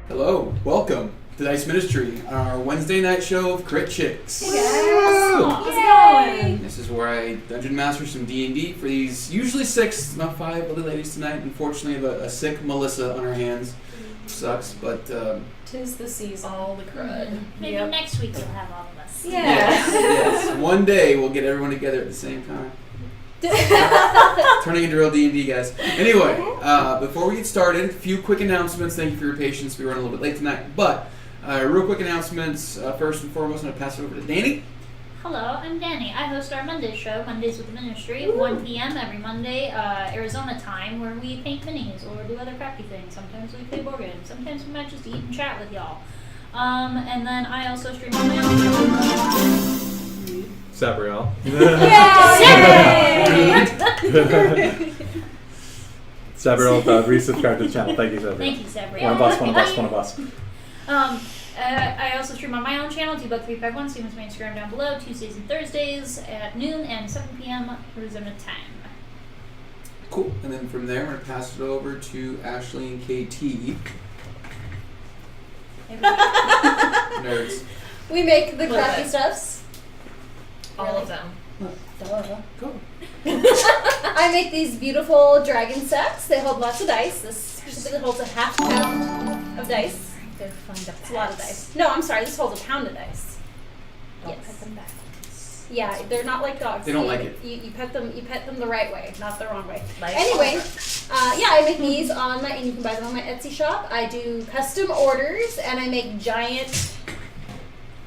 Hello, welcome to Dice Ministry, our Wednesday night show of Crit Chicks. Hey guys! How's it going? This is where I dungeon master some D&D for these usually 6, not 5 other ladies tonight. Unfortunately, I have a sick Melissa on her hands. Sucks, but... Tis the season. All the crud. Maybe next week you'll have all of us. Yeah. yes. One day we'll get everyone together at the same time. Turning into real D&D, guys. Anyway, before we get started, a few quick announcements. Thank you for your patience. We were running a little bit late tonight. But, real quick announcements. First and foremost, I'm going to pass it over to Danny. Hello, I'm Danny. I host our Monday show, Mondays with the Ministry, 1 p.m. every Monday, Arizona time, where we paint minis or do other crappy things. Sometimes we play board games. Sometimes we might just eat and chat with y'all. And then I also stream on my own channel. Sabriel. Sabriel, resubscribe to the channel. Thank you, Sabriel. Thank you, Sabriel. One of us. I also stream on my own channel, Debug351. See my Instagram down below, Tuesdays and Thursdays at noon and 7 p.m. Arizona time. Cool. And then from there, I'm going to pass it over to Ashley and KT. Nerds. We make the crappy stuffs. All of them. Duh. Cool. I make these beautiful dragon sets. They hold lots of dice. This typically holds a half pound of dice. They're fun to It's a lot of dice. No, I'm sorry. This holds a pound of dice. Don't Yes. pet them back. Yeah, they're not like dogs. They don't like it. You pet them the right way, not the wrong way. Like Anyway, yeah, I make these on my, and you can buy them on my Etsy shop. I do custom orders, and I make giant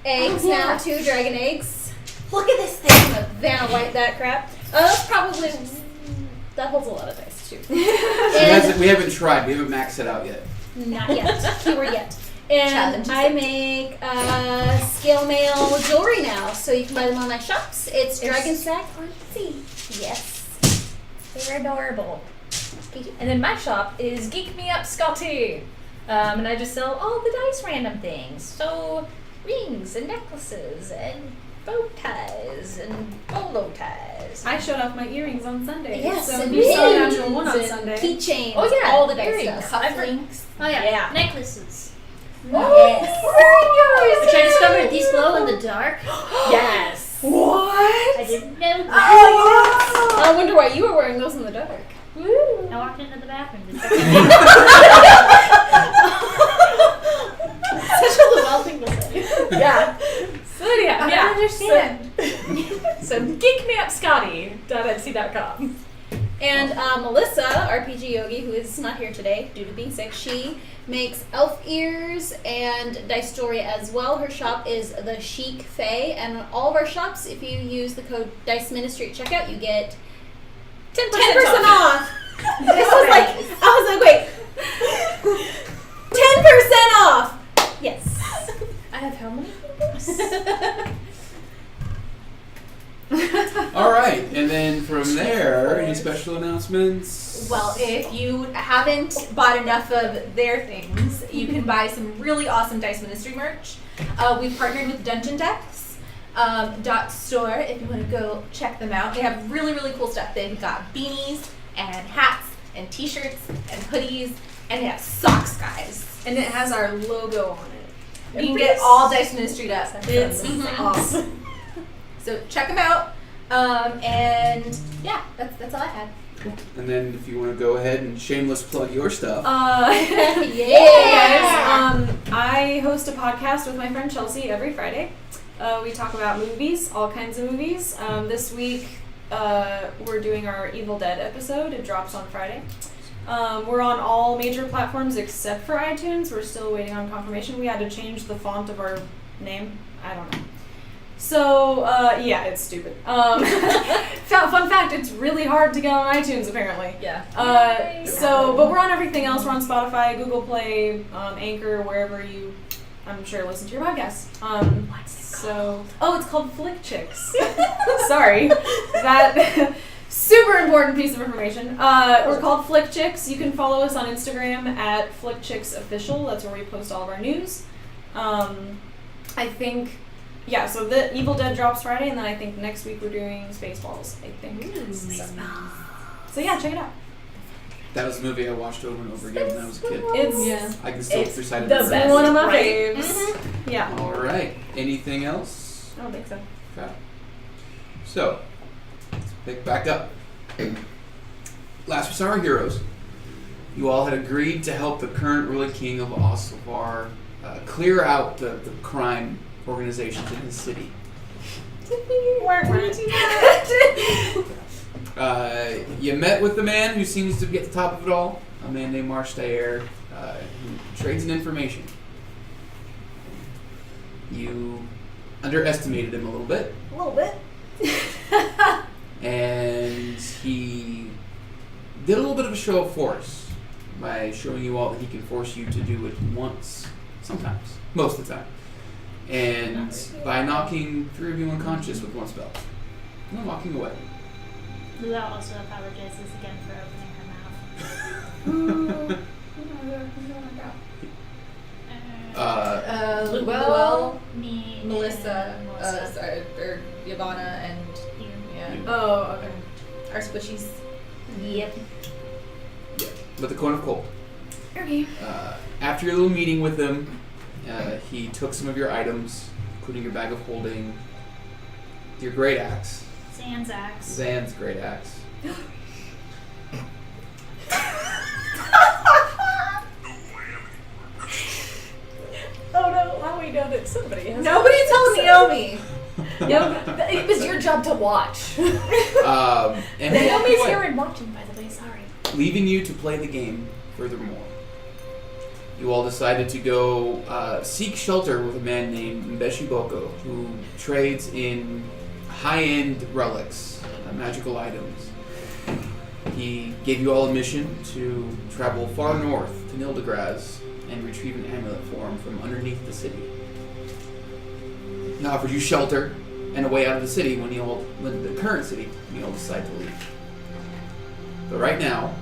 eggs now, 2 dragon eggs. Look at this thing. I'm gonna Vanna White that crap. That's probably, that holds a lot of dice too. We haven't tried. We haven't maxed it out yet. Not yet. Keyword yet. And Challenges. I make scale mail jewelry now, so you can buy them on my shops. It's Dragon Sack on Etsy. Yes. They're adorable. And then my shop is Geek Me Up Scotty. And I just sell all the dice random things. So rings and necklaces and bow ties and bolo ties. I showed off my earrings on Sunday. Yes, so and you saw pins Natural One on and Sunday. keychains. Oh yeah, all the dice earrings, stuff. cufflinks. Oh yeah, Yeah. necklaces. Yes. Which I discovered these glow in the dark. Yes. What? I didn't know that. Oh! I wonder why you were wearing those in the dark. Woo. I walked into the bathroom to check Such a Lavelle thing to say. Yeah. So yeah, I yeah. don't understand. So geekmeupscotty.etsy.com. And Melissa, RPG Yogi, who is not here today due to being sick, she makes elf ears and dice jewelry as well. Her shop is The Chic Fae, and all of our shops, if you use the code Dice Ministry at checkout, you get 10% off. This was like, I was like, wait, 10% off. Yes. I have how many? All right. And then from there, any special announcements? Well, if you haven't bought enough of their things, you can buy some really awesome Dice Ministry merch. We've partnered with Dungeon Decks .store if you want to go check them out. They have really, really cool stuff. They've got beanies and hats and t-shirts and hoodies, and they have socks, guys. And it has our logo on it. You can get all Dice Ministry up. It's Mm-hmm. awesome. So check them out. And yeah, that's all I had. Cool. And then if you want to go ahead and shameless plug your stuff. Hey guys, I host a podcast with my friend Chelsea every Friday. We talk about movies, all kinds of movies. This week we're doing our Evil Dead episode. It drops on Friday. We're on all major platforms except for iTunes. We're still waiting on confirmation. We had to change the font of our name. I don't know. So, yeah, it's stupid. Fun fact, it's really hard to get on iTunes, apparently. Yeah. But we're on everything else. We're on Spotify, Google Play, Anchor, wherever you, I'm sure, listen to your podcasts. What's it called? Oh, it's called Flick Chicks. Sorry. That super important piece of information. We're called Flick Chicks. You can follow us on Instagram at Flick Chicks Official. That's where we post all of our news. I think... Yeah, so the Evil Dead drops Friday, and then I think next week we're doing Spaceballs, I think. Spaceballs. So yeah, check it out. That was a movie I watched over and over again when I was a kid. It's I can still It's recite it. the myself. best. one of my Right. faves. Yeah. All right. Anything else? I don't think so. Okay. So, let's pick back up. Last we saw our heroes. You all had agreed to help the current ruling king of Ossivar clear out the crime organizations in his city. You met with the man who seems to be at the top of it all, a man named Marstair, who trades in information. You underestimated him a little bit, A little bit. and he did a little bit of a show of force by showing you all that he can force you to do it once, sometimes, most of the time, and by knocking 3 of you unconscious with one spell. And walking away. Lula also apologizes again for opening her mouth. Luell, Me, Melissa, and Melissa. sorry, or Yvonne, and You. yeah, Oh, okay. our squishies. Yep. With the Cone of Cold. Okay. After your little meeting with him, he took some of your items, including your bag of holding, your great axe, Zanzax. Zan's great axe. Oh no, how we know that somebody has. Nobody told Naomi. It was your job to watch. And he walked Naomi's away, here and watching, by the way. Sorry. leaving you to play the game furthermore. You all decided to go seek shelter with a man named Mbeshiboko, who trades in high-end relics, magical items. He gave you all a mission to travel far north to Nildegraz and retrieve an amulet for him from underneath the city. He offered you shelter and a way out of the city when the current city, when you all decide to leave. But right now,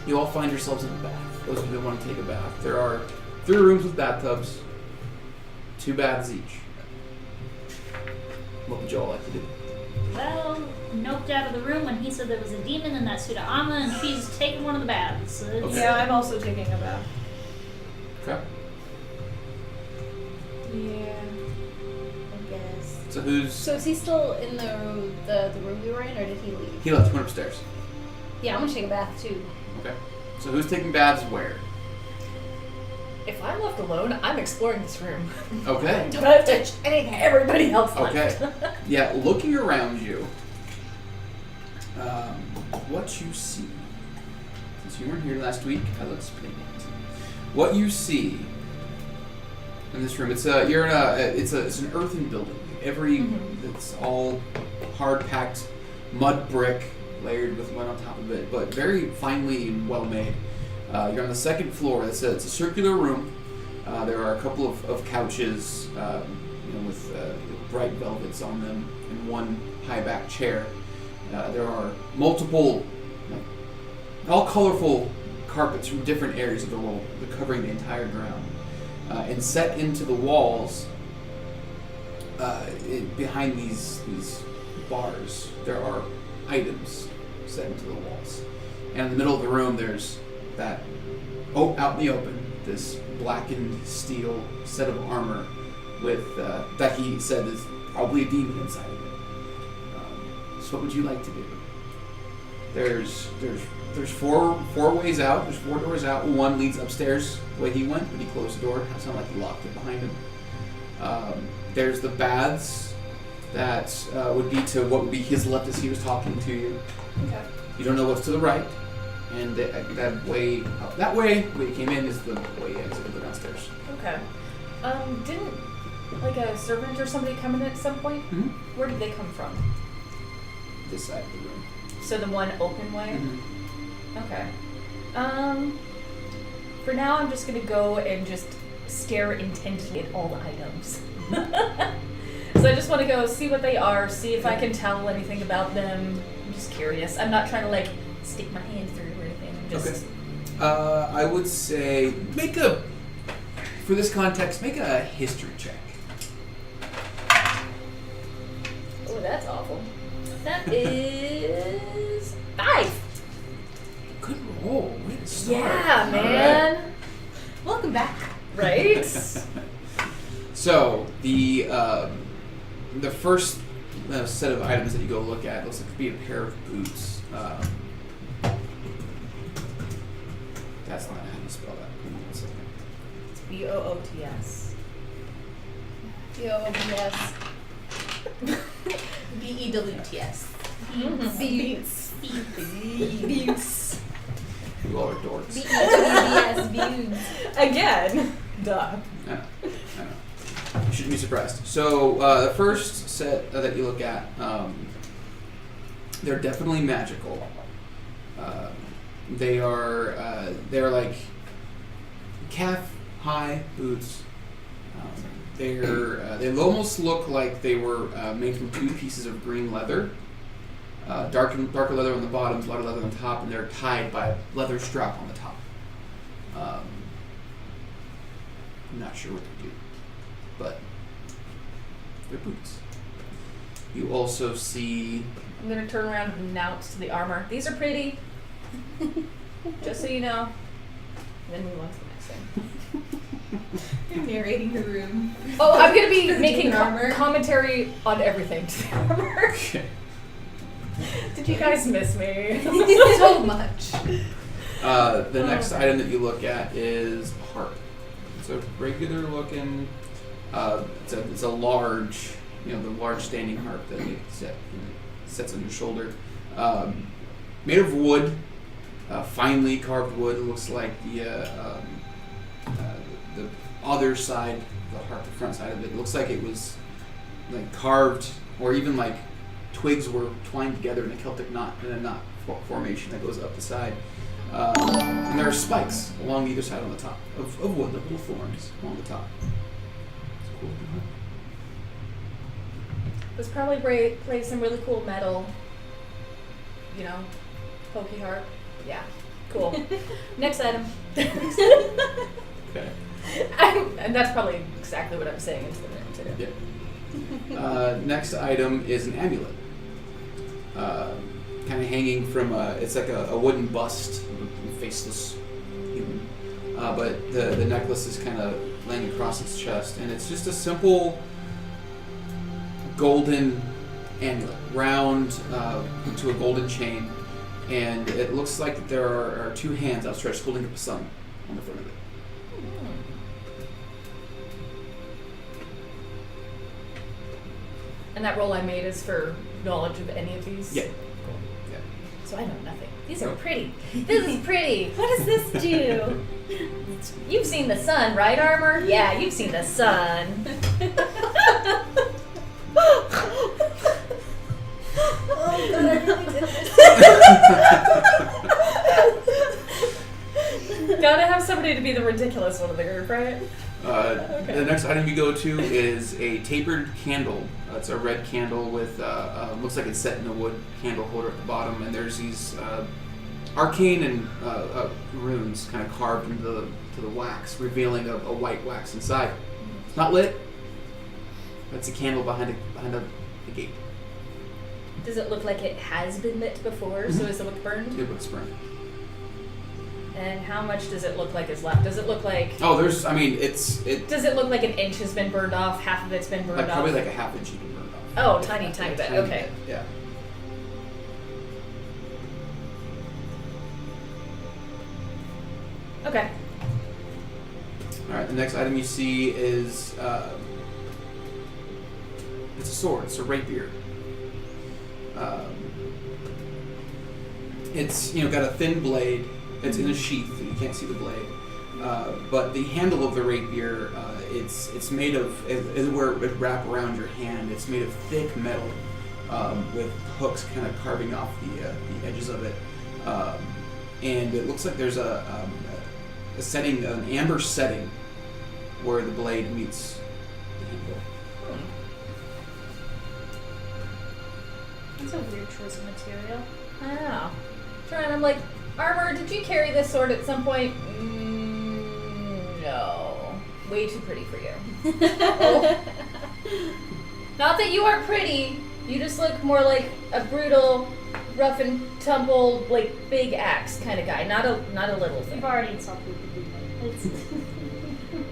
you all find yourselves in a bath. Those of you that want to take a bath. There are 3 rooms with bathtubs, 2 baths each. What would you all like to do? Well, noped out of the room when he said there was a demon in that suit of armor, and she's taking one of the baths. So it's- Okay. Yeah, I'm also taking a bath. Okay. Yeah. I guess. So who's... So is he still in the room we were in, or did he leave? He left, went upstairs. Yeah, I'm gonna take a bath too. Okay. So who's taking baths where? If I'm left alone, I'm exploring this room. Okay. Don't have to touch anything everybody else Okay. left. Yeah, looking around you, what you see, since you weren't here last week, I'll explain it. What you see in this room, it's an earthen building. It's all hard packed mud brick layered with mud on top of it, but very finely and well made. You're on the 2nd floor. It's a circular room. There are a couple of couches, with bright velvets on them, and one high back chair. There are multiple, all colorful carpets from different areas of the world, covering the entire ground, and set into the walls. Behind these bars, there are items set into the walls, and in the middle of the room, there's that out in the open, this blackened steel set of armor with that he said is probably a demon inside of it. So what would you like to do? There's 4 ways out. There's 4 doors out. One leads upstairs the way he went, but he closed the door. It sounded like he locked it behind him. There's the baths that would be to what would be his left as he was talking to you. Okay. You don't know what's to the right. And that way where you came in is the way you exited the downstairs. Okay. Didn't like a servant or somebody come in at some point? Mm-hmm. Where did they come from? This side of the room. So the one open way? Mm-hmm. Okay. For now, I'm just gonna go and just stare intently at all the items. So I just want to go see what they are, see if I can tell anything about them. I'm just curious. I'm not trying to like stick my hand through or anything. I'm just I would say for this context, make a history check. Oh, that's awful. That is 5. Oh, way to start. Yeah, man. Welcome back. Right? So the first set of items that you go look at looks like to be a pair of boots. That's not how you spell that. Give me 1 second. It's BOOTS. Yes. BEWTS. Beats. Beats. You all are dorks. BEWS. Views. Again. Duh. I know. You shouldn't be surprised. So the first set that you look at, they're definitely magical. They're like calf-high boots. They almost look like they were made from 2 pieces of green leather. Darker leather on the bottom, lighter leather on the top, and they're tied by a leather strap on the top. I'm not sure what they do, but they're boots. You also see... I'm going to turn around and announce to the armor, these are pretty. Just so you know. And then move on to the next thing. You're narrating the room. Oh, I'm going to be making armor. commentary on everything to the armor. Okay. Did you guys miss me? So much. The next item that you look at is a harp. It's a regular looking, it's a large, the large standing harp that you sets on your shoulder. Made of wood, finely carved wood. It looks like the other side, the harp, the front side of it, looks like it was like carved, or even like twigs were twined together in a Celtic knot, in a knot formation that goes up the side. And there are spikes along either side on the top of wood, like little thorns along the top. It's cool. This probably plays some really cool metal, pokey harp. Yeah, cool. Next item. Okay. And that's probably exactly what I'm saying into the room too. Yeah. Next item is an amulet. Kind of hanging from it's like a wooden bust of a faceless human. But the necklace is kind of laying across its chest, and it's just a simple golden amulet, round to a golden chain, and it looks like there are 2 hands outstretched holding up a sun on the front of it. And that roll I made is for knowledge of any of these? Yeah. Cool. Yeah. So I know nothing. These are pretty. This is pretty. What does this do? You've seen the sun, right, Armor? Yeah, you've seen the sun. Oh god, I really did this. Gotta have somebody to be the ridiculous one of the group, right? The next item you go to is a tapered candle. It's a red candle with looks like it's set in a wood candle holder at the bottom, and there's these arcane and runes kind of carved into the wax, revealing a white wax inside. It's not lit. It's a candle behind a gate. Does it look like it has been lit before? So is the wick burned? It looks burned. And how much does it look like is left? Does it look like? Oh, it's Does it look like an inch has been burned off? Half of it's been burned like off. probably like a half inch you can burn off. Oh, tiny bit. Tiny Okay. bit, yeah. Okay. All right. The next item you see is it's a sword. It's a rapier. It's got a thin blade. It's in a sheath. You can't see the blade. But the handle of the rapier, it's made of where it would wrap around your hand. It's made of thick metal with hooks kind of carving off the edges of it. And it looks like there's a setting, an amber setting, where the blade meets the handle. That's a weird choice of material. I don't know. Trying, I'm like, Armor, did you carry this sword at some point? No. Way too pretty for you. Oh. Not that you aren't pretty. You just look more like a brutal rough and tumble, like big axe kind of guy, not a little thing. You've already insulted the demon. It's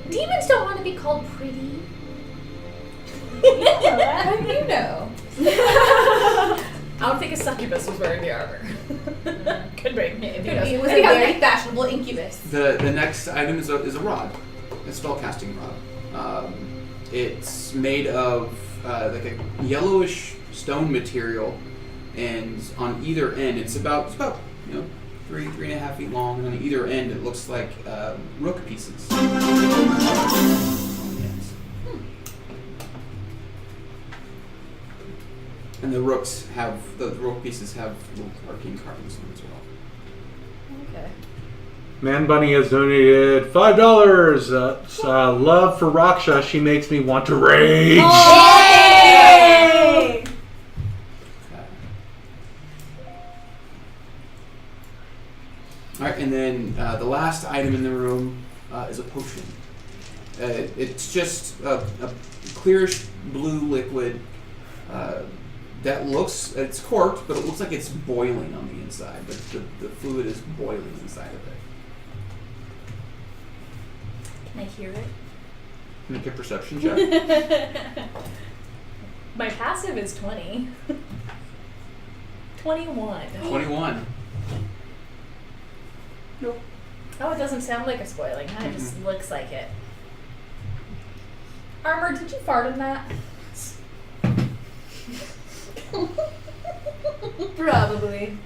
Demons don't want to be called pretty. How do you know? I don't think a succubus was wearing the armor. Could be. It was a very fashionable incubus. The next item is a rod, a spellcasting rod. It's made of like a yellowish stone material, and on either end, it's about 3.5 feet long, and on either end, it looks like rook pieces. And the rook pieces have little arcane carvings on them as well. Okay. Man Bunny has donated $5. Love for Raksha. She makes me want to rage. Yay! Alright, and then the last item in the room is a potion. It's just a clearish blue liquid that looks, it's corked, but it looks like it's boiling on the inside. But the fluid is boiling inside of it. Can I hear it? Make a perception check. My passive is 20. 21. 21. Oh, it doesn't sound like it's boiling. Huh? It just looks like it. Armor, did you fart in that? Probably.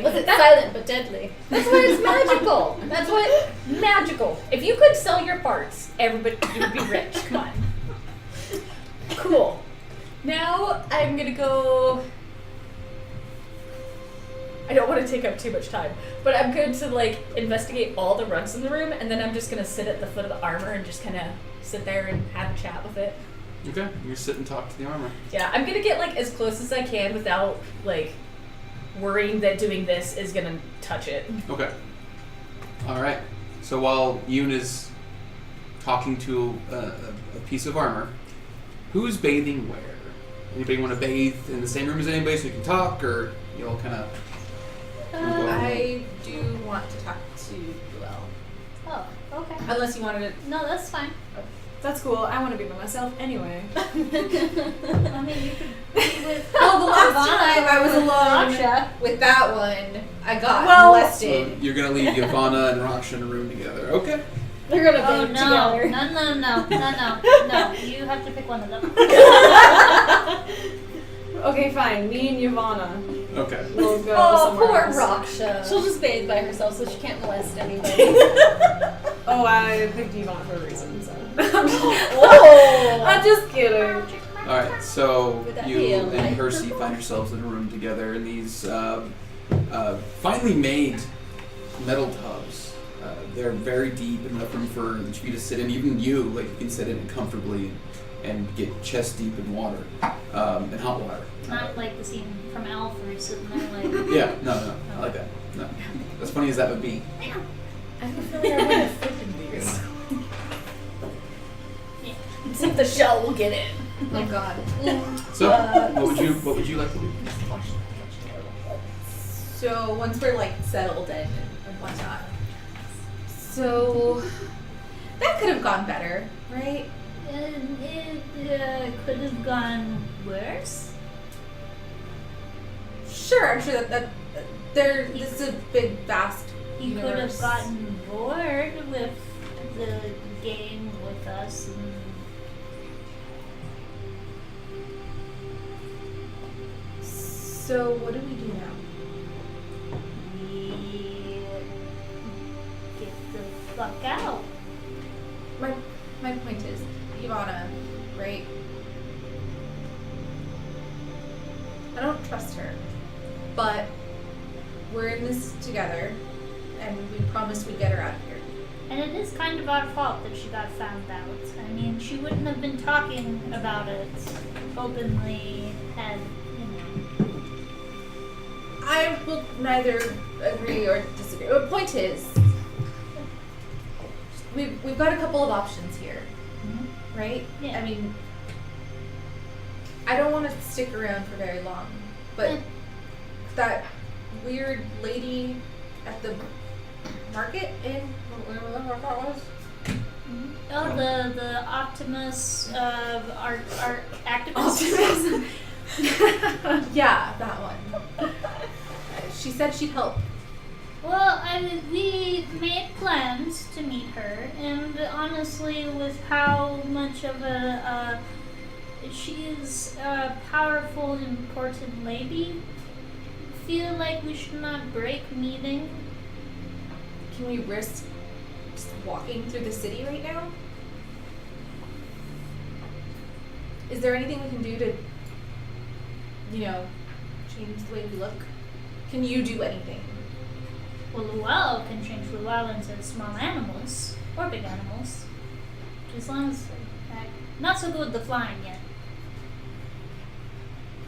Was it silent but deadly? That's why it's magical. That's what magical. If you could sell your parts, everybody you would be rich. Come on. Cool. Now I'm gonna go. I don't want to take up too much time, but I'm going to investigate all the rugs in the room, and then I'm just gonna sit at the foot of the armor and just kind of sit there and have a chat with it. Okay, you sit and talk to the armor. Yeah, I'm gonna get as close as I can without worrying that doing this is gonna touch it. Okay. Alright. So while Yoon is talking to a piece of armor, who's bathing where? Anybody want to bathe in the same room as anybody so you can talk, or you all kind of... I do want to talk to Joelle. oh, okay. Unless you wanted to... No, that's fine. That's cool. I want to be by myself anyway. I mean, you could be with. Well, the last Ivana time I was or alone Raksha. with that one, I got So molested. you're going to leave Yavanna and Raksha in a room together. Okay. They're gonna Oh bathe no. together. No! You have to pick one of them. Okay, fine. Me and Yavanna Okay. will go Oh, somewhere poor else. Raksha. She'll just bathe by herself so she can't molest anybody. Oh, I picked Yavanna for a reason, so. Oh. I'm just kidding. Alright, so Would that you be a and light Percy purple? find yourselves in a room together in these finely made metal tubs. They're very deep and enough room for each of you to sit in. Even you, you can sit in it comfortably and get chest deep in water, and hot water. Not like the scene from Elf where he's sitting there Yeah, no, I like that. No. As funny as that would be. I have a feeling I want to fit in these. See if the shell will get in. Oh God. So, what would you like to do? So once we're settled and whatnot. So that could have gone better, right? It could have gone worse. Sure, I'm sure that this is a big, vast He could have universe. gotten bored with the game with us. And So what do we do now? we get the fuck out. My point is, Ivana, right? I don't trust her, but we're in this together, and we promised we'd get her out of here. And it is kind of our fault that she got found out. I mean, she wouldn't have been talking about it openly had, I will neither agree or disagree. The point is, we've got a couple of options here, right? Yeah. I mean, I don't want to stick around for very long, but that weird lady at the market in whatever that was. Oh, the Optimus art activist. Optimism. Yeah, that one. She said she'd help. Well, we made plans to meet her, and honestly, with how much of she is a powerful, important lady, I feel like we should not break meeting. Can we risk just walking through the city right now? Is there anything we can do to, change the way we look? Can you do anything? Well, Luau can change Luau into small animals, or big animals. As long as, not so good with the flying yet.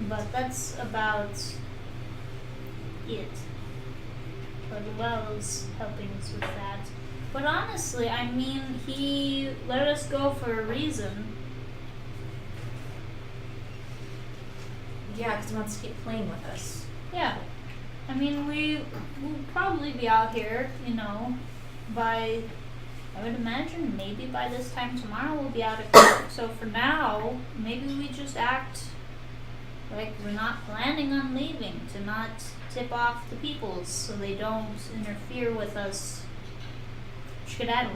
But that's about it. But Luau's helping us with that. But honestly, I mean, he let us go for a reason. Yeah, because he wants to keep playing with us. Yeah. I mean, we'll probably be out here, by, I would imagine, maybe by this time tomorrow we'll be out of here. So for now, maybe we just act like we're not planning on leaving, to not tip off the peoples so they don't interfere with us skedaddling.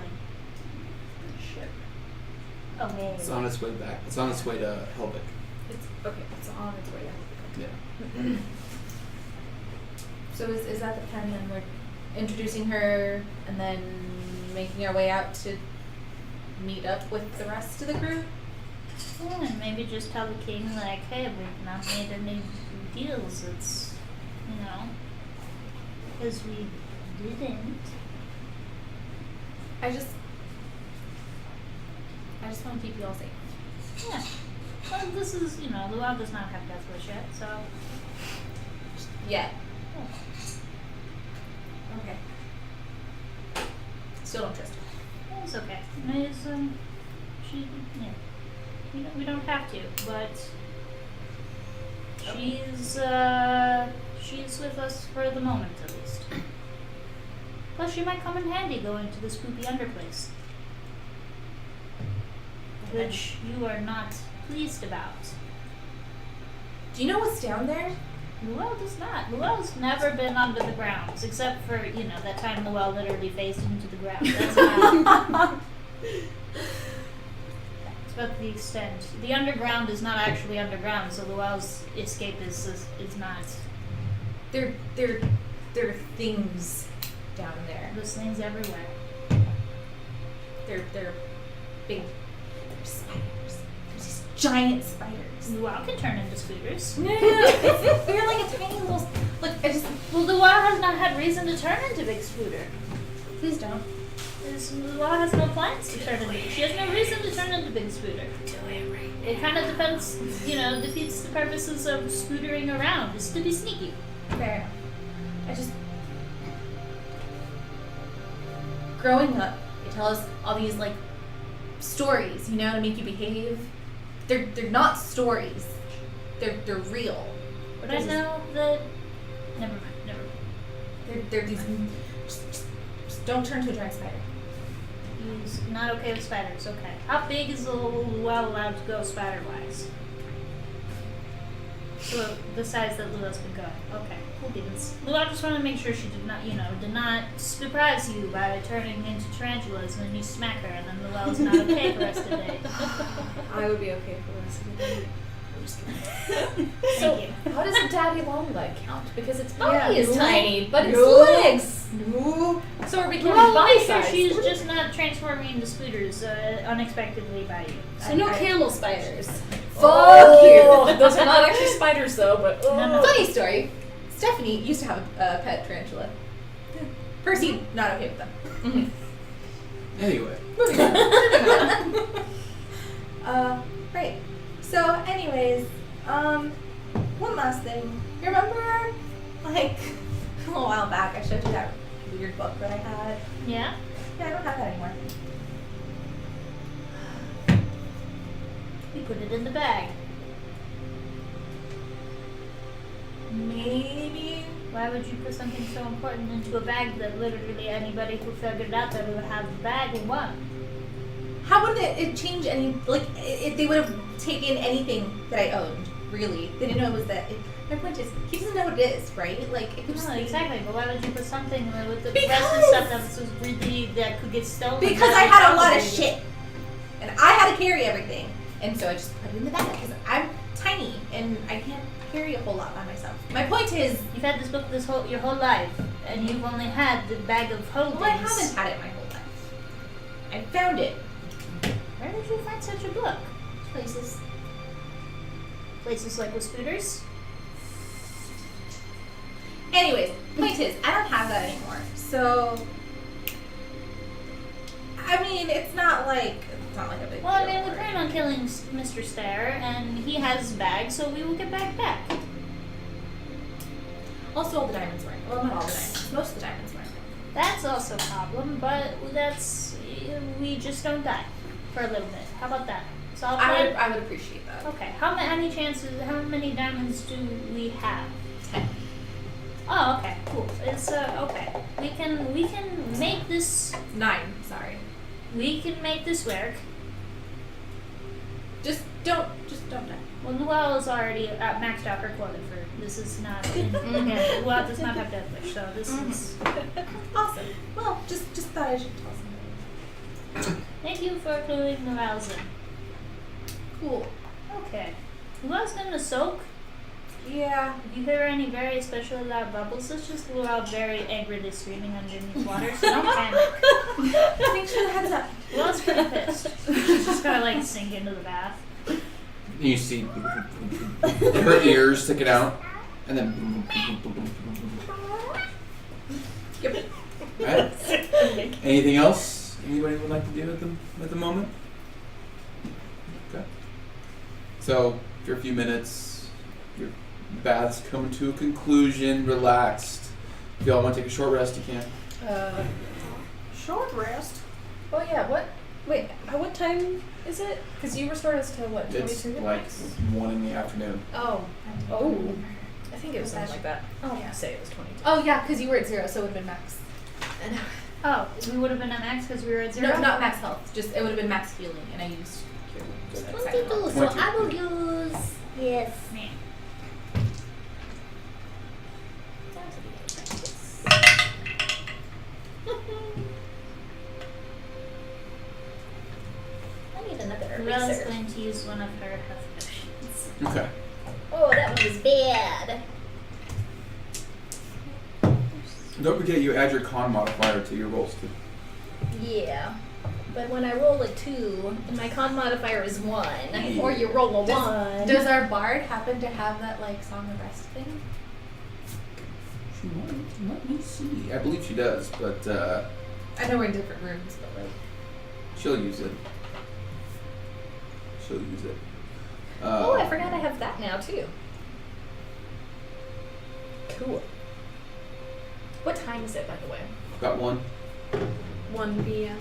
Ship. Okay. It's on its way back. It's on its way to Helvik. It's on its way down. Yeah. So is that the plan then? We're introducing her and then making our way out to meet up with the rest of the group? Yeah, and maybe just tell the king, like, hey, we've not made any deals. It's, because we didn't. I just want to keep you all safe. Yeah. Well, this is, Luau does not have death wish yet, so. Yeah. Yeah. Okay. Still don't trust her. It's okay. It's, we don't have to, but she's with us for the moment at least. Plus, she might come in handy going to the spooky underplace, which you are not pleased about. Do you know what's down there? Luau does not. Luau's never been under the grounds, except for, that time Luau literally phased into the ground. That's not. It's about the extent. The underground is not actually underground, so Luau's escape is not. There are things down there. There's things everywhere. They're big spiders. There's these giant spiders. Luau can turn into scooters. No. We're like a tiny little. Look, Well, Luau has not had reason to turn into Big Scooter. Please don't. Luau has no plans to turn into. She has no reason to turn into Big Scooter. Do it right. It kind of depends, defeats the purposes of scootering around, is to be sneaky. Fair enough. Growing up, they tell us all these stories, to make you behave. They're not stories. They're real. But I know that. Never mind. They're these. Just don't turn to a giant spider. He's not okay with spiders. Okay. How big is Luau allowed to go spider-wise? So the size that Luau's been going. Okay. Cool beans. Luau just wanted to make sure she did not surprise you by turning into tarantulas and then you smack her and then Luau's not okay for the rest of the day. I would be okay for the rest of the day. I'm just kidding. Thank you. How does a daddy long leg count? Because its body Yeah, is no. tiny, but its No. legs. No. So are we becoming Well, body make sure size. she's just not transforming into scooters unexpectedly by you. So no camel spiders. Fuck you. Those are not actually spiders, though. But No. Funny story. Stephanie used to have a pet tarantula. Percy, not okay with them. Anyway. Right. So, anyways, one last thing. You remember, a little while back, I showed you that weird book that I had? Yeah? Yeah, I don't have that anymore. We put it in the bag. Maybe Why would you put something so important into a bag that literally anybody who figured out that it would have the bag would want? How would it change any, like, if they would have taken anything that I owned, really? They didn't know it was that. My point is, he doesn't know what it is, right? Like, it could just No, be- exactly, but why would you put something with the Because- rest of the stuff that was really, that could get stolen? Because I had a lot of shit. And I had to carry everything. And so I just put it in the bag, because I'm tiny, and I can't carry a whole lot by myself. My point is, You've had this book your whole life, and you've only had the bag of holdings. well, I haven't had it my whole life. I found it. Where did you find such a book? Places. Places like with scooters? Anyways, point is, I don't have that anymore. So, I mean, it's not like a big Well, I deal. mean, we plan on killing Mr. Stare, and he has his bag, so we will get back. Also, all the diamonds weren't. Well, not all the diamonds. Most of the diamonds weren't. That's also a problem, but we just don't die for a little bit. How about that? Solid plan? I would appreciate that. Okay. How many diamonds do we have? 10. Oh, okay, cool. It's okay. We can make this 9. Sorry. we can make this work. Just don't die. Well, Noelle is already maxed out her quota for this. Is not again. Noelle does not have Deathwish, so this is. Awesome. Well, just thought I should tell somebody. Thank you for including Noelle's in. Cool. Okay. Noelle's gonna soak. Yeah. If you hear any very especially loud bubbles, it's just Noelle very angrily screaming underneath water, so don't panic. Thanks for the heads up. Noelle's pretty pissed. She's just gonna like sink into the bath. You see her ears sticking out, and then. Yep. Right. Anything else anybody would like to do at the moment? Okay. So for a few minutes, your bath's come to a conclusion. Relaxed. If y'all want to take a short rest, you can. Short rest. Oh yeah, what? Wait, what time is it? Because you restored us to what, It's 22 like minutes? 1 in the afternoon. Oh. Oh. I think it was something like that. Oh. Yeah. Say it was 22. Oh yeah, because you were at 0, so it would have been max. Oh, we would have been at max because we were at 0? No, not max health. Just it would have been max healing, and I used cure wounds. So that's 22, so I will use. Yes. Man. I need another Noelle's eraser. going to use one of her health potions. Okay. Oh, that one was bad. Don't forget you add your con modifier to your rolls too. Yeah. But when I roll a 2 and my con modifier is 1, Yeah. or you roll a 1. Does our bard happen to have that like Song of Rest thing? She might. Let me see. I believe she does, but I know we're in different rooms, but like. she'll use it. She'll use it. Oh, I forgot I have that now too. Cool. What time is it, by the way? Got 1. 1 p.m.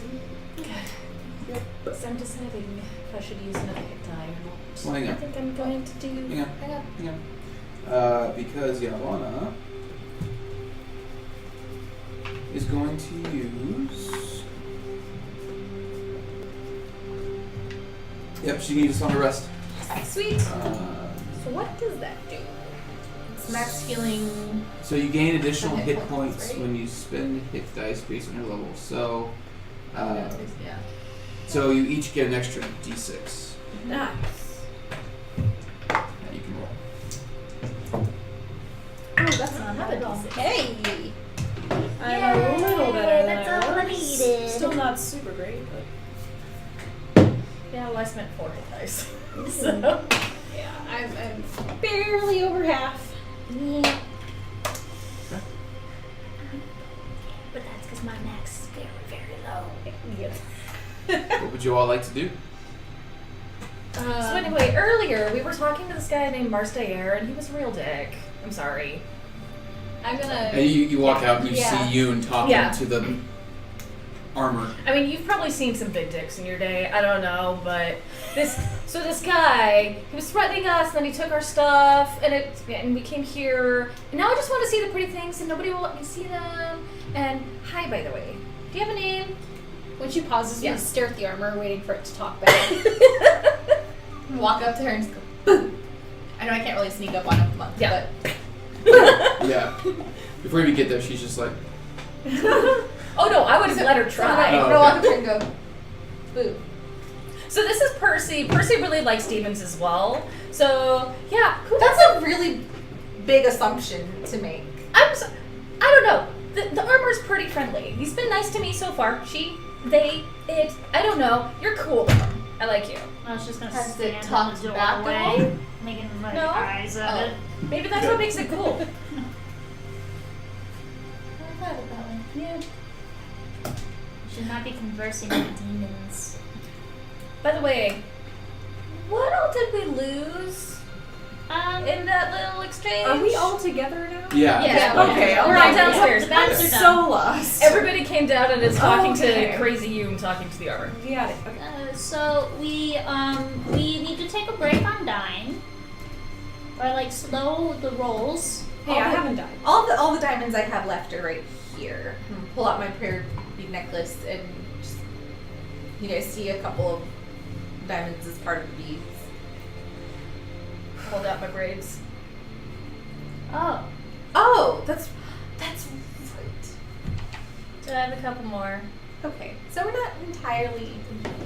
So I'm deciding if I should use another hit die or not. Well, hang on. I think I'm going to do. Hang on. Hang on. Because Yavanna is going to use. Yep, she needs a song of rest. Sweet. So what does that do? It's max healing. So you gain additional The hit hit points points, right? when you spend hit dice based on your level. So, Yeah. so you each get an extra d6 Nice. that you can roll. Oh, that's not bad at all. Hey! I'm a little better than that's all I I was. needed. Still not super great, but Yeah, well, I spent 4 hit dice. So. yeah, I'm barely over half. Yeah. But that's because my max is very, very low. Yes. What would you all like to do? So anyway, earlier we were talking to this guy named Marstayer, and he was a real dick. I'm sorry. I'm gonna. And you walk out and you Yeah. see Yoon talking Yeah. to the armor. I mean, you've probably seen some big dicks in your day. I don't know, but this guy, he was threatening us, and then he took our stuff, and we came here, and now I just want to see the pretty things, and nobody will let me see them. And hi, by the way, do you have a name? When she pauses, Yeah. we stare at the armor, waiting for it to talk back. Walk up to her and just go, boo. I know I can't really sneak up on him much, Yeah. but Yeah. Before you get there, she's just like, Oh no, I would have let her try. I'm gonna walk up to her and go, boo. So this is Percy. Percy really likes demons as well. So yeah, That's a really big assumption to make. I don't know. The armor's pretty friendly. He's been nice to me so far. She, they, it. I don't know. You're cool. I like you. I was just gonna Has stand it on talked the back at all? doorway, making like No. eyes at it. Maybe that's what makes it cool. I thought of that one. Yeah. You should not be conversing with demons. By the way, what all did we lose in that little exchange? Are we all together now? yeah. Yeah. Okay, We're alright. all downstairs. The bats I'm are done. so lost. Everybody came down and is talking Okay. to Crazy Hume, talking to the armor. We got it. Okay. So we need to take a break on dying, or like slow the rolls. Hey, I haven't died. All the diamonds I have left are right here. Pull out my prayer bead necklace and just, you guys see a couple of diamonds as part of the beads. Hold out my braids. Oh, Oh, that's right. So I have a couple more. Okay, so we're not entirely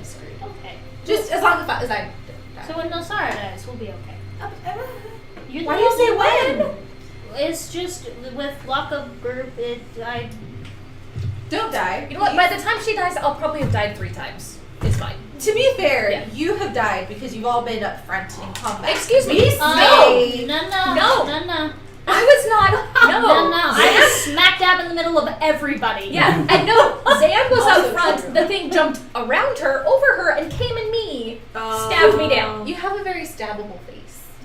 screwed. okay. Just as long as I. So when Nosara dies, we'll be okay. You're Why the do you say only when? one. It's just with luck of group, I Don't die. You know what? By the time she dies, I'll probably have died 3 times. It's fine. To be fair, Yeah. you have died because you've all been up front in combat. Excuse me. We say- no. I was not. No. I was smack dab in the middle of everybody. Yeah, and no, Zan was Also out front. true. The thing jumped around her, over her, and came in me. Stabbed me down. You have a very stabbable face.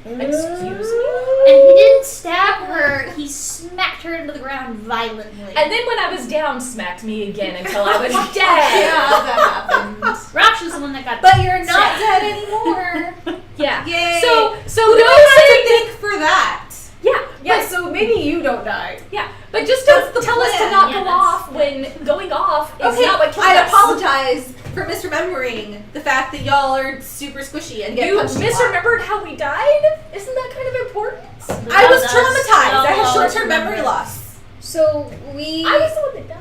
Excuse me? And he didn't stab her, he smacked her into the ground violently. And then when I was down, smacked me again until I was dead. Yeah, that happened. Raksha was the one that got But you're not stabbed. dead anymore. Yeah. Yay. So We no don't have to saying. think for that. Yeah. Yeah, so maybe you don't die. Yeah. But just don't That's the tell us to plan. not Yeah, go that's- off when going off is Okay, not what killed I us. apologize for misremembering the fact that y'all are super squishy and get You punched a lot. misremembered how we died? Isn't that kind of important? I was traumatized. I had I'll short-term remember. memory loss. So we. I was the one that died.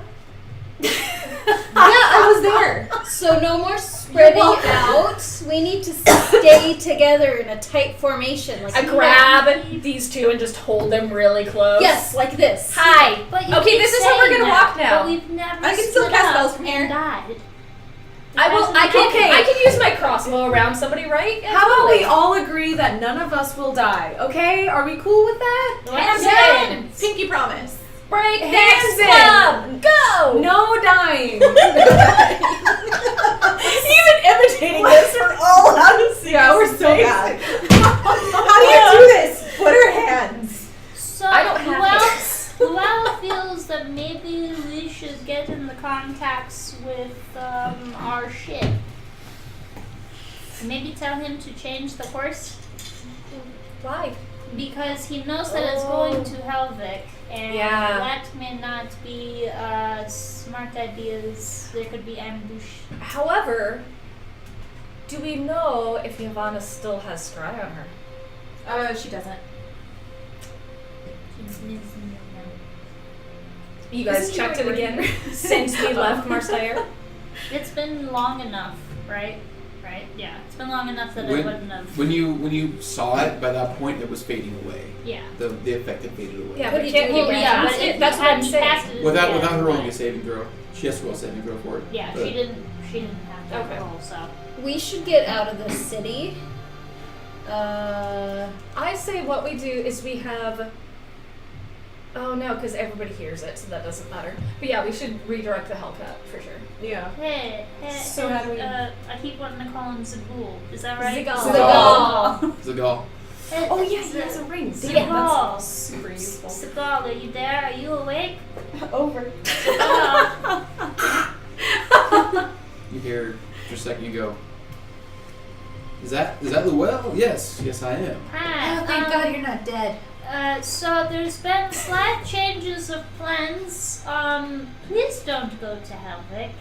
Yeah, I was there. So no more spreading welcome. out. We need to stay together in a tight formation. Like I grab these two and just hold them really close. Yes, like this. Hi. But you Okay, keep this is how we're saying gonna that, walk now. But we've never I can still split cast up spells from here. and died. I will. I can. Okay. I can use my crossbow around somebody, right? How about we all agree that none of us will die? Okay, are we cool with that? Hands Yeah. in. Pinky promise. Break Hands next in. club. Go. No dying. Even imitating this, we're all out of sync. Yeah, we're so bad. How do you do this? What are hands? So I don't have Luella feels that maybe we should get in the contacts with our ship. Maybe tell him to change the course Why? because he knows that it's going to Helvik, and Yeah. that may not be smart ideas. There could be ambush. However, do we know if Yavanna still has scry on her? She doesn't. You guys Isn't she checked it like again since we left Marseille? It's been long enough, right? Right? Yeah. It's been long enough that I When- wouldn't have. When you saw it, by that point it was fading away. Yeah. The effect had faded away. Yeah, What but do you you can't do hold again? Yeah, cast but it. if That's you what I'm hadn't saying. cast it Without again, her rolling but- a saving throw, she has to roll a saving throw for it. Yeah, But- she didn't have that Okay. roll, so. We should get out of the city. I say what we do is we have. Oh no, because everybody hears it, so that doesn't matter. But yeah, we should redirect the Hellcat for sure. Yeah. Hey, So how do we- I keep wanting to call him Zagul. Is that right? Zigal. Zigal. Zagal. Oh yeah, he has a ring. Zigal. Damn, that's super useful. Zigal, are you there? Are you awake? Over. Zigal. You hear for a second. You go. Is that Llewell? Yes, I am. Hi. Oh, thank God you're not dead. So there's been slight changes of plans. Please don't go to Helvik.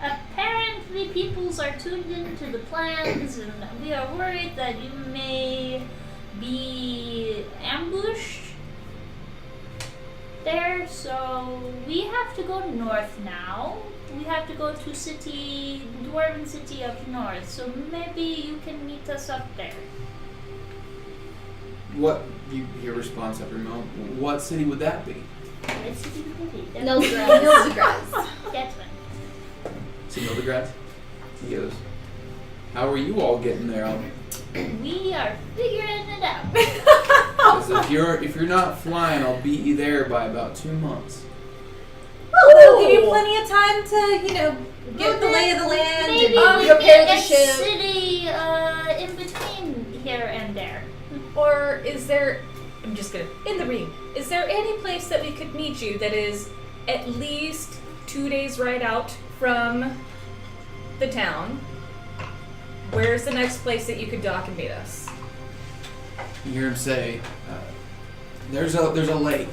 Apparently peoples are tuned into the plans and we are worried that you may be ambushed there, so we have to go north now. We have to go to Dwarven City up north, so maybe you can meet us up there. What you hear response after a moment? What city would that be? What city would it be? Nilsgras. That's one. Is it Novigrad? He goes. How are you all getting there? We are figuring it out. Because if you're not flying, I'll beat you there by about 2 months. Well, that'll give you plenty of time to, get the lay of the land Maybe and we prepare get the a ship. city in between here and there. Or is there, I'm just gonna, in the ring, is there any place that we could meet you that is at least 2 days ride out from the town? Where's the next place that you could dock and meet us? You hear him say, "There's a lake.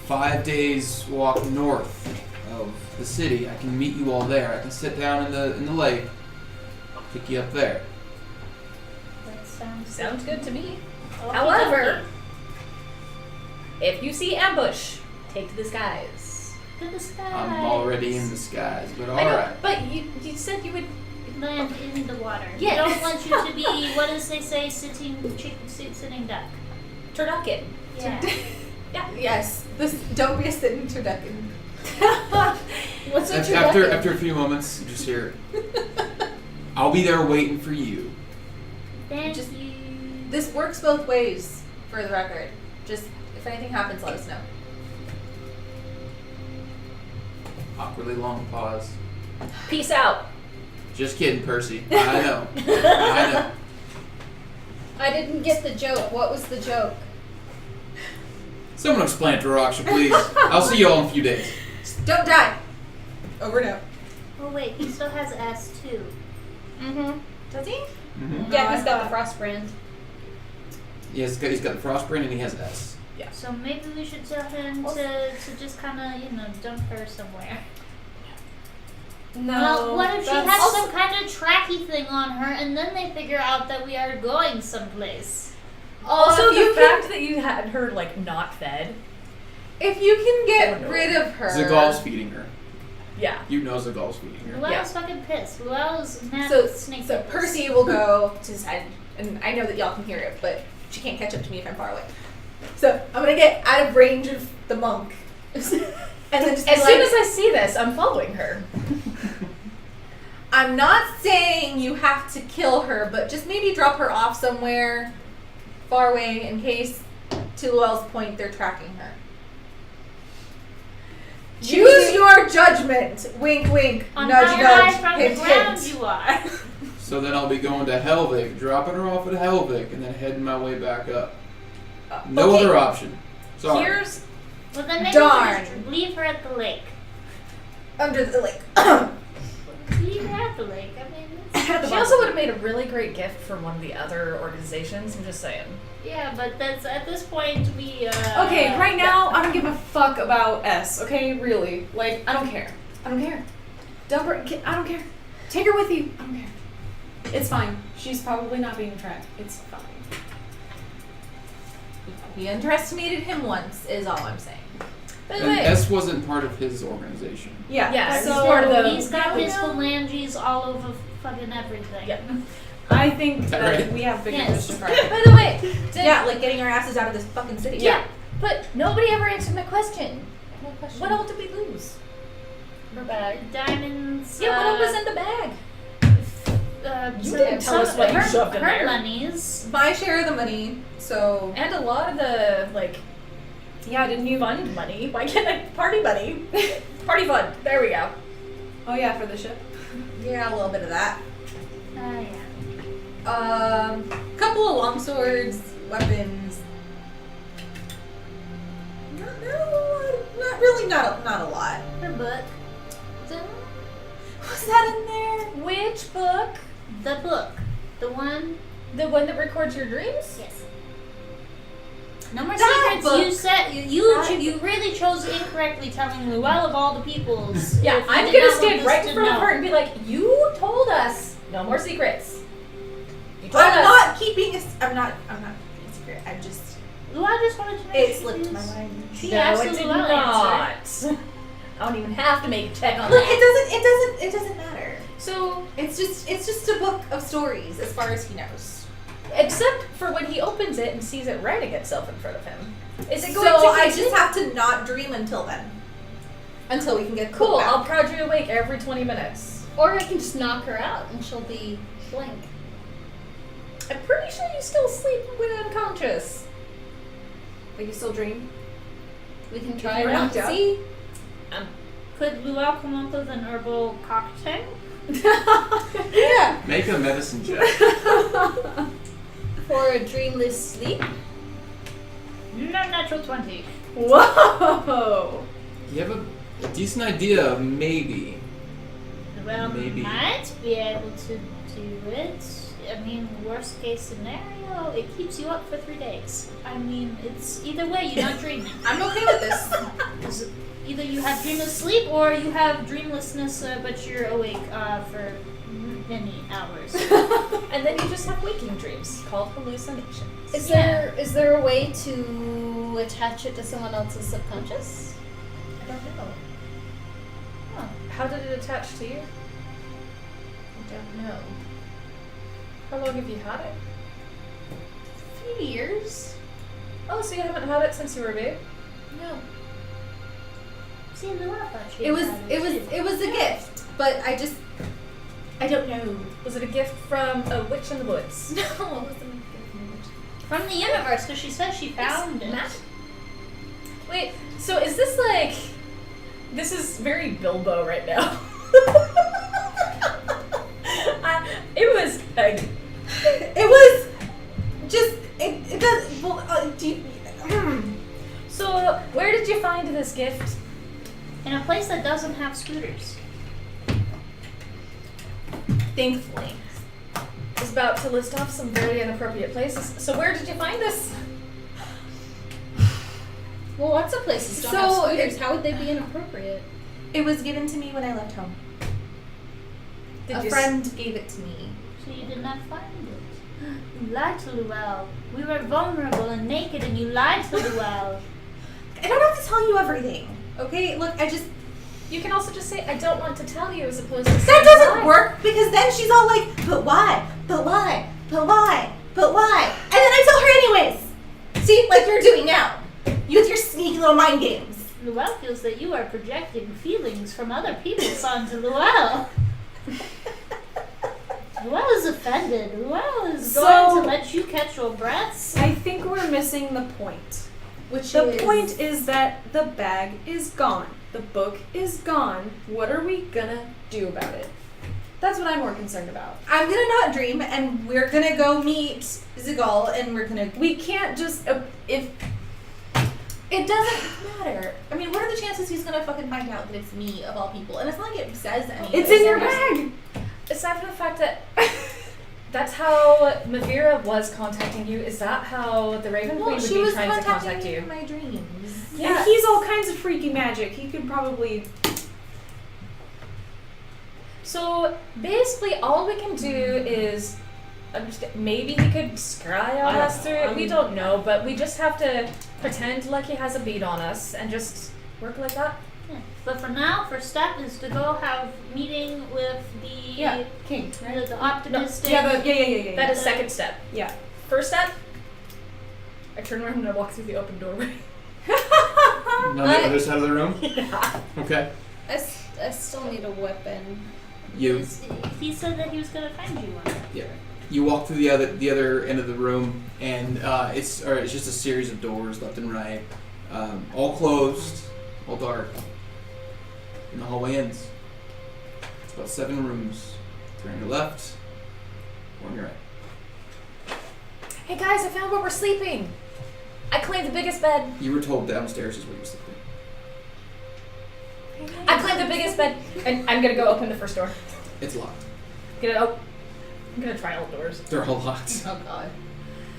5 days walk north of the city. I can meet you all there. I can sit down in the lake, pick you up there." That Sounds good to me. Okay, However, if you see ambush, take to the skies. to the sky. I'm already in the skies, but all I know, right. but you said you would. Land in the water. Yes. We don't want you to be, what does they say, sitting duck. Turducken. Yeah. Yes. Don't be a sitting turducken. What's a After a few moments, you just hear, "I'll be there waiting for you." Thank Just- you. This works both ways, for the record. Just, if anything happens, let us know. Awkwardly long pause. Peace out. Just kidding, Percy. I know. I know. I didn't get the joke. What was the joke? Someone explain it to Raksha, please. I'll see you all in a few days. Just don't die. Over and out. Oh wait, he still has S too. Mm-hmm. Does he? Mm-hmm. Yeah, he's got the frost brand. Yeah, he's got the frost brand and he has S. So maybe we should tell him to just kind of, dump her somewhere. No. Well, what if she that's- has some kind of tracky thing on her and then they figure out that we are going someplace? Also, if you the fact that you had her not fed. If you can get Oh, no. rid of her. Zagal's feeding her. Yeah. You know Zagal's feeding her. Luell's fucking pissed. Luell's mad So, at snake so nipples. Percy will go to his side, and I know that y'all can hear it, but she can't catch up to me if I'm far away. So I'm gonna get out of range of the monk, and then just be As like, soon as I see this, I'm following her. I'm not saying you have to kill her, but just maybe drop her off somewhere far away in case, to Llewell's point, they're tracking her. Choose your judgment. Wink, wink. On nudge, how nudge. high from Hint, the ground hint. you are. So then I'll be going to Helvik, dropping her off at Helvik, and then heading my way back up. No okay. other option. Sorry. Here's Well, then maybe Darn. we'll just leave her at the lake. Under the lake. Leave her at the lake. I mean, it's, She also would have made a really great gift for one of the other organizations. I'm just saying. yeah, but that's at this point we. Okay, right now I don't give a fuck about S. Okay, really, like I don't care. I don't care. Dump her. I don't care. Take her with you. I don't care. It's fine. She's probably not being tracked. It's fine. We underestimated him once, is all I'm saying. By the And way, S wasn't part of his organization. Yeah. Yeah, So he's part of the- He's got his Yeah. phalanges all over fucking everything. Yep. I think Is that that right? we have bigger Yes. fish to fry. by the way, did, Yeah, like getting our asses out of this fucking city. yeah, but nobody ever answered my question. What question? What all did we lose? Her bag. Diamonds. Yeah, what all was in the bag? You some- didn't tell us some- what you her, shoved in her there. monies. My share of the money, so And a lot of the Yeah, didn't you? fund money. Why can't I party money? Party fund. There we go. Oh yeah, for the ship. yeah, a little bit of that. Yeah. Couple of longswords, weapons. Not a lot. Her book. is that in there? Which book? The book. The one. The one that records your dreams? Yes. No more That secrets. book. You said you really chose incorrectly telling Luell of all the peoples. Yeah, if you I'm did gonna not want stand this right to in front of know. her and be like, you told us no more secrets. You told I'm us. not keeping I'm not keeping a secret. I just Luell just wanted to know. it if slipped she my was- mind. She No, asked it did Luell answer. not. I don't even have to make a check on Look, that. it doesn't matter. So, It's just a book of stories as far as he knows. except for when he opens it and sees it writing itself in front of him. Is it So going to I continue? just have to not dream until then. Until we can get Cool, back. I'll prod you awake every 20 minutes. Or I can just knock her out and she'll be blank. I'm pretty sure you still sleep when unconscious. But you still dream? We can try you're it out knocked and out. see. Could Luell come up with an herbal cocktail? Yeah. Make a medicine check. For a dreamless sleep. Natural 20. Whoa! You have a decent idea of maybe. Well, Maybe. might be able to do it. I mean, worst case scenario, it keeps you up for 3 days. I mean, it's either way, you're not dreaming. I'm okay with this. 'Cause either you have dreamless sleep or you have dreamlessness, but you're awake for many hours. And then you just have waking dreams called hallucinations. Is there a way to attach it to someone else's subconscious? I don't know. How did it attach to you? I don't know. How long have you had it? A few years? Oh, so you haven't had it since you were a babe? No. See, Luell thought she It was had it was a gift, but I don't know. Was it a gift from a witch in the woods? No, it wasn't. from the universe, because she said she found it. Matt? Wait, so is this like... This is very Bilbo right now. It was like... It was just it does. Well, do you, So, where did you find this gift? In a place that doesn't have scooters. thankfully. I was about to list off some very inappropriate places. So, where did you find this? Well, lots of places don't So, have scooters. How would they be inappropriate? It was given to me when I left home. Did A you friend gave it to me. So you did not find it. You lied to Luell. We were vulnerable and naked, and you lied to Luell. I don't have to tell you everything. Okay, look, You can also just say, I don't want to tell you, as opposed to that saying doesn't why. work because then she's all like, but why? But why? But why? But why? And then I tell her anyways. See, like you're doing now. You with your sneaky little mind games. Luell feels that you are projecting feelings from other people's onto Luell. Luell is offended. Luell is going to let you catch your breaths. I think we're missing the point. Which The point is that the bag is gone. The book is gone. What are we gonna do about it? That's what I'm more concerned about. I'm gonna not dream and we're gonna go meet Zigal and we're gonna. We can't just if It doesn't matter. I mean, what are the chances he's gonna fucking find out that it's me of all people? And it's not like it says anything. it's in your bag. Aside from the fact that that's how Mavira was contacting you, is that how the Raven Queen Well, would she be was trying to contacting contact me you? in my dreams. Yeah. And he's all kinds of freaky magic. He could probably. So basically, all we can do is understand. Maybe he could scry on I don't us know. through it. I We mean- don't know, but we just have to pretend like he has a beat on us and just work like that. Yeah. But for now, first step is to go have meeting with the King. the optimistic. Yeah. That is second step. Yeah. First step, I turn around and I walk through the open doorway. On the other side of the room? Yeah. Okay. I still need a weapon. You He said that he was going to find you one. you walk through the other end of the room, and it's just a series of doors left and right, all closed, all dark. And the hallway ends. It's about 7 rooms. 3 on your left, 4 on your right. Hey guys, I found where we're sleeping. I claimed the biggest bed. You were told downstairs is where you're sleeping. I claimed the biggest bed, and I'm gonna go open the first door. It's locked. I'm gonna try all doors. They're all locked. Oh God.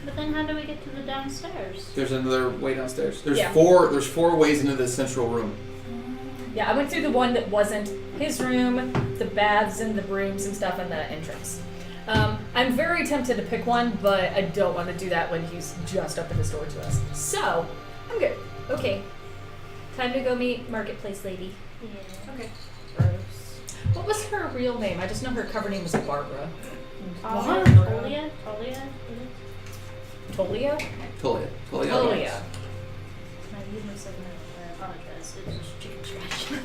But then how do we get to the downstairs? There's another way downstairs. There's Yeah. There's 4 ways into the central room. Yeah, I went through the one that wasn't his room, the baths and the brooms and stuff, and the entrance. I'm very tempted to pick one, but I don't want to do that when he's just opened his door to us. So, I'm good. Okay. Time to go meet Marketplace Lady. Yeah. Okay. Gross. What was her real name? I just know her cover name was Barbara. Tolia? Tolia? Tolia. Tolia. My humor segment, I apologize. It was just chicken scratch.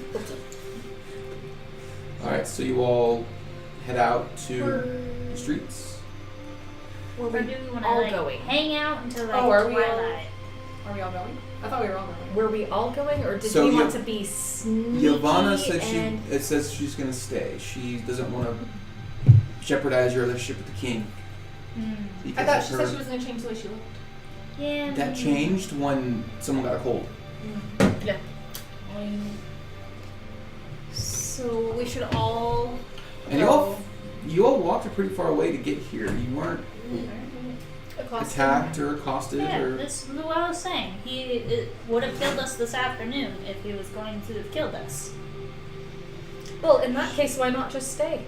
Alright, so you all head out to the streets. Were Or do we we want all to going? hang out until like Oh, are we all- twilight? Are we all going? I thought we were all going. Were we all going, or did So we Yo- want to be sneaky? Yavana said and... it says she's gonna stay. She doesn't want to jeopardize your relationship with the king. Because I thought of she her- said she was gonna change the way she looked. Yeah. That changed when someone got a cold. Yeah. So we should all. And you all walked a pretty far away to get here. You weren't attacked or accosted Yeah, or this is what I was saying. He would have killed us this afternoon if he was going to have killed us. Well, in that case, why not just stay?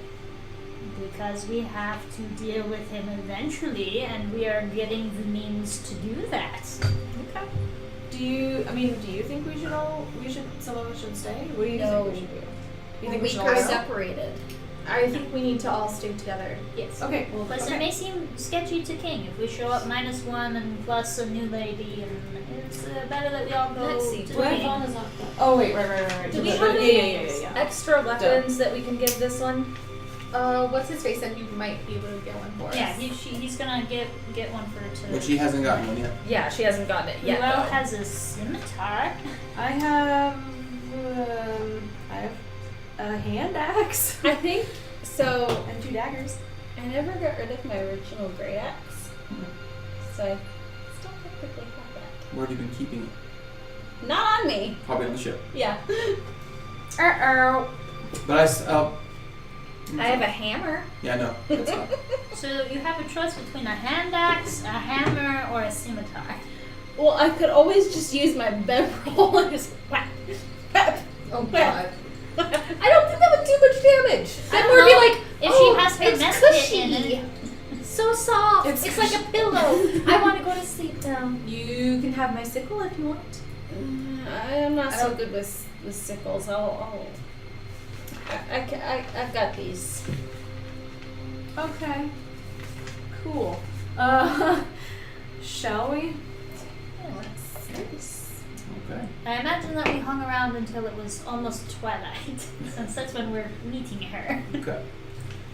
Because we have to deal with him eventually, and we are getting the means to do that. Okay. Do you think some of us should stay? What do you No. think we should do? You think we We should all are go? separated. I think we need to all stay together. Yes. Okay, well, Plus, okay. it may seem sketchy to King if we show up -1 and plus a new lady, and it's better that we all go Let's see, to what? King. Oh wait, right. Do we Yeah, have yeah, any yeah. extra weapons that we can give this one? What's his face said you might be able to get one for us. Yeah, he's gonna get one for her to. but she hasn't gotten one yet. Yeah, she hasn't gotten it Who yet. else though. has a scimitar? I have a hand axe I think so. and 2 daggers. I never got rid of my original great axe, so I still technically have that. Where have you been keeping it? Not on me. Probably on the ship. Yeah. But I have a hammer. yeah, no. That's not. So you have a choice between a hand axe, a hammer, or a scimitar. Well, I could always just use my bedroll and just whack, whack. Oh god. I don't think that would do much damage. I Then don't we'd be know like, if oh, she has her it's meth cushy. kit in it. So soft. It's It's, like a pillow. I want to go to sleep now. You can have my sickle if you want. I'm not I so don't- good with sickles. I've got these. Okay. Cool. Shall we? Okay. I imagine that we hung around until it was almost twilight, since that's when we're meeting her. Okay.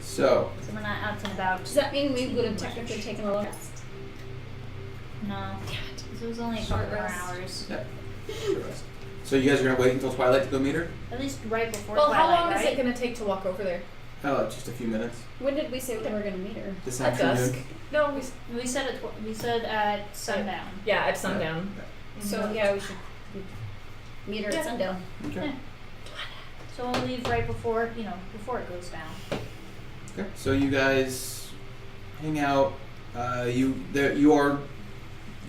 So, So we're not out and about. Does that mean we would have technically taken a long rest? No. It was only a Short couple more rest. hours. the rest. So you guys are gonna wait until twilight to go meet her? At least right before Well, twilight, how long right? is it going to take to walk over there? Oh, just a few minutes. When did we say we were going to meet her? This At afternoon. dusk. No, We said at sundown. yeah, at sundown. So yeah, we should meet her Yeah. at sundown. Okay. Yeah. So we'll leave right before before it goes down. Okay. So you guys hang out. You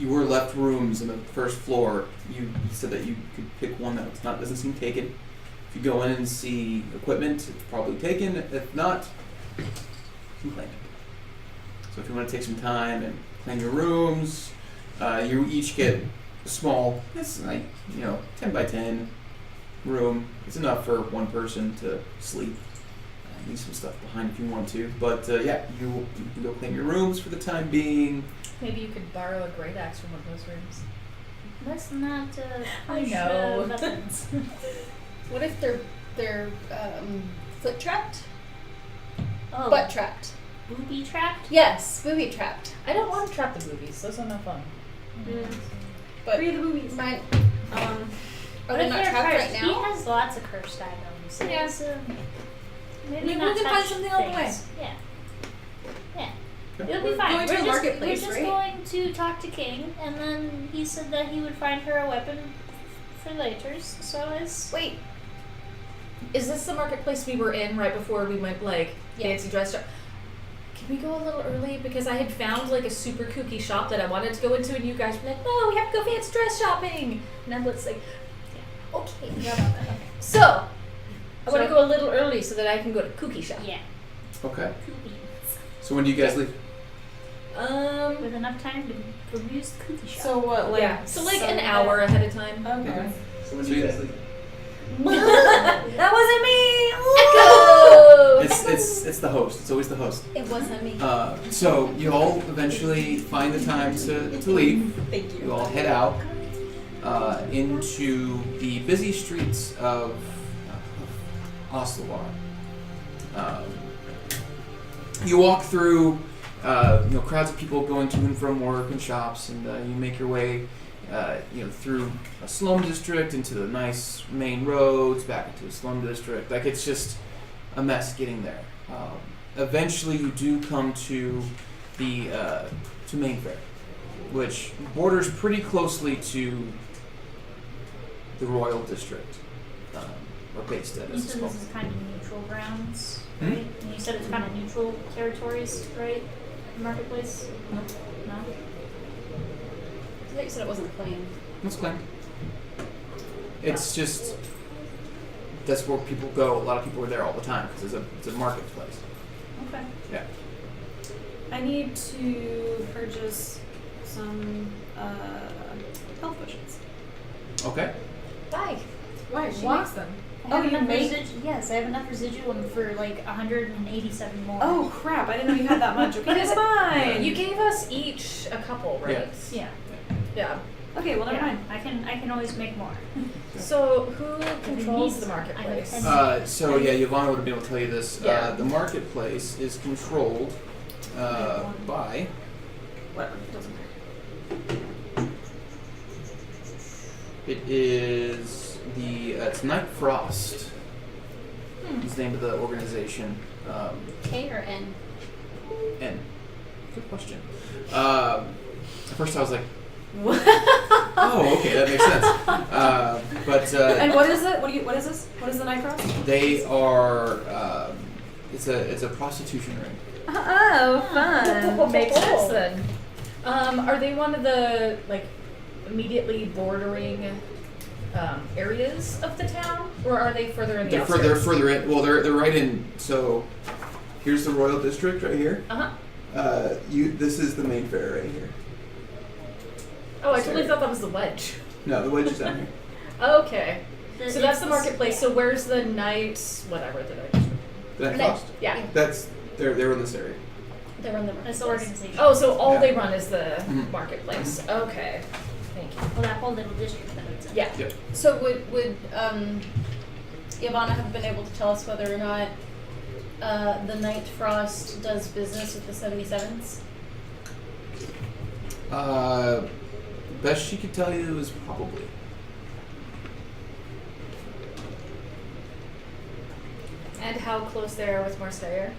were left rooms on the first floor. You said that you could pick one that doesn't seem taken. If you go in and see equipment, it's probably taken. If not, you can claim it. So if you want to take some time and clean your rooms, you each get a small, it's like 10 by 10 room. It's enough for one person to sleep. Leave some stuff behind if you want to, but yeah, you can go clean your rooms for the time being. Maybe you could borrow a great axe from one of those rooms. Let's not I push know. buttons. What if they're foot trapped? Oh, Butt trapped. booby trapped? Yes, booby trapped. I don't want to trap the boobies. Those are not fun. But Free the boobies. mine, are What they if not they're trapped cursed? right He now? has lots of cursed items. Yeah. So maybe Maybe not we can touch find something on the way. things. Yeah. Yeah. Okay. It'll be We're fine. going to the marketplace, we're just right? going to talk to King, and then he said that he would find her a weapon for later. So it's Wait. Is this the marketplace we were in right before we went like fancy dress shop? Can we go a little early? Because I had found like a super kooky shop that I wanted to go into, and you guys were like, "No, we have to go fancy dress shopping." And I'm just like, "Okay." So I want to go a little early so that I can go to kooky shop. Yeah. Okay. So when do you guys leave? With enough time to peruse the cookie shop. So what? Like So like an hour ahead of time. Okay. So when do you guys leave? That wasn't me. Echo. It's the host. It's always the host. It wasn't me. So you all eventually find the time to leave. Thank You all head out into the busy streets of Oslovar. You walk through, crowds of people going to and from work and shops, and you make your way, through a slum district into the nice main roads, back into a slum district. Like, it's just a mess getting there. Eventually, you do come to the to Main Fair, which borders pretty closely to the Royal District, or based at. You said this is kind of neutral grounds, right? And you said it's kind of neutral territories, right? The marketplace? No? I thought you said it wasn't claimed. That's claimed. It's just that's where people go. A lot of people are there all the time because it's a marketplace. Okay. Yeah. I need to purchase some health potions. Okay. Why? Why? She What? makes them. I have you enough make- Yes, I have enough residuum for like 187 more. Oh crap! I didn't know you had that much. Okay, Because it's fine. You gave us each a couple, right? Yeah. Yeah. Okay, well never Yeah. mind. I can always make more. So who controls needs- the marketplace? I have Yvonne would have been able to tell you this. Yeah. The marketplace is controlled by. Whatever. It doesn't matter. It is it's Night Frost. Is the name of the organization. K or N? And good question. At first I was like, oh, okay, that makes sense. And what is it? What is this? What is the Night Frost? They are. It's a prostitution ring. Oh, fun. Makes sense then. Are they one of the like immediately bordering areas of the town, or are they further in the They're outskirts? further in. Well, they're right in. So here's the Royal District right here. This is the Main Fair right here. Oh, I totally thought that was the wedge. No, the wedge is down here. Okay. The- So that's it's the marketplace. So where's the night? Whatever the night. The Night Night- Frost. Yeah. They're in this area. They run the That's the marketplace. organization. Oh, so all Yeah. they run is the Mhm. marketplace. Okay. Thank you. Well, that whole little district that it's in. Yeah. Yep. So would Ivana have been able to tell us whether or not the Night Frost does business with the 77s? Best she could tell you is probably. And how close they are with Marseille?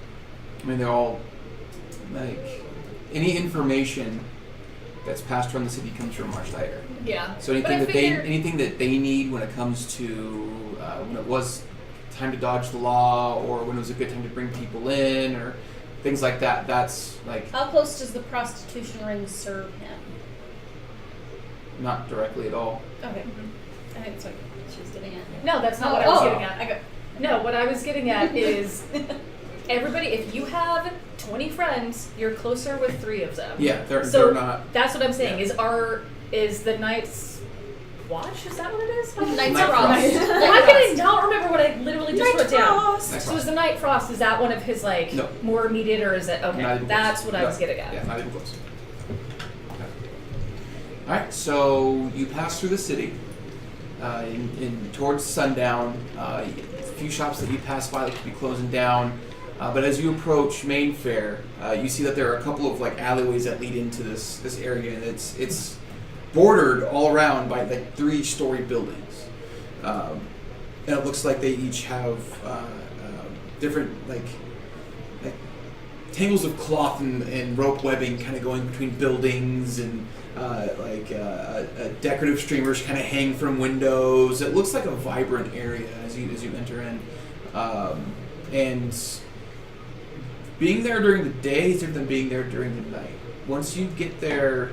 I mean, they're all like any information that's passed around the city comes from Marseille. Yeah. So But I anything that they need when it comes to when it was time to dodge the law or when it was a good time to bring people in or things like that. That's like How close does the prostitution ring serve him? not directly at all. Okay. I think that's what she was getting at. No, that's not what I was Oh, getting at. I got. No, what I was getting at is everybody, if you have 20 friends, you're closer with 3 of them. Yeah, they're So not. that's what I'm saying. Yeah. Is the Night's Watch? Is that what it is? Night Night Frost. Frost. Why can I not remember what I literally just wrote down? Night So is Frost. the Night Frost, is that one of his like No. more immediate or is it okay? Not even That's close. what I No. was getting at. Yeah, not even close. Okay. All right, so you pass through the city in towards sundown. A few shops that you pass by that could be closing down, but as you approach Main Fair, you see that there are a couple of like alleyways that lead into this area, and it's bordered all around by like 3-story buildings, and it looks like they each have different like tangles of cloth and rope webbing kind of going between buildings, and decorative streamers kind of hang from windows. It looks like a vibrant area as you enter in, and being there during the day is different than being there during the night. Once you get there,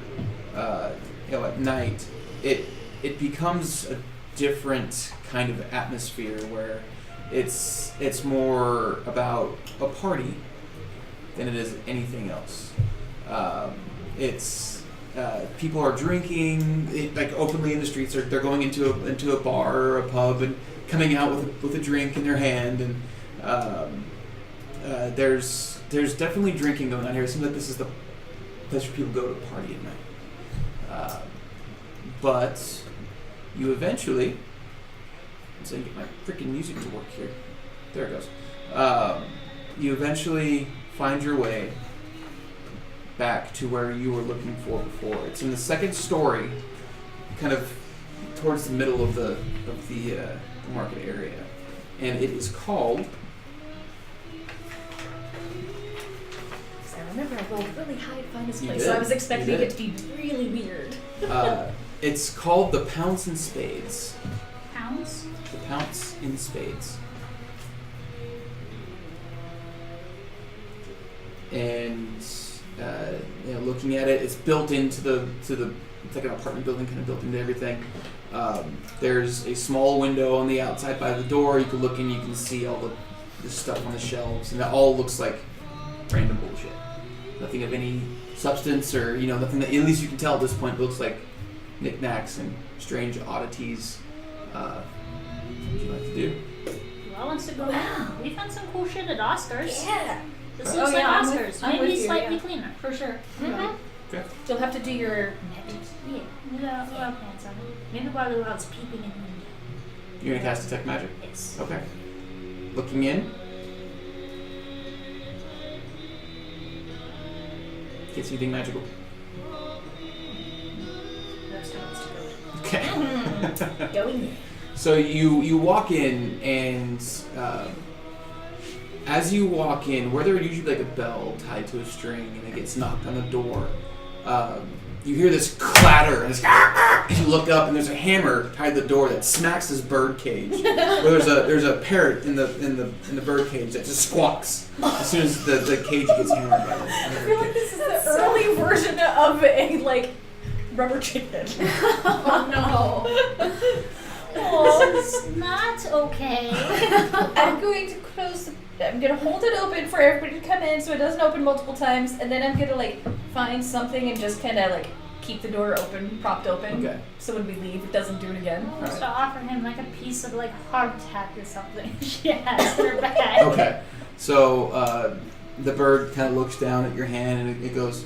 at night, it becomes a different kind of atmosphere where it's more about a party than it is anything else. People are drinking like openly in the streets. They're going into a bar or a pub and coming out with a drink in their hand, and there's definitely drinking going on here. It seems like this is the place where people go to party at night. But you eventually, so I can get my freaking music to work here. There it goes. You eventually find your way back to where you were looking for before. It's in the second story, kind of towards the middle of the market area, and it is called. I remember I rolled really high to find this You place, did. so I was expecting You it to be really weird. It's called the Pounce and Spades. Pounds? The Pounce in Spades. And looking at it, it's built into the it's like an apartment building, kind of built into everything. There's a small window on the outside by the door. You can look in, you can see all the stuff on the shelves, and it all looks like random bullshit. Nothing of any substance, or nothing that at least you can tell at this point looks like knickknacks and strange oddities. What would you like to do? Well, wants to go in. We found some cool shit at Oscars. Yeah. This looks like I'm Oscars. with Maybe you, slightly yeah. cleaner. For sure. Mm-hmm. Okay. You'll have to do your. Yeah, without pants on it. Maybe while I was peeping in the window. You're gonna cast Detect Magic? Yes. Okay. Looking in. Can't see anything magical. That's too much to go. Okay. Going in. So you walk in, and as you walk in, where there would usually be like a bell tied to a string, and it gets knocked on the door, you hear this clatter, and you look up, and there's a hammer tied to the door that smacks this bird cage. Where there's a parrot in the bird cage that just squawks as soon as the cage gets hammered by the I feel like bird this is the early version of a rubber chicken. Oh no. This is not okay. I'm going to I'm gonna hold it open for everybody to come in so it doesn't open multiple times, and then I'm gonna find something and just kind of keep the door open, propped open. Okay. So when we leave, it doesn't do it again. I was to offer him a piece of hardtack or something she has in her bag. Okay. So the bird kind of looks down at your hand, and it goes,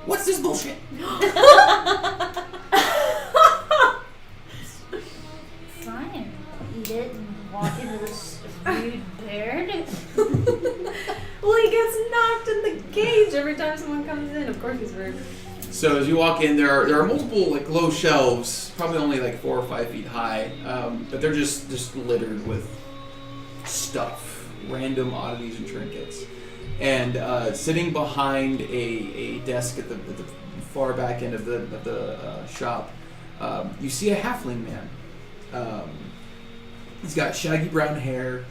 "What's this bullshit?" Fine. Eat it and walk into this rude bird. Well, he gets knocked in the cage every time someone comes in. Of course he's rude. So as you walk in, there are multiple low shelves, probably only 4 or 5 feet high, but they're just littered with stuff, random oddities and trinkets. And sitting behind a desk at the far back end of the shop, you see a halfling man. He's got shaggy brown hair.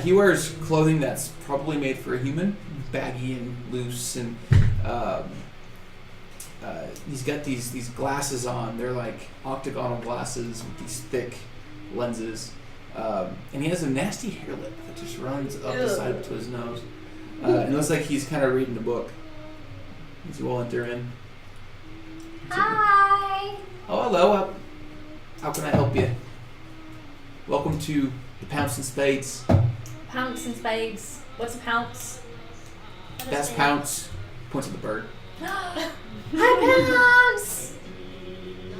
He wears clothing that's probably made for a human, baggy and loose, and he's got these glasses on. They're like octagonal glasses with these thick lenses, and he has a nasty hair lip that just runs up the side to his nose. And it looks like he's kind of reading a book as you all enter in. Hi. Oh, hello. How can I help you? Welcome to the Pounce and Spades. Pounce and spades. What's a pounce? That's Pounce. Points at the bird. Hi, Pounce!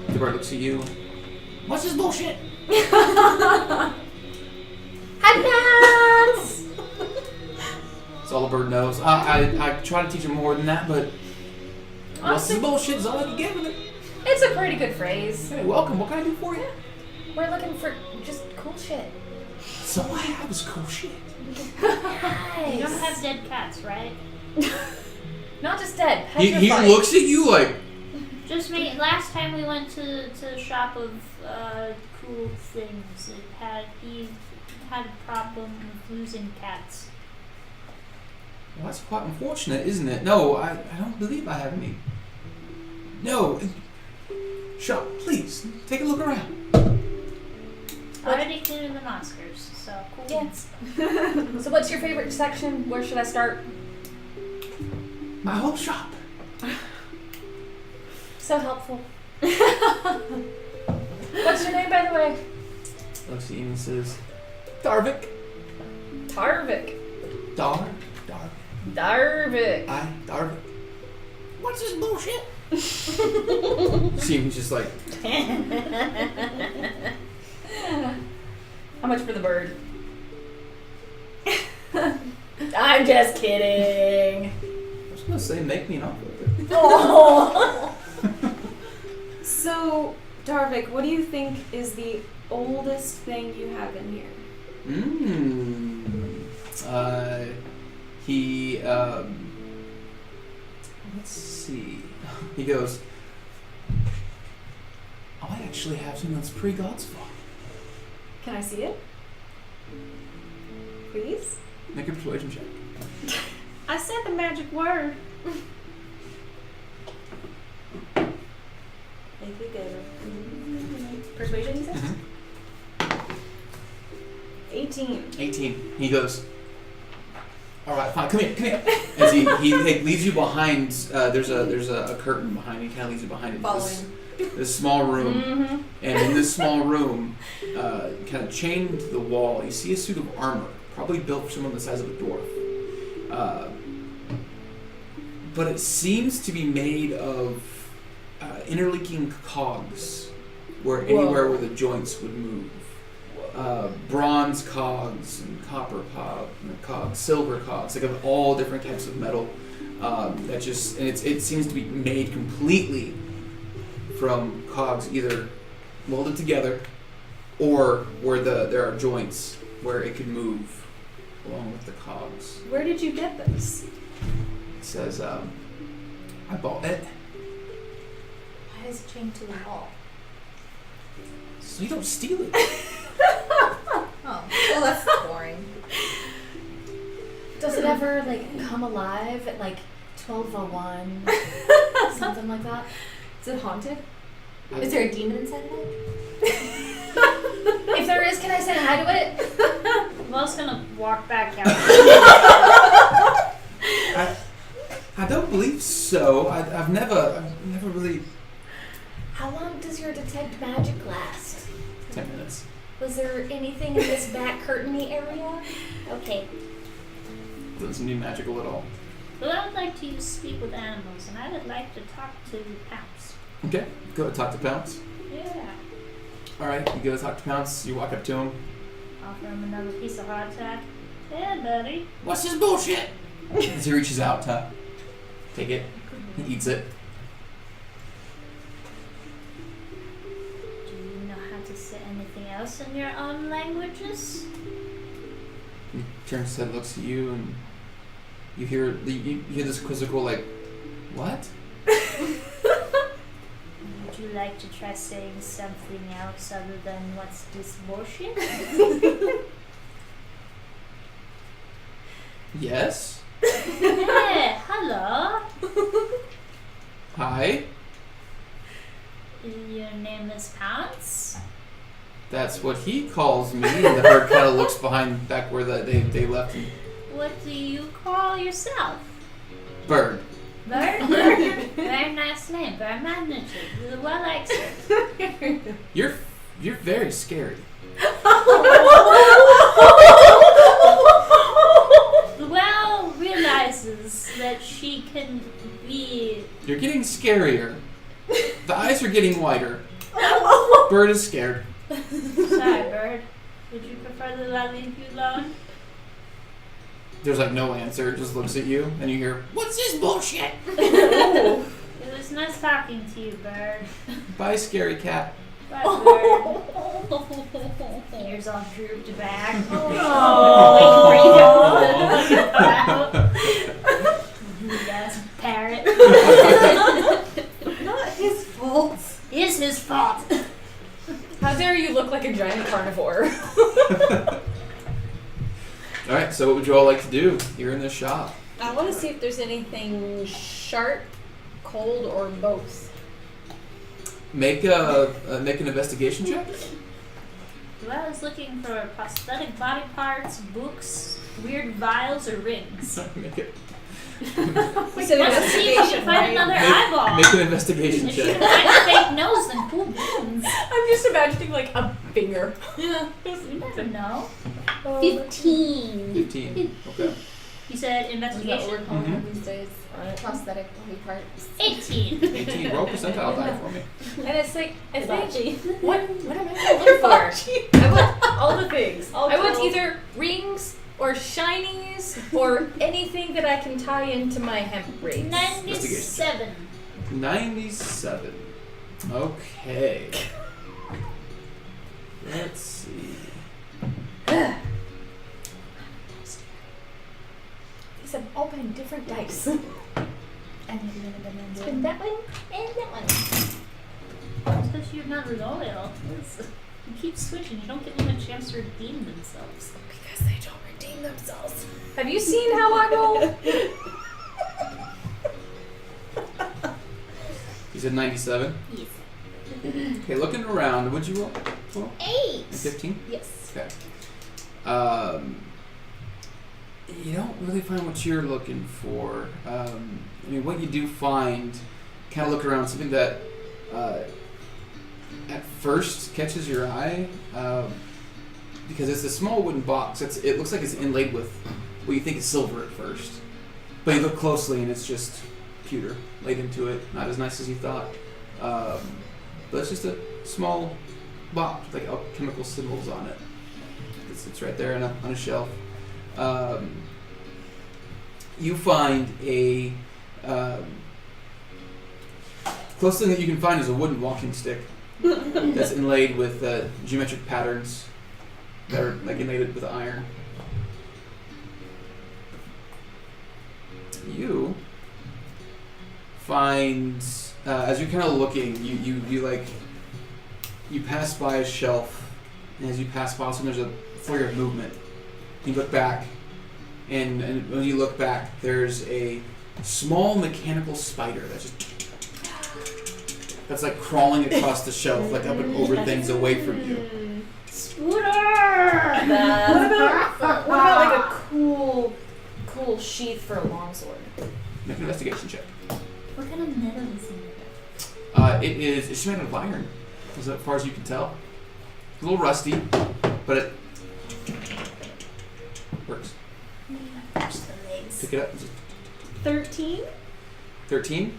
The bird looks at you. What's this bullshit? Hi, Pounce! That's all the bird knows. I try to teach him more than that, but what's this bullshit is all I can get with it. It's a pretty good phrase. Hey, welcome. What can I do for you? We're looking for just cool shit. That's all I have is cool shit. You don't have dead cats, right? Not just dead. He Petrified. looks at you like, Just me. Last time we went to a shop of cool things, he had a problem with losing cats. well, that's quite unfortunate, isn't it? No, I don't believe I have any. No. Shop, please, take a look around. Already cleaner than Oscars, so cool. Yes. So what's your favorite section? Where should I start? My whole shop. So helpful. What's your name, by the way? Looks at you and says, Darvik. Tarvik. Darvik. Darvik. Darvik. What's this bullshit? Seems just like, How much for the bird? I'm just kidding. I was gonna say, make me an offer. Oh. So, Darvik, what do you think is the oldest thing you have in here? Let's see. He goes, I actually have something that's pre-God's fault. Can I see it? Please? Make a persuasion check. I said the magic word. If we go. Persuasion, you said? 18. 18. He goes, all right, fine, come here. As he leads you behind, there's a curtain behind you, kind of leads you behind this small room. Mm-hmm. And in this small room, kind of chained to the wall, you see a suit of armor, probably built for someone the size of a dwarf. But it seems to be made of interlinking cogs, anywhere where the joints would move. Bronze cogs and copper cogs, silver cogs, like of all different types of metal. It seems to be made completely from cogs, either molded together or where there are joints where it could move along with the cogs. Where did you get this? It says, I bought it, Why is it chained to the wall? so you don't steal it. Oh, well, that's boring. Does it ever come alive at 12:01? Something like that? Is it haunted? Is there a demon inside of it? If there is, can I say hi to it? Mel's gonna walk back out. I don't believe so. I've never really. How long does your detect magic last? 10 minutes. Was there anything in this back curtainy area? Okay. Doesn't need magical at all. Well, I would like to speak with animals, and I would like to talk to Pounce. Okay, go talk to Pounce. Yeah. Alright, you go talk to Pounce, you walk up to him. Offer him another piece of hardtack. Yeah, buddy. What's this bullshit? As he reaches out to take it, he eats it. Do you know how to say anything else in your own languages? He turns his head, looks at you, and you hear this quizzical what? Would you like to try saying something else other than what's this bullshit? Yes. Yeah, hello. Hi. Your name is Pounce? That's what he calls me. And the herd kind of looks back where they left him. What do you call yourself? Bird. Bird? Very nice name, very imaginative. Well acted. You're very scary. Well realizes that she can be. You're getting scarier. The eyes are getting wider. Bird is scared. Sorry, Bird. Would you prefer that I leave you alone? There's no answer. It just looks at you, and you hear, "What's this bullshit?" It was nice talking to you, Bird. Bye, scary cat. Bye, Bird. Ears all drooped back. ass parrot. Not his fault. Is his fault. How dare you look like a giant carnivore? All right. So what would you all like to do here in this shop? I want to see if there's anything sharp, cold, or both. Make an investigation check. Well, I was looking for prosthetic body parts, books, weird vials, or rings. Make it. It's an Let's see if I investigation, can find right? another eyeball. Make an investigation If you can check. find a fake nose, then cool beans. I'm just imagining like a finger. Yeah, you never know. 15. 15. Okay. You said Is that what we're investigation. calling Mhm. them these days? Prosthetic body parts. 18. 18. Roll percentile die for me. And it's like, I Hibachi. think, what am I looking for? I want all the things. I want either rings or shinies or anything that I can tie into my hemp rings. 97. 97. Okay. Let's see. These have all been different dice. And then It's been that one and that one. It's because you're not loyal. You keep switching. You don't give them a chance to redeem themselves. because they don't redeem themselves. Have you seen how I roll? You said 97? Yes. Okay, looking around, what'd you roll? 8. 15? Yes. Okay. You don't really find what you're looking for. I mean, what you do find, kind of look around, something that at first catches your eye, because it's a small wooden box. It looks like it's inlaid with what you think is silver at first. But you look closely and it's just pewter laid into it. Not as nice as you thought. But it's just a small box with like alchemical symbols on it. It's right there on a shelf. You find a closest thing that you can find is a wooden walking stick that's inlaid with geometric patterns that are like inlaid with iron. You find as you're kind of looking, you pass by a shelf, and as you pass by, there's a flurry of movement. You look back, and when you look back, there's a small mechanical spider that's like crawling across the shelf, like up and over things away from you. Scooter! What about like a cool sheath for a longsword? Make an investigation check. What kind of metal is in there? It's made out of iron, as far as you can tell. A little rusty, but it works. Pick it up. 13? 13.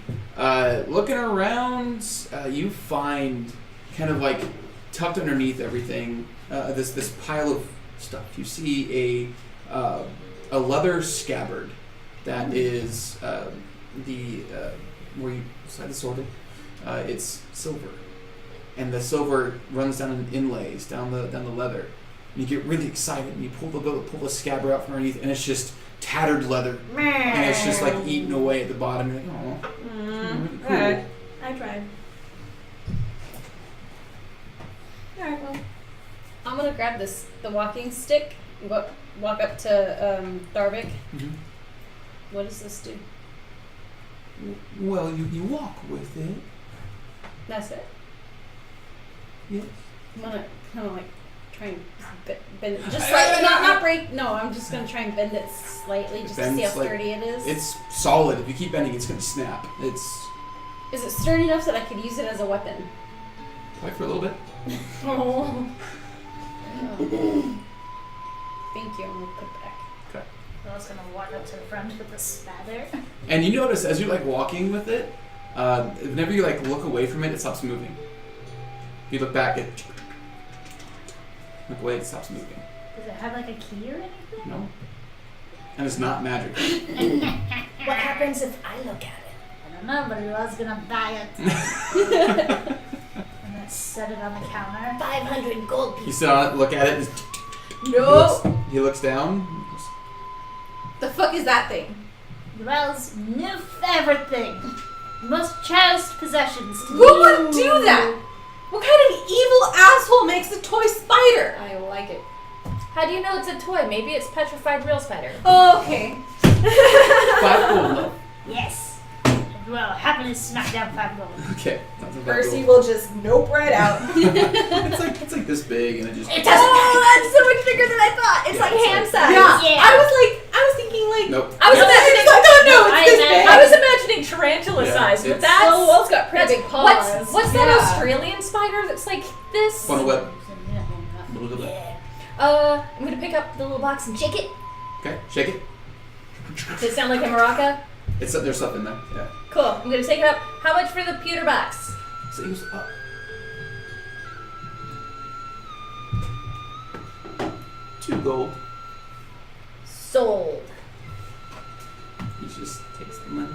Looking around, you find kind of like tucked underneath everything this pile of stuff. You see a leather scabbard that is where you slide the sword in. It's silver, and the silver runs down in inlays down the leather. And you get really excited, and you pull the scabbard out from underneath, and it's just tattered leather, and it's just like eating away at the bottom. You're like, oh, really cool. Alright. I tried. Alright, well. I'm gonna grab the walking stick, walk up to Darvik. Mhm. What does this do? Well, you walk with it. That's it? Yes. I'm gonna kind of like try and bend it. Just slightly, not break. No, I'm just gonna try and bend it slightly just to Bend see how slight- sturdy it is. It's solid. If you keep bending, it's gonna snap. It's Is it sturdy enough that I could use it as a weapon? probably for a little bit. Oh. Thank you. I'm gonna put it back. I was gonna walk up to the front with the spatter. And you notice as you're like walking with it, whenever you like look away from it, it stops moving. If you look back, it look away, it stops moving. Does it have like a key or anything? No, and it's not magic. What happens if I look at it? I don't know, but I was gonna buy it. And then set it on the counter. 500 gold You pieces. sit on it, look at it. No. He looks down. The fuck is that thing? Dwell's new favorite thing. Most cherished possessions. Who would do that? What kind of evil asshole makes a toy spider? I like it. How do you know it's a toy? Maybe it's petrified real spider. Okay. 5 gold though. Yes. Dwell happily smack down 5 gold. Okay. That's about Percy gold. will just nope right out. it's like this big and it just. It doesn't. Oh, that's so much bigger than I thought. It's Yeah, like it's hand like- size. Yeah. I was thinking like. Nope. I was Nope. imagining. I imagine- I was imagining tarantula Yeah, size, but it's- that's Oh, well, it's got pretty that's big paws. what's that Yeah. Australian spider that's like this? Funnel web. Look at that. I'm gonna pick up the little box and shake it. Okay, shake it. Does it sound like a maraca? There's stuff in there. Yeah. Cool. I'm gonna take it up. How much for the pewter box? So it goes up. $2 gold. Sold. He just takes the money.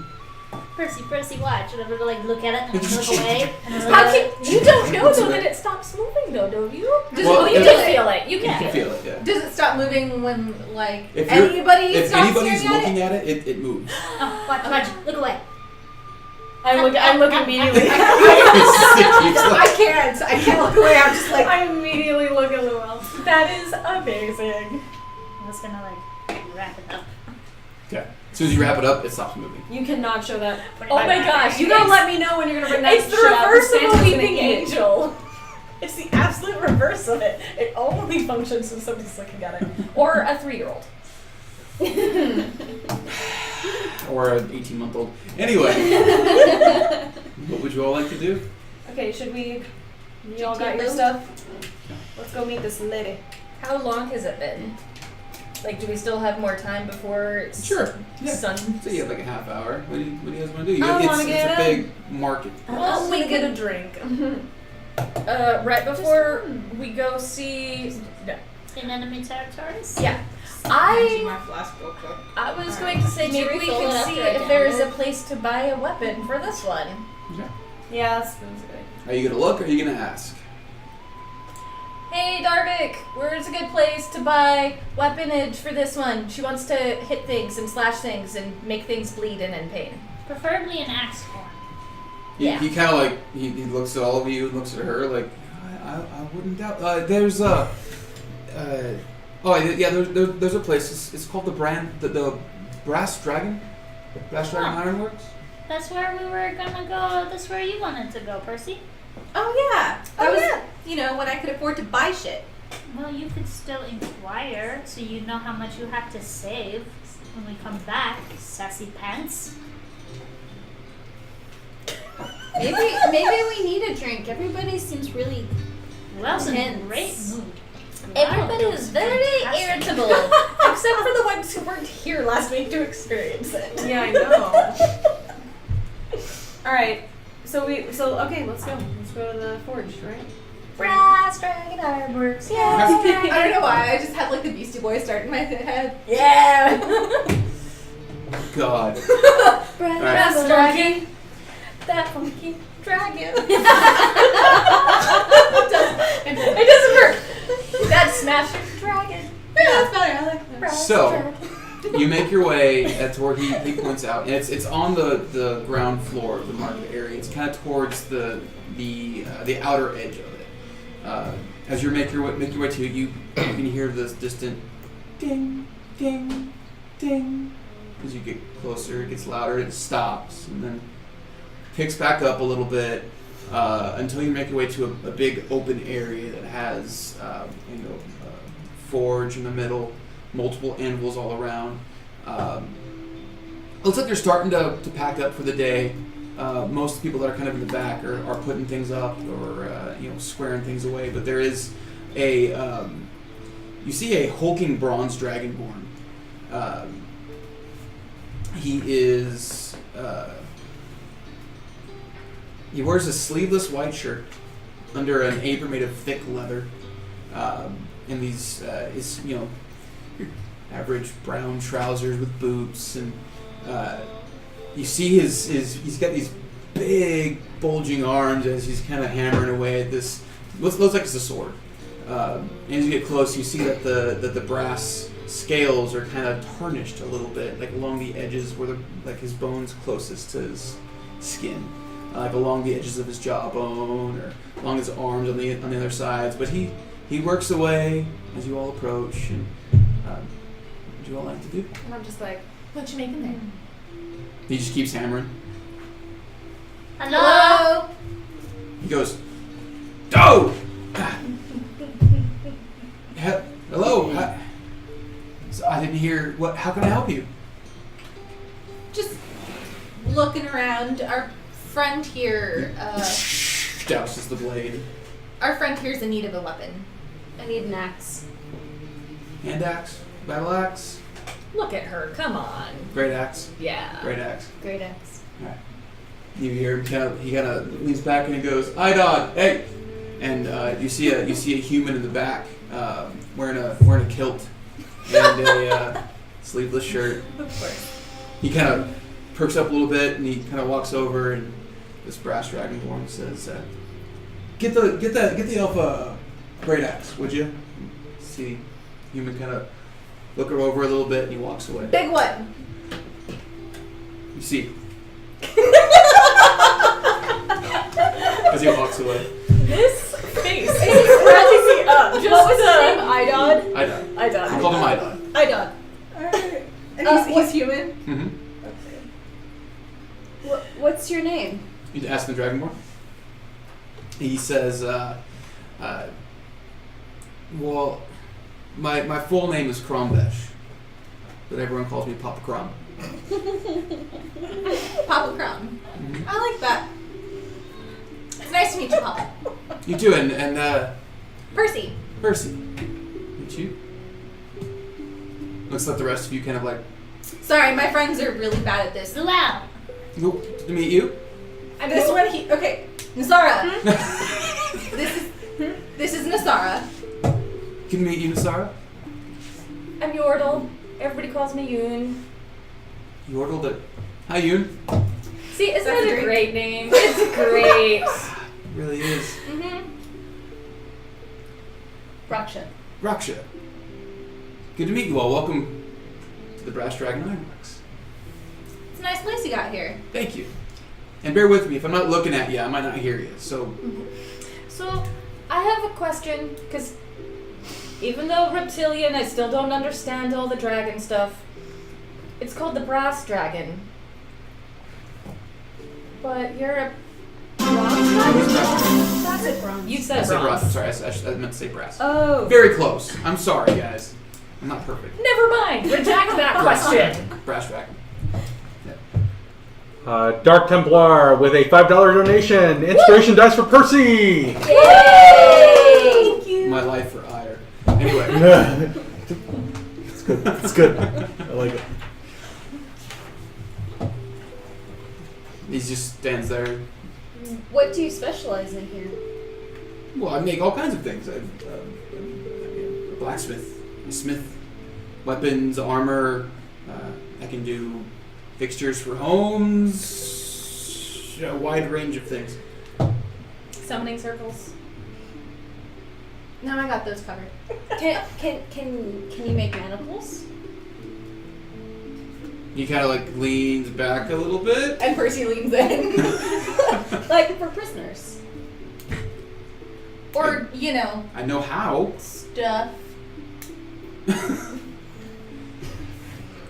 Percy, watch. And I'm gonna like look at it and I'm gonna look away. And I'm How gonna can you don't know though that it stops moving though, don't you? Well, Oh, you if- can feel it. You You can can feel feel it, yeah. Does it stop moving when like If you're- anybody If stops anybody's staring looking at it, it moves. Oh, watch. Look away. I look immediately. It's I can't. I can't look away. I'm just like. I immediately look at Llewellyn. That is amazing. I'm just gonna like wrap it up. Okay. As soon as you wrap it up, it stops moving. You cannot show that. Oh my gosh, You gotta let me know when you're gonna bring that It's the shit out. reverse of a Santa's gonna weeping eat it. angel. It's the absolute reverse of it. It only functions when somebody's looking at it. Or a 3-year-old. Or an 18-month-old. Anyway. What would you all like to do? Okay, should we? You all got your stuff? Let's go meet this lady. How long has it been? Like, do we still have more time before it's Sure. Yeah. sun? So you have like a half hour. What do you guys want to do? I It's wanna a get big market. Oh, we get a drink. Right before we go see. No. In enemy territories. Yeah. My flask real quick. I was going to say Should maybe we we fill could it see after I if there is a download? place to buy a weapon for this one. Okay. Yeah, that sounds good. Are you gonna look or are you gonna ask? Hey Darvik, where's a good place to buy weaponage for this one? She wants to hit things and slash things and make things bleed and in pain. Preferably an axe form. Yeah. He kind of like he looks at all of you and looks at her like I wouldn't doubt. There's a there's a place. It's called the Brass Dragon. Brass Dragon Oh. Ironworks. That's where we were gonna go. That's where you wanted to go, Percy. Oh yeah. That was you know when I could afford to buy shit. Well, you could still inquire so you know how much you have to save when we come back, sassy pants. Maybe we need a drink. Everybody seems really. Well, in a Intense. great mood. Everybody Wow, is very fantastic. irritable, except for the ones who weren't here last week to experience it. Yeah, I know. All right. So okay, let's go. Let's go to the forge, right? Brass Dragon Ironworks, yeah. I don't know why. I just had like the Beastie Boys start in my head. Yeah. God. Brass Alright. Dragon. That funky dragon. It doesn't work. That smashing dragon. Yeah, that's better. I like that. Brass So, dragon. you make your way toward he points out, and it's on the ground floor of the market area. It's kind of towards the outer edge of it. As you make your way to it, you can hear this distant ding, ding, ding. As you get closer, it gets louder. It stops, and then picks back up a little bit until you make your way to a big open area that has a forge in the middle, multiple anvils all around. Looks like they're starting to pack up for the day. Most of the people that are kind of in the back are putting things up or squaring things away. But there is you see a hulking bronze dragonborn. He is. He wears a sleeveless white shirt under an apron made of thick leather, and these your average brown trousers with boots, and you see he's got these big bulging arms as he's kind of hammering away at this. Looks like it's a sword. And as you get close, you see that the brass scales are kind of tarnished a little bit, like along the edges where like his bones closest to his skin, like along the edges of his jawbone or along his arms on the other sides. But he works away as you all approach. And what do you all like to do? And I'm just like, what you making there? He just keeps hammering. Hello? He goes, "Go! Hello? So I didn't hear. What? How can I help you?" Just looking around. Our friend here, Douses the blade. our friend here's in need of a weapon. I need an axe. Hand axe, battle axe, Look at her. Come on. great axe, Yeah. great axe. Great axe. You hear him he kind of leans back and he goes, "Idod, hey!" And you see a human in the back wearing a kilt and a sleeveless shirt. Of course. He kind of perks up a little bit and he kind of walks over and this brass dragonborn says, "Get the elf a great axe, would you?" See, human kind of look her over a little bit and he walks away. Big one. You see, as he walks away. This face is crazy up. Just What was his name? Idod? Idod. I died. I called him Idod. Idod. Alright. And he's human? Mm-hmm. What's your name? You ask the dragonborn. He says, "Well, my full name is Krombesh, but everyone calls me Papa Krom." Papa Crown. I like that. It's nice to meet you, Papa. You too, and Percy. Percy. Meet you. Looks like the rest of you kind of like, Sorry, my friends are really bad at this. Wow. "Nope, to meet you." And this one, okay, Nasara. This is Nasara. Can meet you, Nasara. I'm Yordle. Everybody calls me Yoon. You ordered it. Hi, Yoon. See, isn't That's that a a dream. great name? It's great. It really is. Mm-hmm. Raksha. Raksha. Good to meet you all. Welcome to the Brass Dragon Ironworks. It's a nice place you got here. Thank you. And bear with me, if I'm not looking at you, I might not hear you. So, So, I have a question, because even though reptilian, I still don't understand all the dragon stuff. It's called the Brass Dragon. But you're a bronze dragon? That's it, bronze. You I said said bronze. brass. I'm sorry, I meant to say brass. Oh. Very close. I'm sorry, guys. I'm not perfect. Never mind. Reject that question. Brass Dragon. Dark Templar with a $5 donation. Inspiration dice for Percy. Yay! My life for ire. Anyway. It's good. It's good. I like it. He just stands there. What do you specialize in here? Well, I make all kinds of things. I'm a blacksmith, a smith, weapons, armor. I can do fixtures for homes. A wide range of things. Summoning circles. No, I got those covered. Can you make manacles? He kind of like leans back a little bit. And Percy leans in. Like for prisoners. Or, you know, I know how. stuff.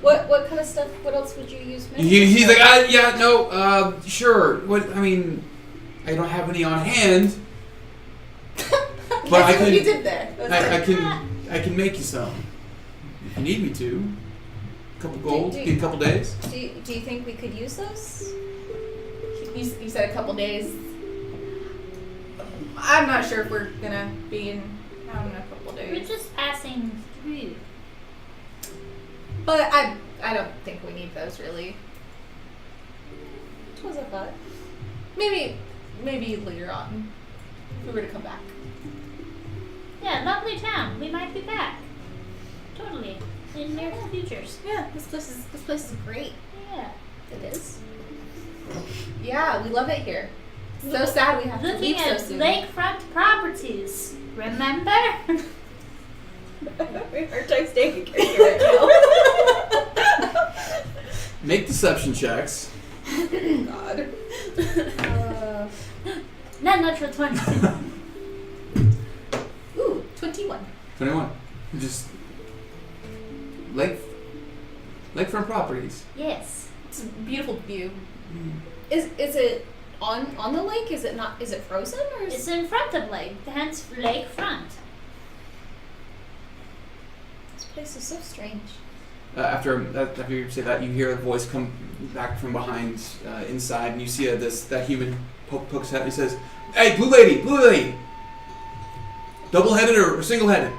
What kind of stuff? What else would you use? He's like, sure. What? I mean, I don't have any on hand, but I That's what you can. did there. I can make you some if you need me to. A couple gold, Do- give you a couple days. Do you think we could use those? You said a couple days. I'm not sure if we're gonna be in town in a couple We're days. just passing through. But I don't think we need those really. What was a thought? Maybe later on. If we were to come back. Yeah, lovely town. We might be back. Totally. In near futures. Yeah, this place is great. Yeah. It is. Yeah, we love it here. So sad we have to Looking leave so at soon. lakefront properties. Remember? Hard time staying a character right now. Make deception checks. God. Not natural 20. Ooh, 21. 21. Just lakefront properties. Yes. It's a beautiful view. Is it on the lake? Is it not? Is it frozen or is It's in front of lake, hence lake front. this place is so strange? After you say that, you hear a voice come back from behind inside, and you see that human pokes head. And he says, "Hey, blue lady, double-headed or single-headed?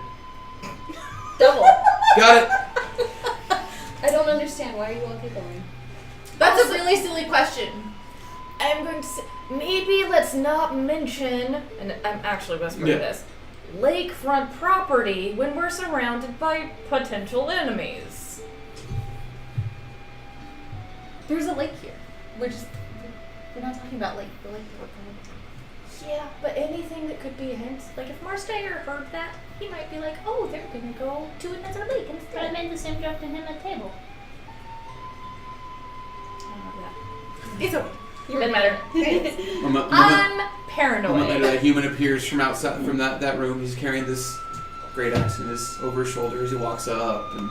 Double. Got it." I don't understand. Why are you all giggling? That's a really silly question. I'm going to say, maybe let's not mention, and I'm actually whispering this, lakefront property when we're surrounded by potential enemies. There's a lake here. We're not talking about lake. The lake that we're going Yeah, but anything that could be a hint. Like if Marstayer heard that, he might be like, oh, they're gonna go to another lake But I instead. made the same joke to him at table. to. It's okay. Doesn't matter. Moment I'm later, paranoid. that human appears from outside from that room. He's carrying this great axe over his shoulder as he walks up and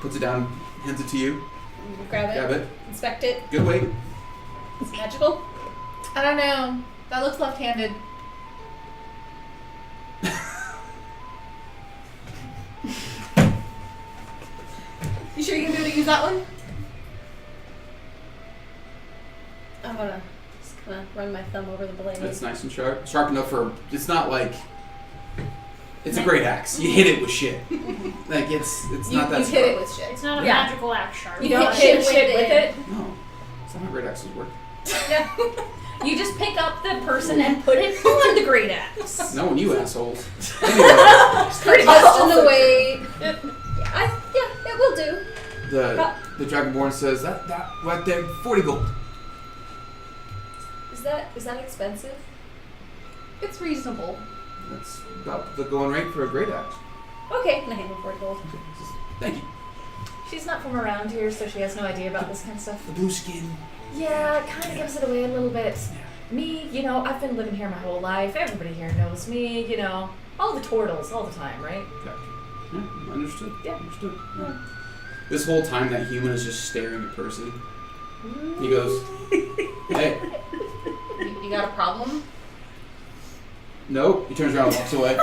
puts it down, hands it to you. Grab it. Inspect it. Good weight. It's magical. I don't know. That looks left-handed. You sure you can do it to use that one? I'm gonna just kind of run my thumb over the blade. It's nice and sharp. Sharp enough for. It's not like. It's a great axe. You hit it with shit. Like it's not that. You hit it with shit. It's not a Yeah. magical axe sharp. You don't hit shit with it. No, it's not how great axes work. You just pick up the person and put it on the great axe. No, you assholes. Anyway, Pretty Just in the way. Yeah, it will do. the Dragonborn says that right there, 40 gold. Is that expensive? It's reasonable. That's about the going rate for a great axe. Okay, and I hand him 40 gold. Thank you. She's not from around here, so she has no idea about this kind of stuff. The blue skin. Yeah, it kind of gives it away a little bit. Yeah. Me, I've been living here my whole life. Everybody here knows me, all the turtles all the time, right? Yeah, understood. Yeah. Understood. Yeah. This whole time, that human is just staring at Percy. He goes, "Hey, You got a problem? nope." He turns around and walks away.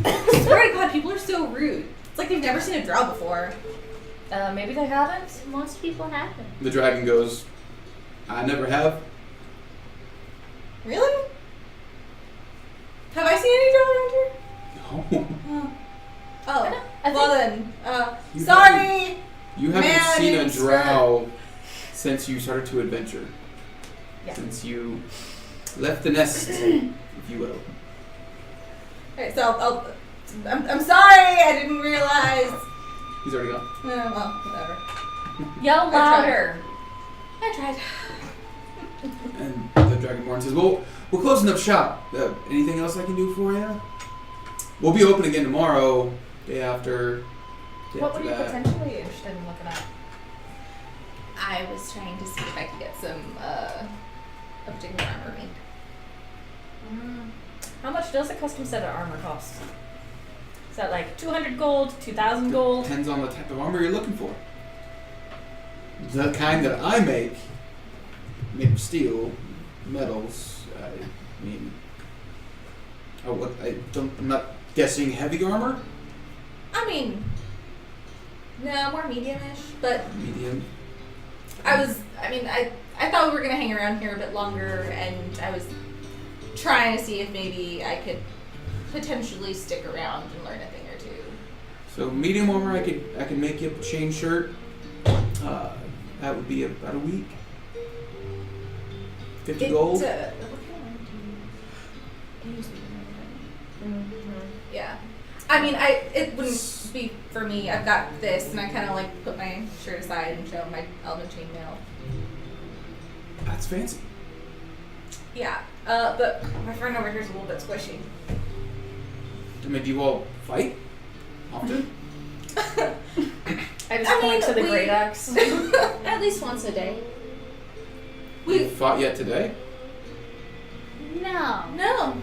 I swear to God, people are so rude. It's like they've never seen a drow before. Maybe they haven't. Most people haven't. The dragon goes, "I never have." Really? Have I seen any drow around here? No. Oh. I Well think- then, You sorry! You haven't Man, I seen a didn't drow since you started to adventure. Yeah. Since you left the nest, if you will. Alright, so I'm sorry, I didn't realize. He's already gone. Well, whatever. Yell louder. I tried. And the Dragonborn says, "Well, we're closing up shop. Anything else I can do for you? We'll be open again tomorrow, day after. What were after you that." potentially interested in looking at? I was trying to see if I could get some a particular armor made. How much does a custom set of armor cost? Is that like 200 gold, 2,000 gold? Depends on the type of armor you're looking for. The kind that I make, made of steel, metals. I mean, I'm not guessing heavy armor. I mean, no, more medium-ish, but Medium. I thought we were gonna hang around here a bit longer, and I was trying to see if maybe I could potentially stick around and learn a thing or two. So medium armor, I could make you a chain shirt. That would be about a week. 50 gold. What kind of armor do you use? You use medium armor, right? Yeah. I mean, it wouldn't be for me. I've got this, and I kind of like put my shirt aside and show my elven chainmail. That's fancy. Yeah, but my friend over here is a little bit squishy. I mean, do you all fight often? I just point to the great axe. At least once a day. You fought yet today? No. No.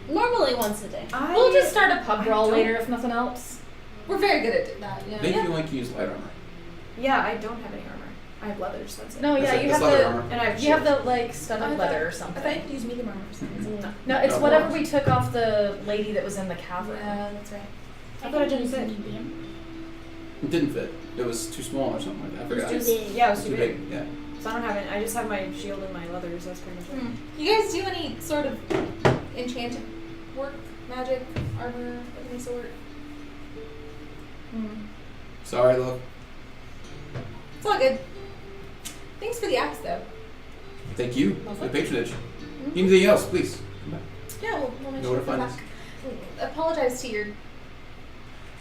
Normally once a day. We'll just start a pub brawl later if nothing else. We're very good at that. Yeah. Maybe you only can use light armor. Yeah, I don't have any armor. I have leather, so that's it. No, yeah, you That's have leather the armor. And I have you have shield. the like studded leather or I something. thought you could use medium armor for some reason. No, it's No, whatever no. we took off the lady that was in the cavern. Yeah, that's right. I thought I didn't fit. medium. It didn't fit. It was too small or something like that. I forgot. Too big. Yeah, it was Too too big. Yeah. So I don't have it. I just have my shield and my leathers. That's pretty much it. You guys do any sort of enchanted work, magic, armor of any sort? Sorry, look. It's all good. Thanks for the axe, though. Thank you for the patronage. Anything else, please? Come back. Yeah, we'll make Know sure where to to come find us. back. Apologize to your.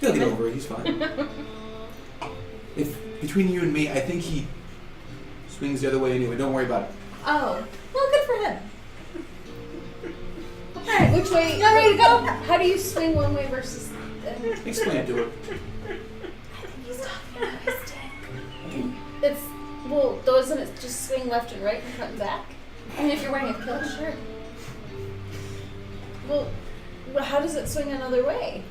He'll get over it. He's fine. If between you and me, I think he swings the other way anyway. Don't worry about it. Oh, well, good for him. Alright, which way? Y'all ready to go? How do you swing one way versus Explain it to her. He's talking about his dick. It's well, doesn't it just swing left and right and front and back? I mean, if you're wearing a kilt, sure. Well, how does it swing another way?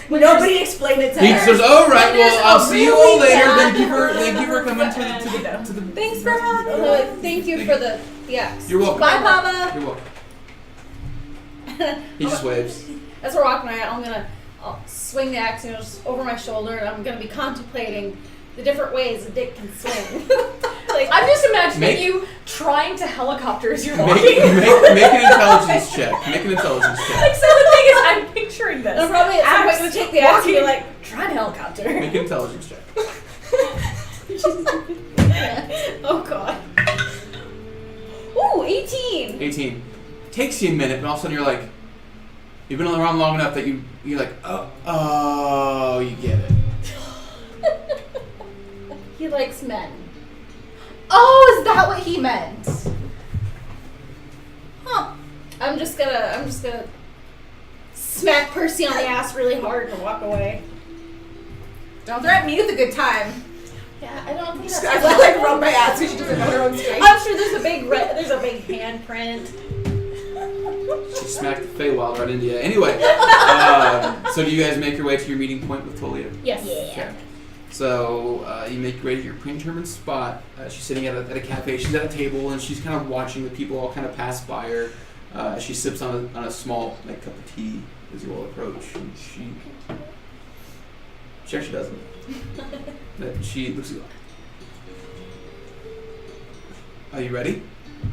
Nobody explained it to He her. says, "All right, well, I'll see you all later. bad- Thank you for coming to the. Thanks for having Oh, like, thank you for the axe. You're welcome. Bye, Papa. You're welcome." He just waves. As we're walking around, I'll swing the axe, just over my shoulder, and I'm gonna be contemplating the different ways a dick can swing. Like I'm just imagining Make- you trying to helicopter as you're Make walking. an intelligence check. Make an intelligence Like check. so the thing is, I'm picturing this. I'm probably at some point Axe gonna take the axe and be walking, like, trying to helicopter. Make an intelligence check. oh god. Ooh, 18. 18. Takes you a minute, but all of a sudden you're like, you've been around long enough that you're like, oh, you get it. He likes men. Oh, is that what he meant? Huh. I'm just gonna smack Percy on the ass really hard and walk away. Don't threaten me with a good time. Yeah, I don't think I that's feel like rub my ass because she doesn't know her own strength. I'm sure there's a big handprint. She smacked the Feywild right into you. Anyway, so do you guys make your way to your meeting point with Tolia? Yes. Okay. So you make your way to your predetermined spot. She's sitting at a cafe. She's at a table and she's kind of watching the people all kind of pass by her. She sips on a small cup of tea as you all approach. And she actually doesn't. But she looks at you. Are you ready?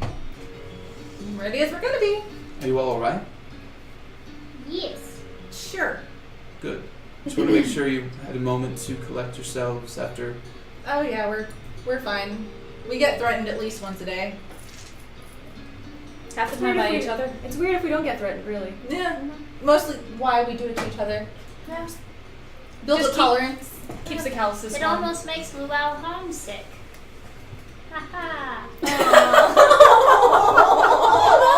I'm ready as we're gonna be. Are you all alright? Yes. Sure. Good. Just want to make sure you had a moment to collect yourselves after. Oh yeah, we're fine. We get threatened at least once a day. Half the It's weird time by if each other. It's weird if we don't get threatened, really. Yeah. Mostly why we do it to each other. Yeah. Build Just a tolerance. Keeps the calluses It on. almost makes Luau homesick. Haha. That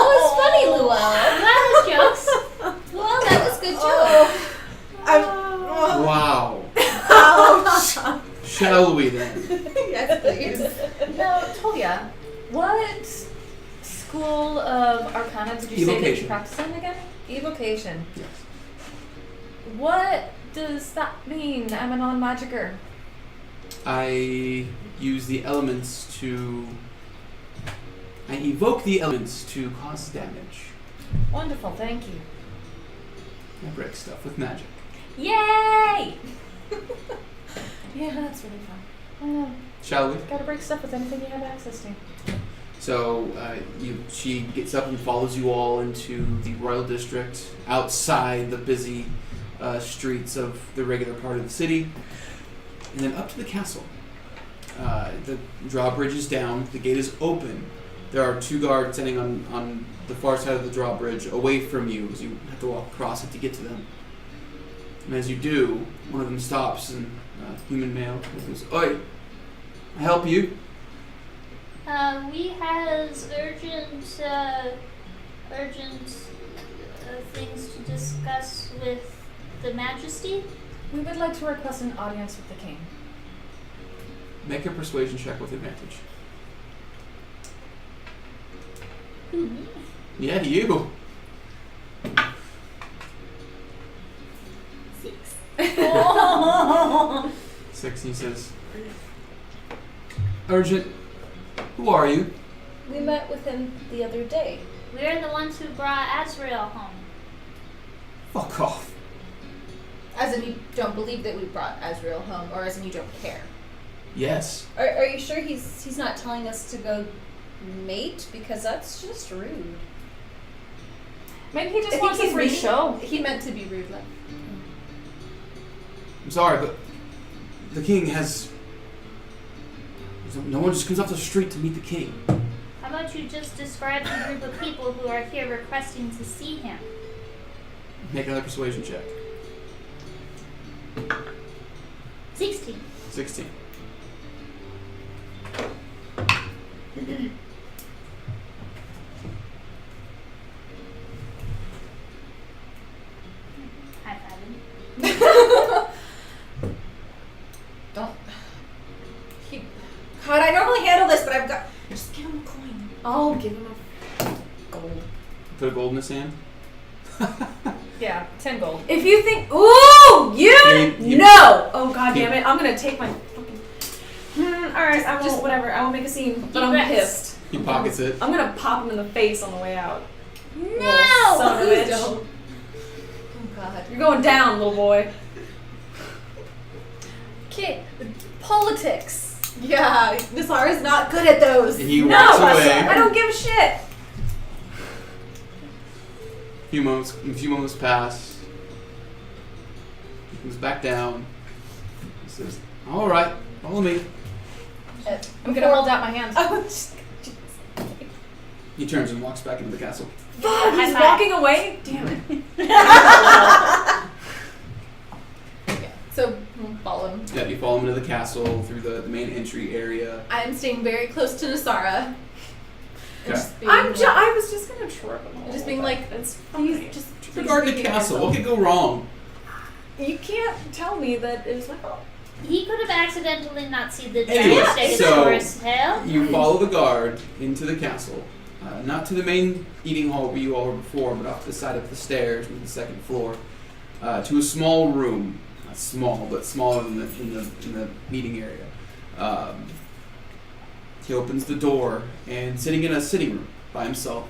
was funny, Luau. That was jokes. Well, that was good joke. Wow. Shall we then? Yes, please. Now, Tolia, what school of Arcana did you say that Evocation. you practice in again? Evocation. Yes. What does that mean? I'm a non-magicer. I use the elements to. I evoke the elements to cause damage. Wonderful, thank you. I break stuff with magic. Yay! Yeah, that's really fun. I know. Shall we? Gotta break stuff with anything you have access to. So she gets up and follows you all into the Royal District, outside the busy streets of the regular part of the city, and then up to the castle. The drawbridge is down, the gate is open, There are 2 guards standing on the far side of the drawbridge, away from you, as you have to walk across it to get to them. And as you do, one of them stops, and human male goes, "Oi, I help you." We has urgent things to discuss with the majesty. We would like to request an audience with the king. Make a persuasion check with advantage. Who, me? Yeah, you. 6, he says, "Urgent, who are you?" We met with him the other day. We're the ones who brought Azrael home. Fuck off. As in you don't believe that we brought Azrael home, or as in you don't care? Yes. Are you sure he's not telling us to go mate? Because that's just rude. Maybe he I just think wants a he's free meaning- show. He meant to be rude, like. I'm sorry, but the king has... No one just comes off the street to meet the king. How about you just describe the group of people who are here requesting to see him? Make another persuasion check. 16. 16. High fiving. Don't. God, I normally handle this, but I've got. Just give him a coin. I'll give him a gold. Put a gold in his hand. Yeah, 10 gold. If you think, ooh, You- no! Oh god damn it! I'm gonna take my fucking. All right, I won't. Whatever. I won't make a scene, but I'm Regrets. pissed. He pockets it. I'm gonna pop him in the face on the way out. No! Son of a Please bitch. don't. Oh God. You're going down, little boy. Okay, politics. Yeah, Nisara's not good at those. And he No, walks away. I don't give a shit. A few moments pass. He comes back down. He says, "All right, follow me." I'm gonna hold out my hand. Oh, just- He turns and walks back into the castle. Fuck, he's High five. walking away. Damn it. yeah. So we'll follow him. Yeah, you follow him into the castle through the main entry area. I'm staying very close to Nisara. And Okay. just being I like, was just gonna trip him. just being like, it's please, fine. just Regarding the repeat castle, yourself. what could go wrong? You can't tell me that it was like, oh. He could have accidentally not seen the Anyway, giant so- stegosaurus tail. You follow the guard into the castle, not to the main eating hall where you all were before, but off to the side of the stairs on the second floor, to a small room. Not small, but smaller than in the meeting area. He opens the door, and sitting in a sitting room by himself,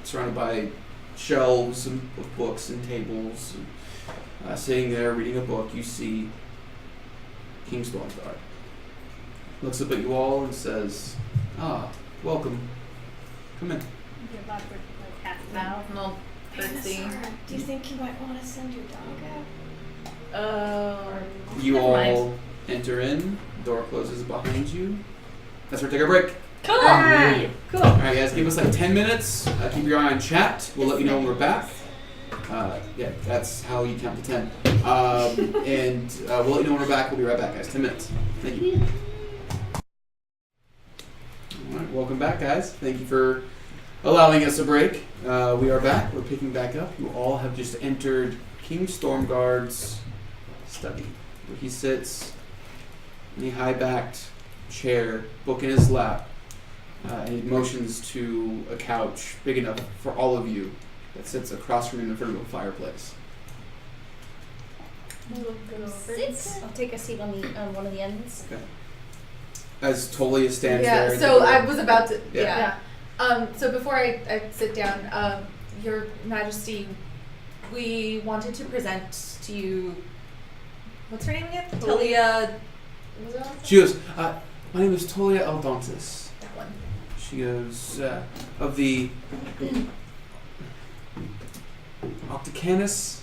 surrounded by shelves of books and tables, and, sitting there reading a book, you see King Stormguard. Looks up at you all and says, "Ah, welcome. Come in." Give awkward, like, half bow. No, curtsy. Do you think you might want to send your dog out? You Never all mind. enter in. Door closes behind you. That's where we take a break. Cool. Cool. All right, guys, give us like 10 minutes. Keep your eye on chat. We'll let you know when we're back. Yeah, that's how you count to 10. And we'll let you know when we're back. We'll be right back, guys. 10 minutes. Thank you. All right, welcome back, guys. Thank you for allowing us a break. We are back. We're picking back up. You all have just entered King Stormguard's study, where he sits in a high-backed chair, book in his lap, and he motions to a couch big enough for all of you that sits across from him in front of a fireplace. I'll take a seat on one of the ends. As Tolia stands there. Yeah, at so the door. I was about to. Yeah. Yeah. So before I sit down, Your Majesty, we wanted to present to you. What's her name again? Talia. What was that? She goes, "My name is Tolia Aldontis." That one. She goes, of the Octacanus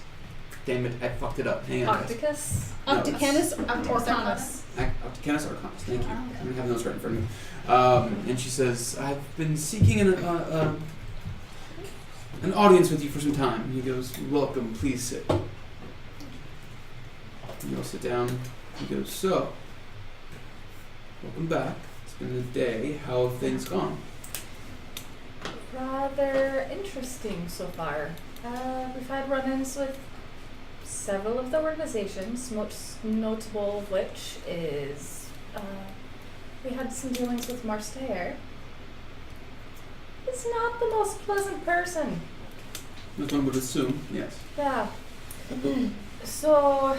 damn it, I fucked it up. Hang on, guys. Octicus? No, Octocanus Octocanus Orcanus. Octacanus Arcanus, thank you. Oh, okay. I don't have those right in front of me. And she says, I've been seeking an audience with you for some time. He goes, welcome, please sit. You all sit down. He goes, so, welcome back. It's been a day. How have things gone? Rather interesting so far. We've had run-ins with several of the organizations, most notable of which is we had some dealings with Marstair. He's not the most pleasant person. As one would assume, yes. Yeah. So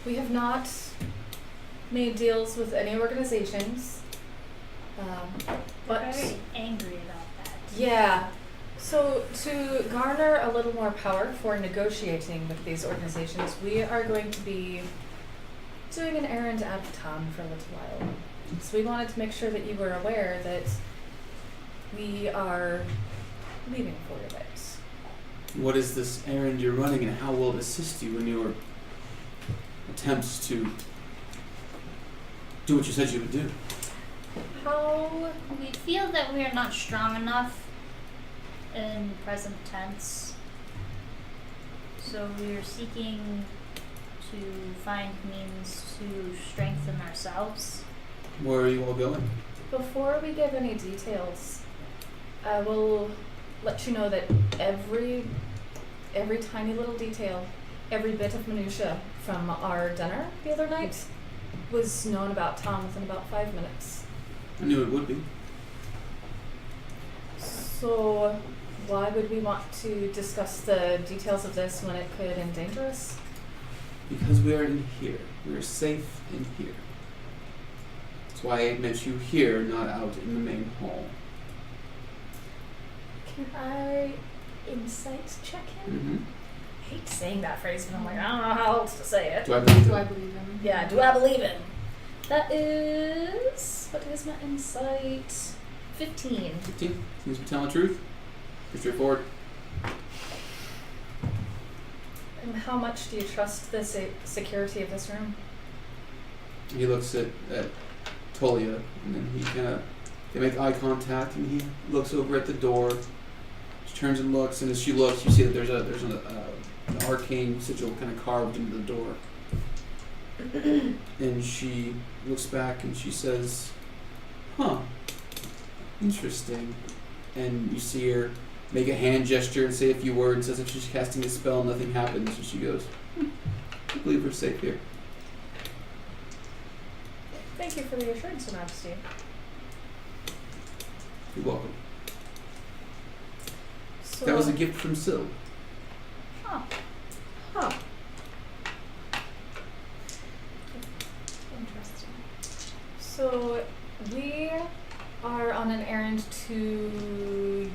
we have not made deals with any organizations. But Very angry about that. yeah. So to garner a little more power for negotiating with these organizations, we are going to be doing an errand out of town for a little while. So we wanted to make sure that you were aware that we are leaving for a bit. What is this errand you're running, and how will it assist you in your attempts to do what you said you would do? How We feel that we are not strong enough in present tense. So we are seeking to find means to strengthen ourselves. Where are you all going? Before we give any details, I will let you know that every tiny little detail, every bit of minutia from our dinner the other night was known about town within about 5 minutes. I knew it would be. So why would we want to discuss the details of this when it could endanger us? Because we are in here. We are safe in here. That's why I met you here, not out in the main hall. Can I insight check him? Mm-hmm. I hate saying that phrase, but I'm like, I don't know how else to say it. Do I believe Do it? I believe him? Yeah, do I believe him? That is, what is my insight? 15. 15. Seems to be telling the truth. Pretty straightforward. And how much do you trust the security of this room? He looks at Tolia, and then they make eye contact, and he looks over at the door. She turns and looks, and as she looks, you see that there's an arcane sigil kind of carved into the door. And she looks back and she says, huh, interesting. And you see her make a hand gesture and say a few words as if she's casting a spell. Nothing happens, and she goes, I believe we're safe here. Thank you for the assurance, Your Majesty. You're welcome. So, That was a gift from Syl. Huh. Interesting. So we are on an errand to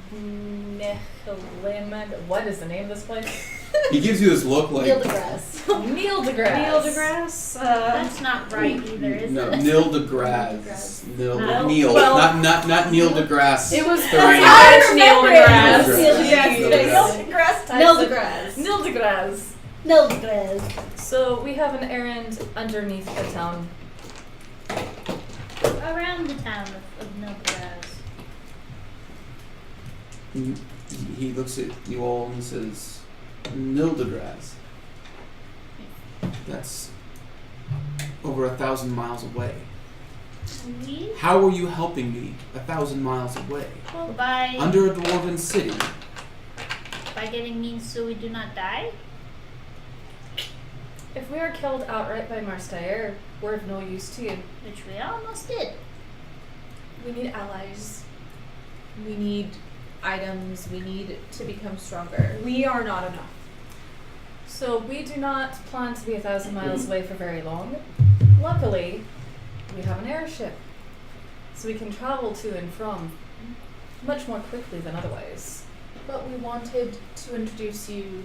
Nehelim. What is the name of this place? He gives you this look like... Gildegras. Neil deGrasse. Neil deGrasse. That's not right either, is No, it? Neil deGrasse. No. Neil. Well- not Neil deGrasse. It was 30. French Neil deGrasse. Neil Yes. Neil deGrasse. Neil deGrasse. Neil deGrasse. So we have an errand underneath the town. Around the town of Milgras. He looks at you all and says, Neil deGrasse. That's over 1,000 miles away. We, How are you helping me 1,000 miles away? by Under a dwarven city. getting means so we do not die. If we are killed outright by Marstair, we're of no use to you. Which we almost did. We need allies. We need items. We need to become stronger. We are not enough. So we do not plan to be 1,000 miles away for very long. Luckily, we have an airship, so we can travel to and from much more quickly than otherwise. But we wanted to introduce you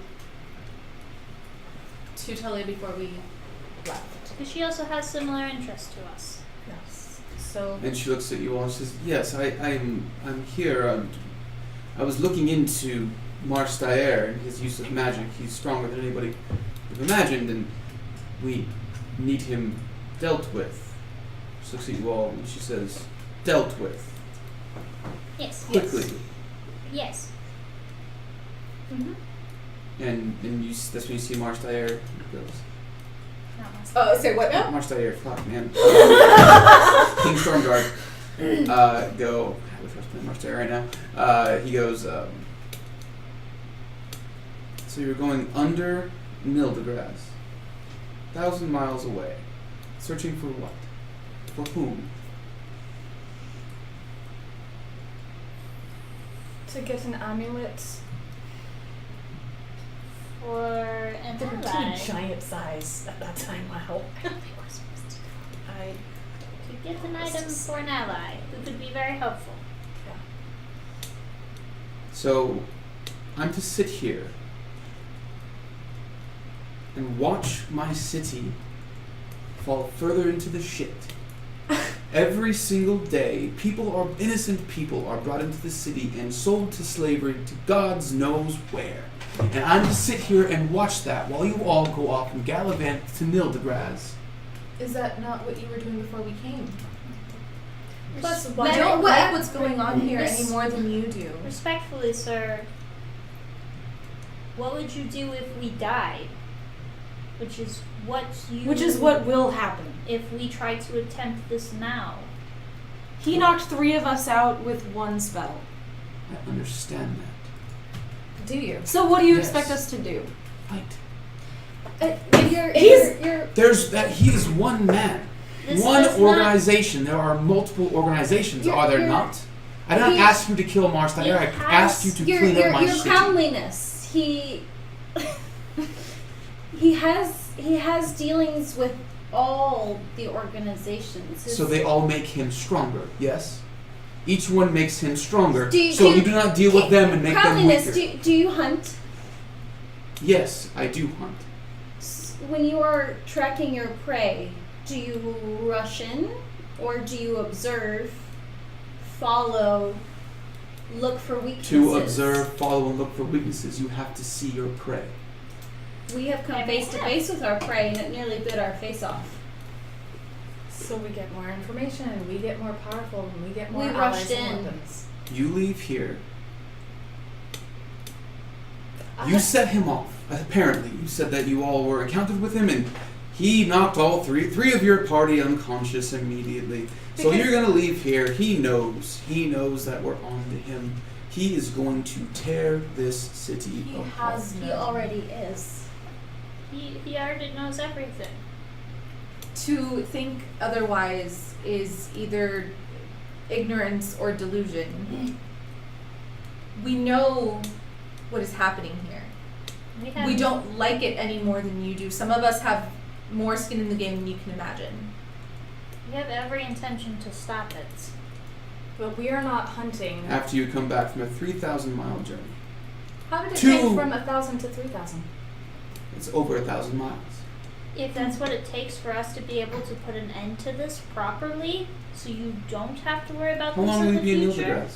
to Talia before we left. Because she also has similar interests to us. Yes. So And she looks at you all and says, yes, I'm here. I was looking into Marstair and his use of magic. He's stronger than anybody we've imagined, and we need him dealt with. She looks at you all and she says, dealt with. Yes. Quickly. Yes. And that's when you see Marstair. He goes, Not myself. Oh, say what now? Marstair, fuck, man. King Stormguard. Go. I wish I was playing Marstair right now. He goes, so you're going under Nildegraz, 1,000 miles away, searching for what? For whom? To get an amulet. For an They were ally. too giant size at that time. Wow. I To get an item for an ally who could be very helpful. So, I'm to sit here and watch my city fall further into the shit. Every single day, innocent people are brought into the city and sold to slavery to God's knows where. And I'm to sit here and watch that while you all go off and gallivant to Nildegraz. Is that not what you were doing before we came? Plus, I why don't like what's going on here any more than you do. Respectfully, sir, what would you do if we died? Which is what will happen. if we try to attempt this now. He knocked 3 of us out with one spell. I understand that. do you? So what do you Yes. expect us to do? Fight. You're There's that. He is one man. This One does not- organization. There are multiple organizations, are there You're- not? I did not he- ask you to kill Marstair. I He asked you has- to your clean up my your city. crownliness. He has dealings with all the organizations. So they all make him stronger, yes? Each one makes him stronger. Do you- so do- you do not deal with them and make them Crownliness, weaker. do you hunt? Yes, I do hunt. When you are tracking your prey, do you rush in or do you observe, follow, look for weaknesses? To observe, follow, and look for weaknesses, you have to see your prey. We have come And face to face with our prey and it nearly bit our face off. So we get more information, we get more powerful, and we get more We allies rushed and in. weapons. You leave here. You set him off. Apparently, you said that you all were encountered with him, and he knocked all three of your party unconscious immediately. So Because- you're gonna leave here. He knows that we're on to him. He is going to tear this city He apart. has He no. already is. He already knows everything. To think otherwise is either ignorance or delusion. We know what is happening here. We don't like it any more than you do. Some of us have more skin in the game than you can imagine. We have every intention to stop it. But we are not hunting. After you come back from a 3,000-mile journey. How did it Two- take from 1,000 to 3,000? It's over 1,000 miles. If that's what it takes for us to be able to put an end to this properly, so you don't have to worry about How this long in will the you be in future, Nildegraz?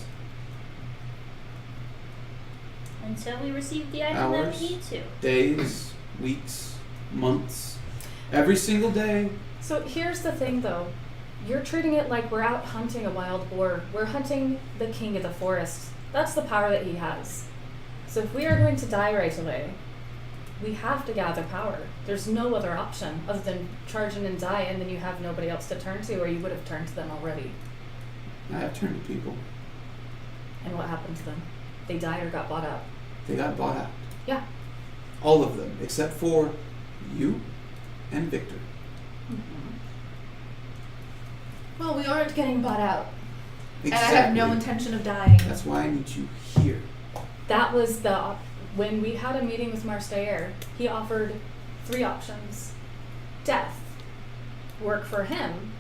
until we receive the item that Hours? we need to. Days, weeks, months. Every single day. So here's the thing though. You're treating it like we're out hunting a wild boar. We're hunting the king of the forest. That's the power that he has. So if we are going to die right away, we have to gather power. There's no other option other than charge in and die, and then you have nobody else to turn to, or you would have turned to them already. I have turned to people. And what happened to them? They died or got bought out. They got bought out. Yeah. All of them, except for you and Victor. Well, we aren't getting bought out. Exactly. And I have no intention of dying. That's why I need you here. That was when we had a meeting with Marstair, he offered 3 options. Death, work for him,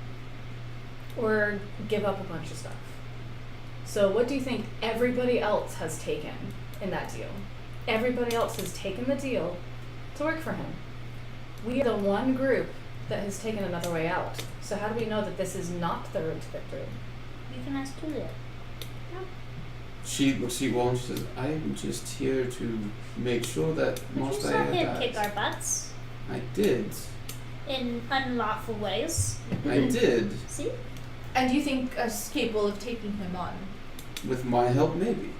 or give up a bunch of stuff. So what do you think everybody else has taken in that deal? Everybody else has taken the deal to work for him. We are the one group that has taken another way out. So how do we know that this is not the road to victory? You can ask Julia. She looks at you all and she says, I am just here to make sure that But you saw Mostaya him kick dies. our butts I did. in unlawful ways. I did. See? And do you think us capable of taking him on? With my help, maybe.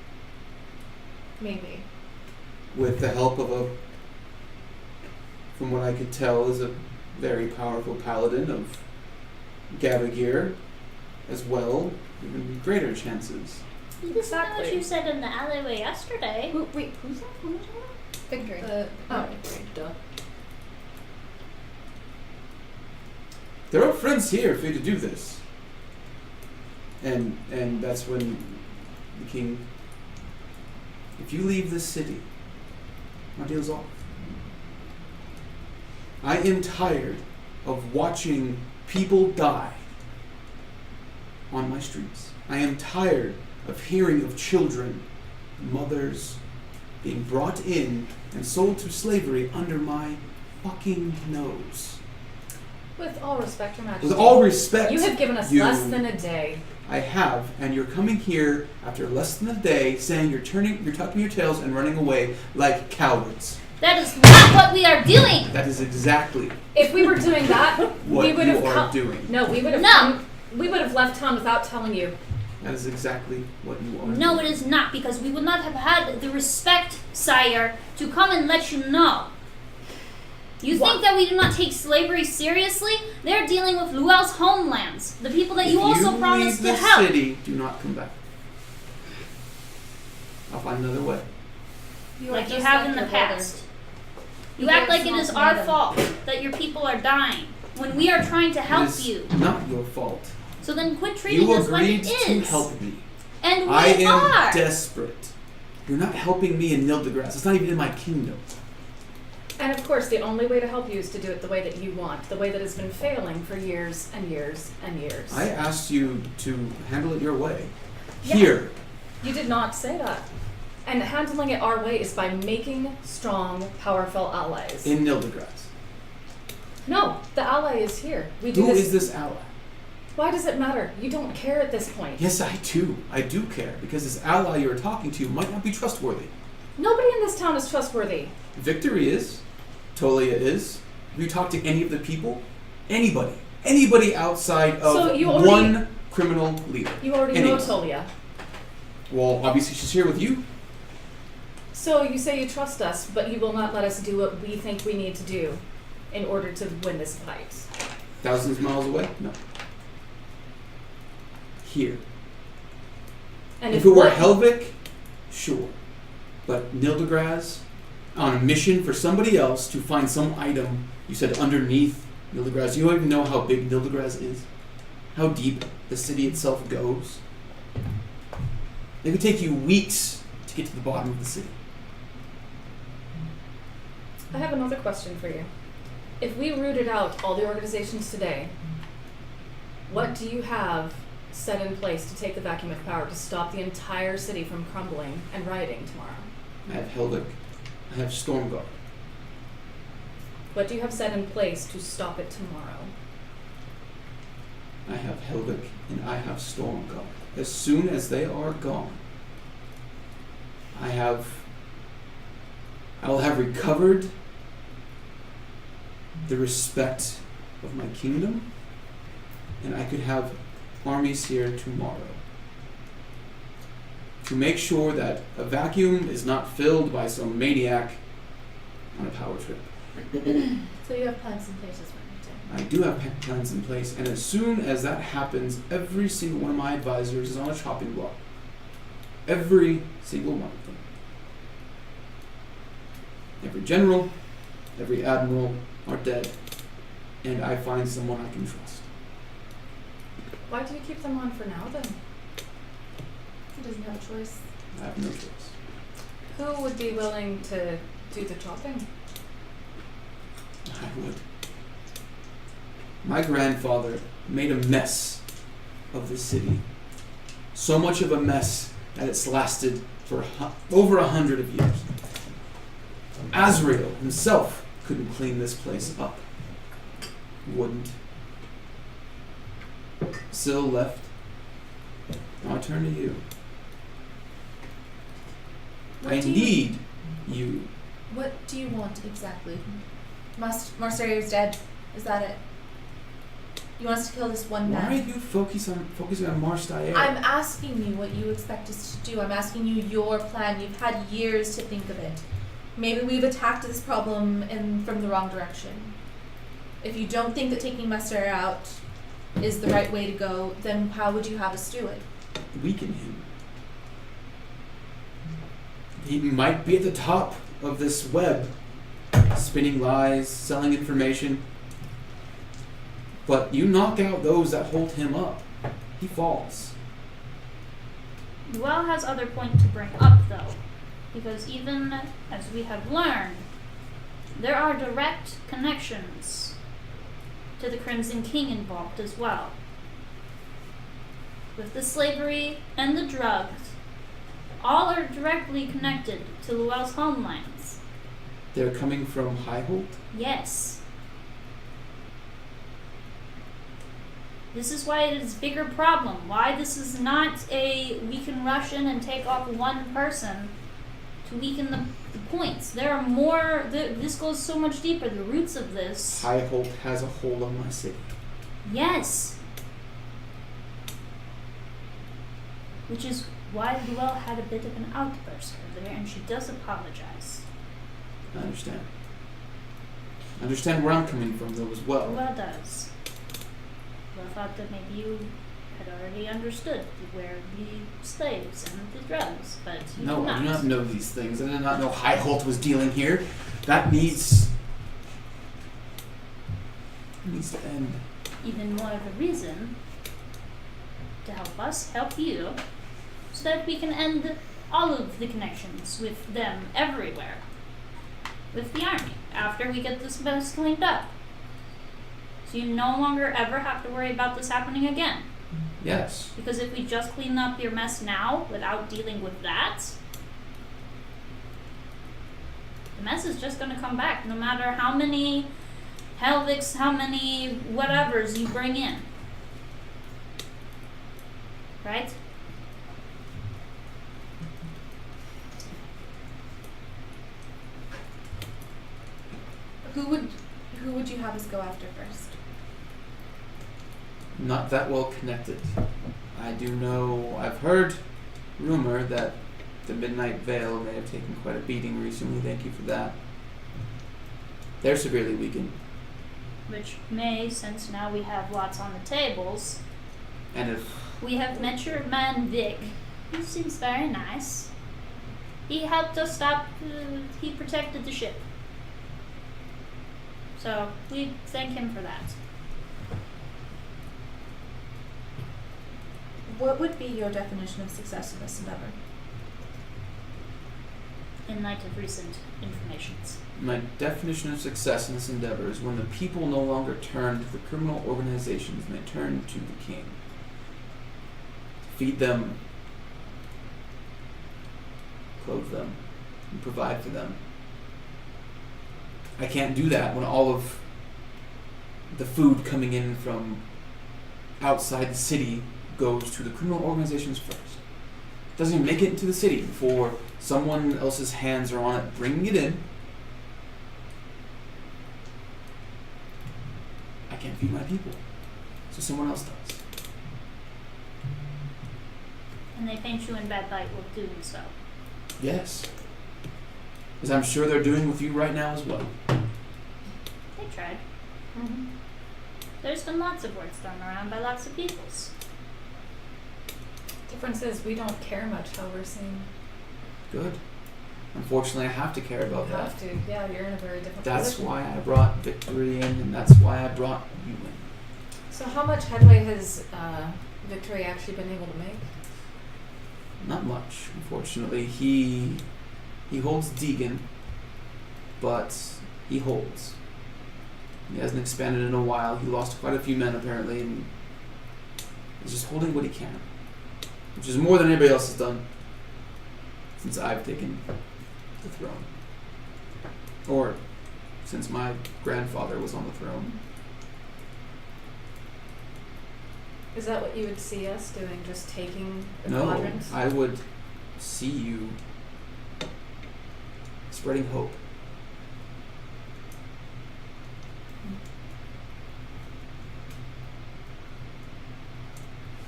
Maybe. With the help of from what I could tell, is a very powerful paladin of Gabagir as well. Even greater chances. This is not what you said in the alleyway yesterday. Wait, who's that? Who was that? Victory. Oh. Duh. There are friends here for you to do this. And that's when the king, if you leave this city, our deal's off. I am tired of watching people die on my streets. I am tired of hearing of children, mothers, being brought in and sold to slavery under my fucking nose. With all respect, Your Majesty. With all respect, you have given us you- less than a day. I have, and you're coming here after less than a day saying you're tucking your tails and running away like cowards. That is not what we are doing! That is exactly If we were doing that, what we would you have are doing. No, we would have No. we would have left town without telling you. That is exactly what you are No, doing. it is not, because we would not have had the respect, sire, to come and let you know. You What? think that we do not take slavery seriously? They're dealing with Luel's homelands, the people that If you also promised leave to the help. city, do not come back. I'll find another way. Like you have in the past. You He act gave like it us is an our ultimatum. fault that your people are dying, when we are trying to help It is you. not your fault. So then quit treating You us like agreed it to is. help me. And we I am are. desperate. You're not helping me in Nildegrass. It's not even in my kingdom. And of course, the only way to help you is to do it the way that you want, the way that has been failing for years and years and years. I asked you to handle it your way. Yeah. Here. You did not say that. And handling it our way is by making strong, powerful allies. In Nildegrass. No, the ally is here. We do Who this. is this ally? Why does it matter? You don't care at this point. Yes, I do. I do care. Because this ally you're talking to might not be trustworthy. Nobody in this town is trustworthy. Victory is. Tolia is. Have you talked to any of the people? Anybody. Anybody outside of So you already- one criminal leader. You already Anyone. know Tolia. Well, obviously she's here with you. So you say you trust us, but you will not let us do what we think we need to do in order to win this fight. Thousands of miles away? No. Here. And if it were what- Helvik, sure. But Nildegraz, on a mission for somebody else to find some item, you said underneath Nildegraz. You don't even know how big Nildegraz is? How deep the city itself goes? It could take you weeks to get to the bottom of the city. I have another question for you. If we rooted out all the organizations today, what do you have set in place to take the vacuum of power to stop the entire city from crumbling and rioting tomorrow? I have Helvik. I have Stormguard. What do you have set in place to stop it tomorrow? I have Helvik and I have Stormguard. As soon as they are gone, I will have recovered the respect of my kingdom, and I could have armies here tomorrow to make sure that a vacuum is not filled by some maniac on a power trip. So you have plans in place, is what you're saying. I do have plans in place, and as soon as that happens, every single one of my advisors is on a chopping block. Every single one of them. Every general, every admiral are dead, and I find someone I can trust. Why do you keep them on for now then? He doesn't have a choice. I have no choice. Who would be willing to do the chopping? I would. My grandfather made a mess of the city. So much of a mess that it's lasted for over 100 of years. Azrael himself couldn't clean this place up. Wouldn't. Syl left. Now I turn to you. I need you. What do you want exactly? Marseille is dead. Is that it? You want us to kill this one Why are man? you focusing on Marseille? I'm asking you what you expect us to do. I'm asking you your plan. You've had years to think of it. Maybe we've attacked this problem from the wrong direction. If you don't think that taking Marseille out is the right way to go, then how would you have us do it? Weaken him. He might be at the top of this web, spinning lies, selling information. But you knock out those that hold him up, he falls. Luell has other point to bring up, though, because even as we have learned, there are direct connections to the Crimson King involved as well. With the slavery and the drugs, all are directly connected to Luell's homelands. They're coming from Highholt? Yes. This is why it is a bigger problem. Why this is not we can rush in and take off one person to weaken the points. There are more, this goes so much deeper. The roots of this. Highholt has a hold on my city. Yes. Which is why Luell had a bit of an outburst over there, and she does apologize. I understand. I understand where I'm coming from, though, as well. Luell does. Luell thought that maybe you had already understood where the slaves and the drugs, but you No, did not. I do not know these things. I did not know Highholt was dealing here. That needs to end. Even more of a reason to help us help you, so that we can end all of the connections with them everywhere. With the army, after we get this mess cleaned up. So you no longer ever have to worry about this happening again. Yes. Because if we just clean up your mess now without dealing with that, the mess is just going to come back no matter how many Helvics, how many whatevers you bring in. Right? Who would you have us go after first? Not that well connected. I do know, I've heard rumor that the Midnight Veil may have taken quite a beating recently. Thank you for that. They're severely weakened. Which may, since now we have lots on the tables, And if we have met your man Vic, who seems very nice. He helped us stop, he protected the ship. So, we thank him for that. What would be your definition of success in this endeavor? In light of recent informations. my definition of success in this endeavor is when the people no longer turn to the criminal organizations and they turn to the king. Feed them, clothe them, and provide for them. I can't do that when all of the food coming in from outside the city goes to the criminal organizations first. It doesn't even make it into the city before someone else's hands are on it, bringing it in. I can't feed my people, so someone else does. And they paint you in bad light with doing so. Yes. As I'm sure they're doing with you right now as well. They tried. Mm-hmm. There's been lots of words thrown around by lots of peoples. Difference is we don't care much how we're seen. Good. Unfortunately, I have to care about You that. have to. Yeah, you're in a very different That's position. why I brought Victory in, and that's why I brought you in. So how much headway has Victory actually been able to make? Not much, unfortunately. He holds Deegan, but he holds. He hasn't expanded in a while. He lost quite a few men apparently, and he's just holding what he can, which is more than anybody else has done since I've taken the throne, or since my grandfather was on the throne. Is that what you would see us doing? Just taking the No, quadrants? I would see you spreading hope.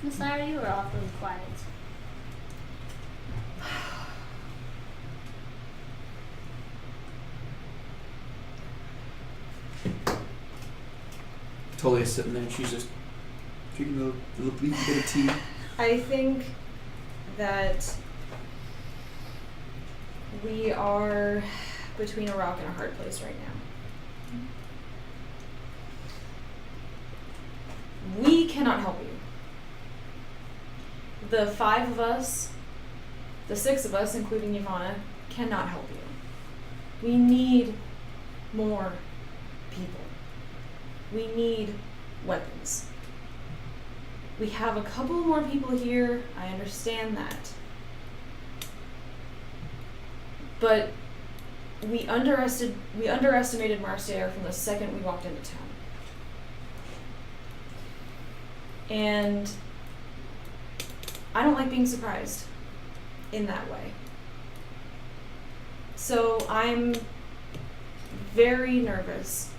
Miss Lara, you were awfully quiet. Tolia's sitting there and she's just drinking a little bit of tea. I think that we are between a rock and a hard place right now. We cannot help you. The 5 of us, the 6 of us, including Ivana, cannot help you. We need more people. We need weapons. We have a couple more people here, I understand that. But we underestimated Marseille from the second we walked into town. And I don't like being surprised in that way. So I'm very nervous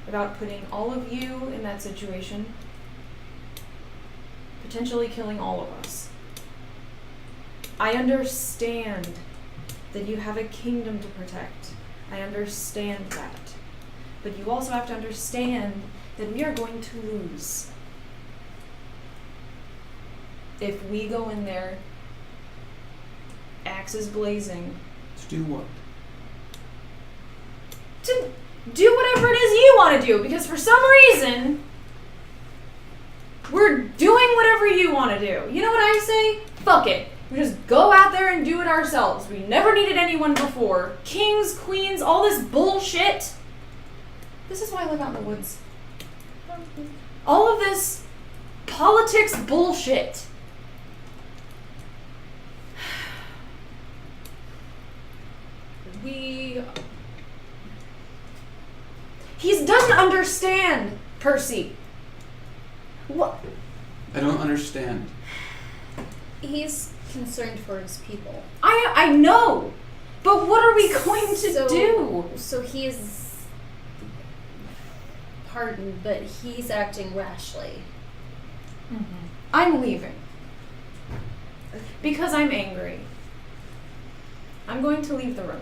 about putting all of you in that situation, potentially killing all of us. I understand that you have a kingdom to protect. I understand that. But you also have to understand that we are going to lose. If we go in there, axes blazing. To do what? To do whatever it is you want to do, because for some reason, we're doing whatever you want to do. You know what I say? Fuck it. We just go out there and do it ourselves. We never needed anyone before. Kings, queens, all this bullshit. This is why I live out in the woods. All of this politics bullshit. He doesn't understand, Percy. What? I don't understand. He's concerned for his people. I know, but what are we going to do? So he's pardoned, but he's acting rashly. Mm-hmm. I'm leaving. Because I'm angry. I'm going to leave the room.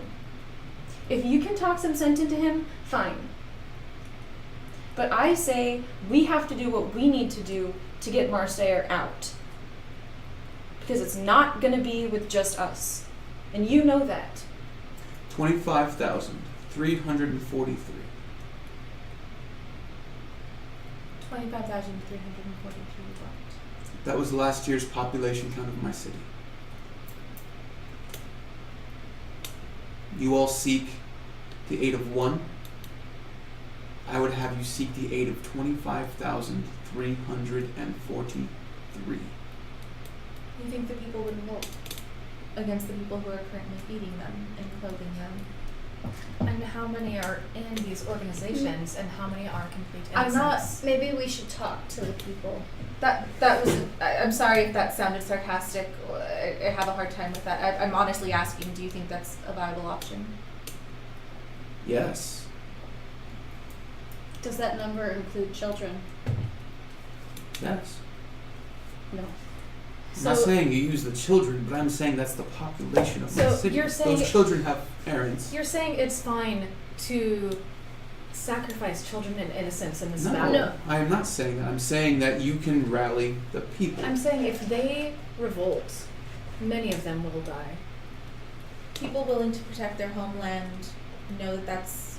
If you can talk some sense into him, fine. But I say we have to do what we need to do to get Marseille out. Because it's not going to be with just us. And you know that. 25,343. 25,343 what? That was last year's population count of my city. You all seek the aid of one. I would have you seek the aid of 25,343. You think the people would vote against the people who are currently feeding them and clothing them? And how many are in these organizations, and how many are complete I'm not- innocents? Maybe we should talk to the people. That was. I'm sorry if that sounded sarcastic. I have a hard time with that. I'm honestly asking. Do you think that's a viable option? Yes. Does that number include children? Yes. No. I'm not saying you use the children, but I'm saying that's the population of my So city. you're saying- Those children have parents. You're saying it's fine to sacrifice children and innocents in this No, battle? I am not saying that. I'm saying that you can rally the people. I'm saying if they revolt, many of them will die. People willing to protect their homeland know that that's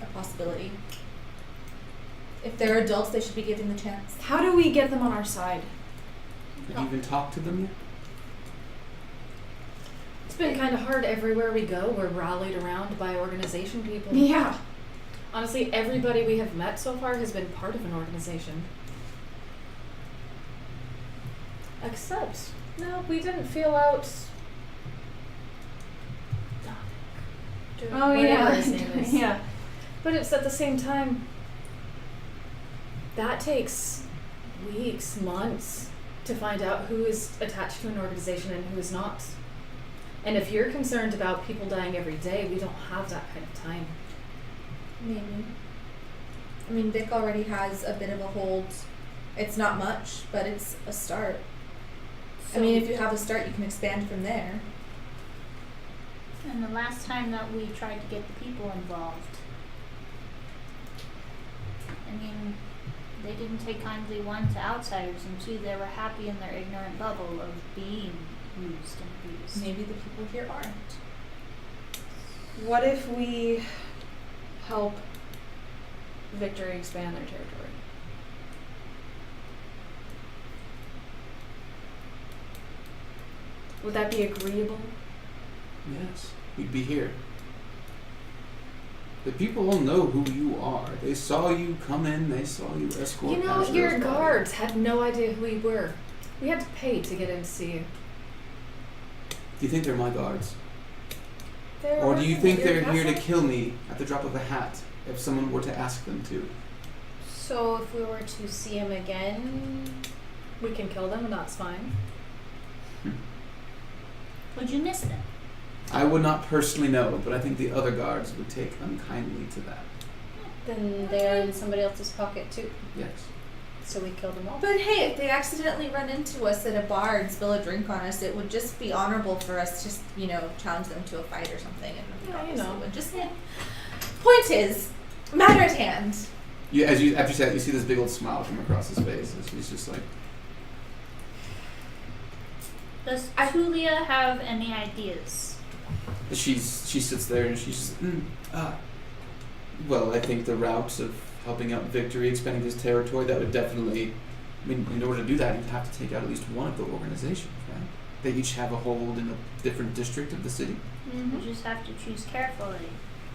a possibility. If they're adults, they should be given the chance. How do we get them on our side? Have you even talked to them yet? It's been kind of hard everywhere we go. We're rallied around by organization people. Yeah. Honestly, everybody we have met so far has been part of an organization. Except, no, we didn't feel out. Oh Whatever yeah. his name is. Yeah. But it's at the same time, that takes weeks, months to find out who is attached to an organization and who is not. And if you're concerned about people dying every day, we don't have that kind of time. Maybe. I mean, Vic already has a bit of a hold. It's not much, but it's a start. I mean, if you have a start, you can expand from there. And the last time that we tried to get the people involved, I mean, they didn't take kindly, one, to outsiders, and two, they were happy in their ignorant bubble of being used and abused. Maybe the people here aren't. What if we help Victory expand their territory? Would that be agreeable? Yes, we'd be here. The people all know who you are. They saw you come in, they saw you escort You know, past your those guards had no idea who we were. We had to pay to get in to see you. Do you think they're my guards? They're Or do you working think at your they're here to castle. kill me at the drop of a hat if someone were to ask them to? So if we were to see him again, We can kill them and that's fine. Would you miss them? I would not personally know, but I think the other guards would take unkindly to that. then they're in somebody else's pocket too. Yes. So we kill them all. But hey, if they accidentally run into us at a bar and spill a drink on us, it would just be honorable for us to, challenge them to a fight or something. And we Yeah, obviously you know. would just. Point is, matter at hand. After you say that, you see this big old smile come across his face. He's just like, Does Tulia have any ideas? she sits there and she's just, well, I think the route of helping out Victory, expanding his territory, that would definitely, in order to do that, you'd have to take out at least one of the organizations, right? They each have a hold in a different district of the city. You just have to choose carefully.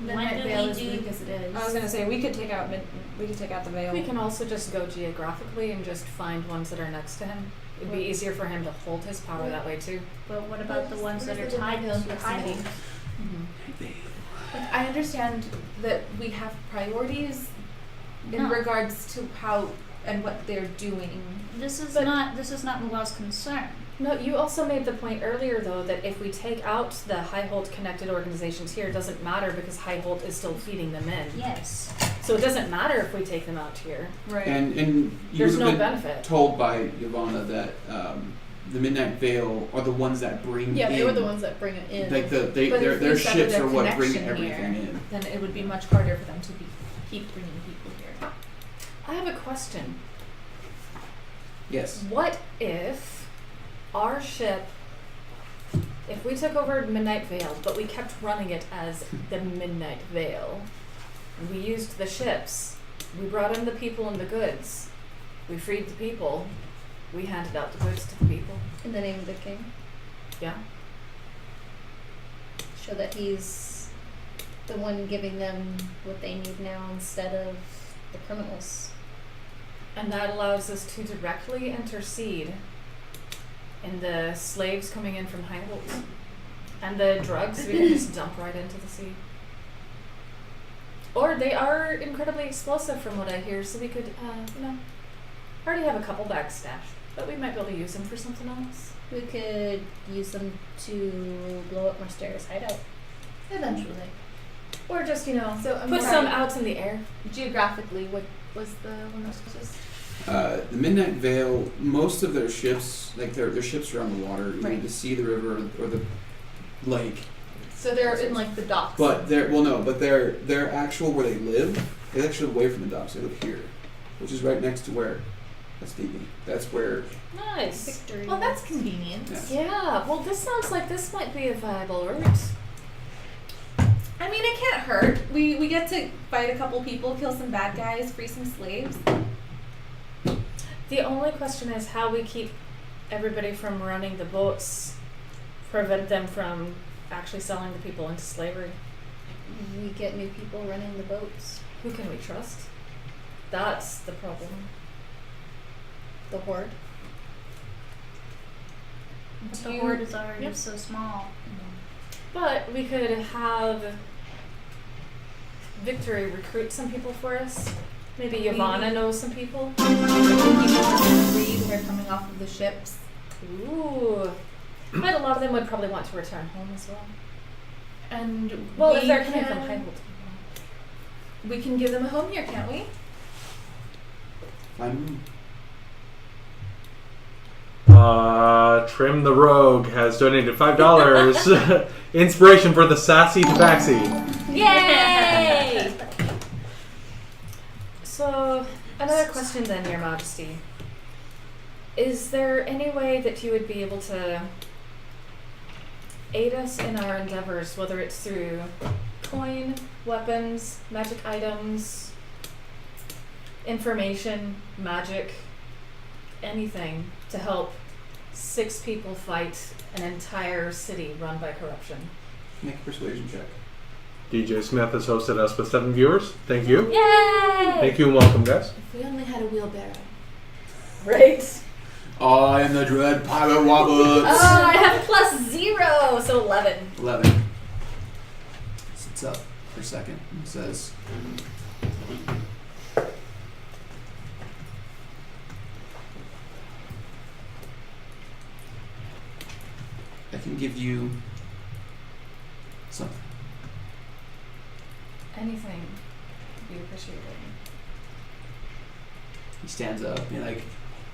Midnight When do Veil we is do- weak as it is. I was gonna say we could take out the veil. We can also just go geographically and just find ones that are next to him. It'd be easier for him to hold his power that way too. But what about the ones that are Where's the tied Midnight to Veil high proximity? hold? I understand that we have priorities in No. regards to how and what they're doing. This is But- not Muel's concern. No, you also made the point earlier though that if we take out the Highhold connected organizations here, it doesn't matter because Highhold is still feeding them in. Yes. So it doesn't matter if we take them out here. Right. And you There's would no have been benefit. told by Ivana that the Midnight Veil are the ones that bring Yeah, in. they were the ones that bring it in. Like But their if we sever ships their are what bring connection everything here, in. then it would be much harder for them to keep bringing people here. I have a question. Yes. What if our ship, if we took over Midnight Veil, but we kept running it as the Midnight Veil, we used the ships, we brought in the people and the goods, we freed the people, we handed out the goods to the people. In the name of the king. Yeah. Show that he's the one giving them what they need now instead of the criminals. And that allows us to directly intercede in the slaves coming in from Highhold. And the drugs we can just dump right into the sea. Or they are incredibly explosive from what I hear, so we could, already have a couple bags stashed. But we might be able to use them for something else. We could use them to blow up Marstera's hideout. Eventually. Or just, So I'm put sorry. some out in the air. Geographically, what was the one that was just? The Midnight Veil, most of their ships, like their ships are on the water, either Right. the sea, the river, or the lake. So they're in like the docks. But their actual where they live is actually away from the docks. They live here, which is right next to where that's Deeply. That's where. Nice. Victory. Well, that's convenient. Yeah. Yeah, well this sounds like this might be a viable route. I mean, it can't hurt. We get to fight a couple people, kill some bad guys, free some slaves. The only question is how we keep everybody from running the boats, prevent them from actually selling the people into slavery. We get new people running the boats. Who can we trust? That's the problem. The horde. But Do the you- horde is already Yep. so small. But we could have Victory recruit some people for us. Maybe Yavanna knows some people. People freed. They're coming off of the ships. Ooh. But a lot of them would probably want to return home as well. And Well, we if they're coming can, from Compelled. we can give them a home here, can't we? Fine. Trim the Rogue has donated $5. Inspiration for the sassy tabaxi. Yay! So, another question then, Your Majesty. Is there any way that you would be able to aid us in our endeavors, whether it's through coin, weapons, magic items, information, magic, anything to help 6 people fight an entire city run by corruption? Make a persuasion check. DJ Smith has hosted us with 7 viewers. Thank you. Yay! Thank you and welcome, guys. If we only had a wheelbarrow. Right? I am the dread pirate Roberts. Oh, I have +0, so 11. 11. Sits up for a second and says, I can give you something. Anything would be appreciated. He stands up and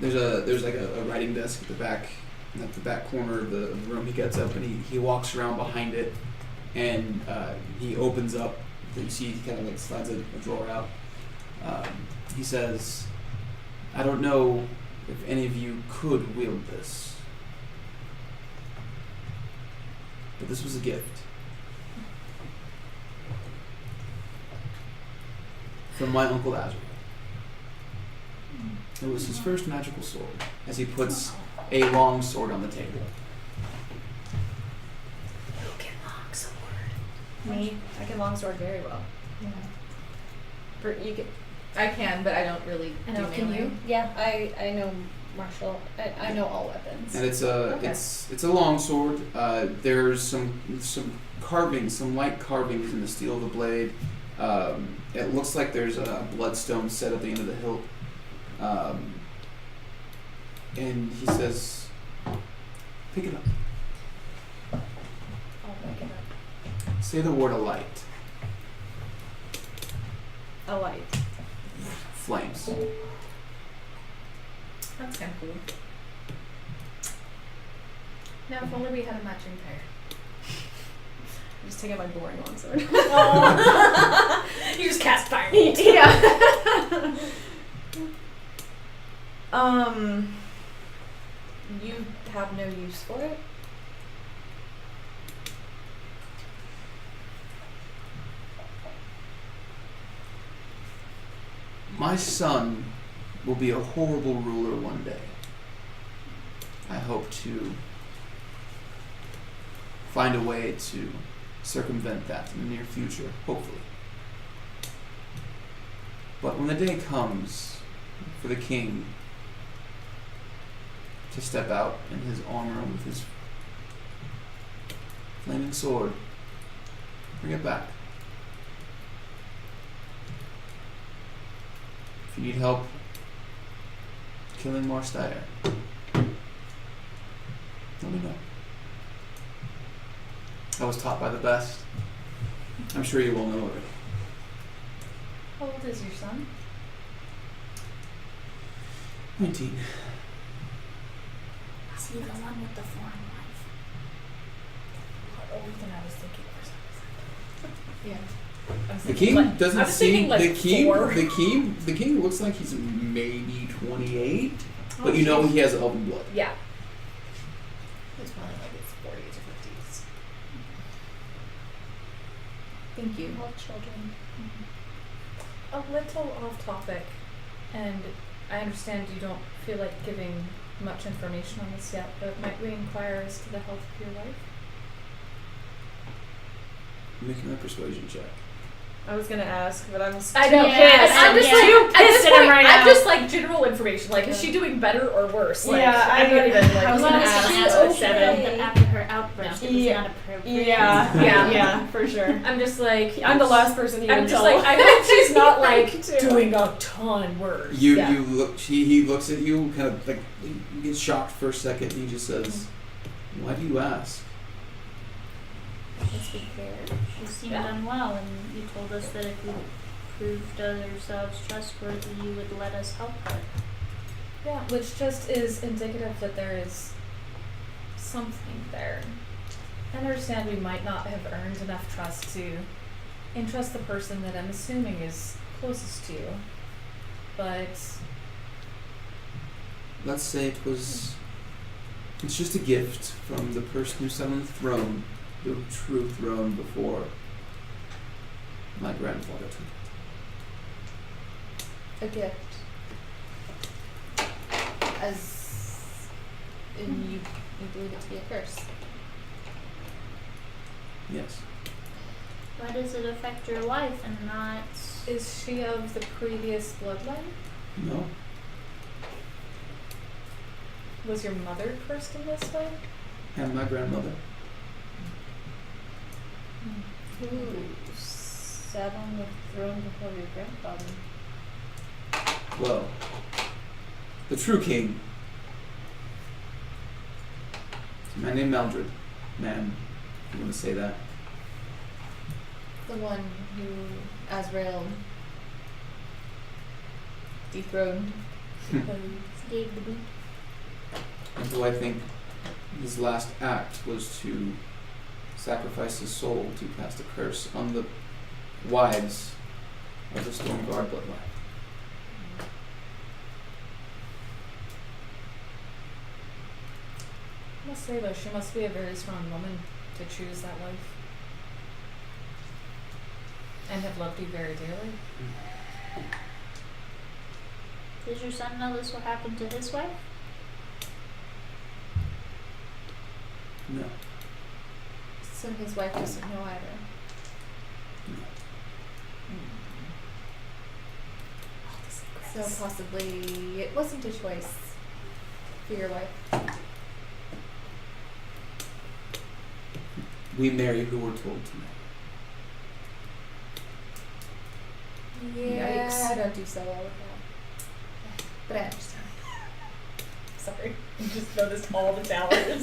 there's like a writing desk at the back corner of the room. He gets up and he walks around behind it and he opens up. You see he kind of like slides a drawer out. He says, I don't know if any of you could wield this, but this was a gift from my Uncle Azrael. It was his first magical sword, as he puts a long sword on the table. Who can long sword? Me, I can longsword very well. Yeah. I can, but I don't really. I know, do can melee. you? Yeah, I know martial. I know all weapons. And it's a Okay. it's a long sword. There's some carvings, some light carvings in the steel of the blade. It looks like there's a bloodstone set at the end of the hilt. And he says, pick it up. I'll pick it up. Say the word alight. A light. Flames. That's kind of cool. Now, if only we had a matching pair. I'm just taking my boring longsword. You just cast fire. Yeah. You have no use for it? My son will be a horrible ruler one day. I hope to find a way to circumvent that in the near future, hopefully. But when the day comes for the king to step out in his armor with his flaming sword, bring it back. If you need help killing Marsteyer, let me know. I was taught by the best. I'm sure you all know already. How old is your son? 19. Is he the one with the foreign wife? More older than I was thinking for some reason. Yeah. I was The thinking king like, doesn't I was seem thinking like 4. the king looks like he's maybe 28, Oh, but you know jeez. he has elven blood. Yeah. It's probably like it's 40s or 50s. Thank you. All children. A little off topic, and I understand you don't feel like giving much information on this yet, but might we inquire as to the health of your wife? Making a persuasion check. I was gonna ask, but I'm I know. Yeah, pissed. I'm just yeah. like at this pissed at him point, right I'm now. just like general information. Like, is she doing better or worse? Like, Yeah, I'm not even like. I was Well, gonna I was ask. gonna ask Okay. with 7 that after her outburst, it was Yeah. not appropriate. Yeah, Yeah. yeah, for sure. I'm just like. I'm the last person you I'm would just tell. like. I hope she's not like Me too. doing a ton worse. You Yeah. you look. He looks at you, kind of like he gets shocked for a second. And he just says, Why do you ask? Let's be fair. She seemed unwell, and you told us that if we proved ourselves trustworthy, you would let us help her. Yeah, which just is indicative that there is something there. I understand we might not have earned enough trust to entrust the person that I'm assuming is closest to you. But Let's say it's just a gift from the person who sat on the throne, the true throne before my grandfather took it. A gift. As in you believe it to be a curse. Yes. Why does it affect your wife and not... is she of the previous bloodline? No. Was your mother cursed in this way? And my grandmother. Who sat on the throne before your grandfather? Well, the true king. It's a man named Maldred. Man, if you want to say that. The one who Azrael dethroned. gave the boot? And so I think his last act was to sacrifice his soul to cast a curse on the wives of the Stormguard bloodline. I must say though, she must be a very strong woman to choose that life. And have loved you very dearly. Does your son know this will happen to his wife? No. So his wife doesn't know either. So possibly it wasn't a choice for your wife. We marry who we're told to marry. Yeah, Yikes. I don't do so well with that. But I understand. Sorry, I just noticed all the towers.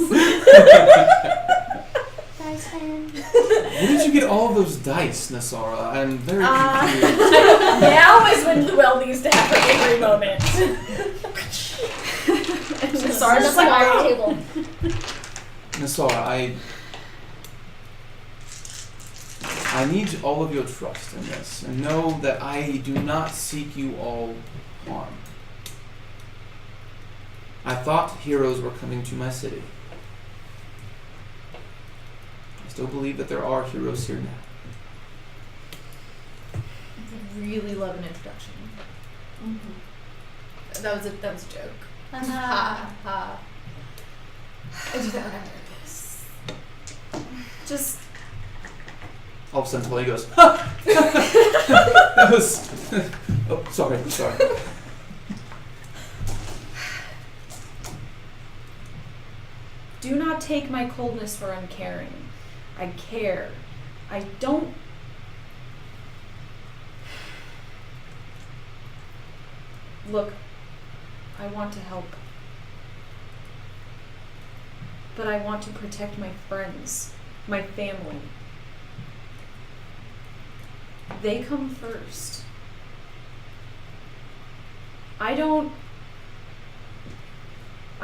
Dice hand. Where did you get all of those dice, Nasara? I'm very confused. Now is when Luelle needs to have her angry moment. Sorry, just like "Oh." table. Nasara, I need all of your trust in this, and know that I do not seek you all harm. I thought heroes were coming to my city. I still believe that there are heroes here now. Really love an introduction. Mm-hmm. That was a joke. Ha ha. I do that when I'm nervous. Just All of a sudden, Tully goes, "Ha!" That was... oh, sorry. Do not take my coldness for uncaring. I care. I don't... Look, I want to help. But I want to protect my friends, my family. They come first. I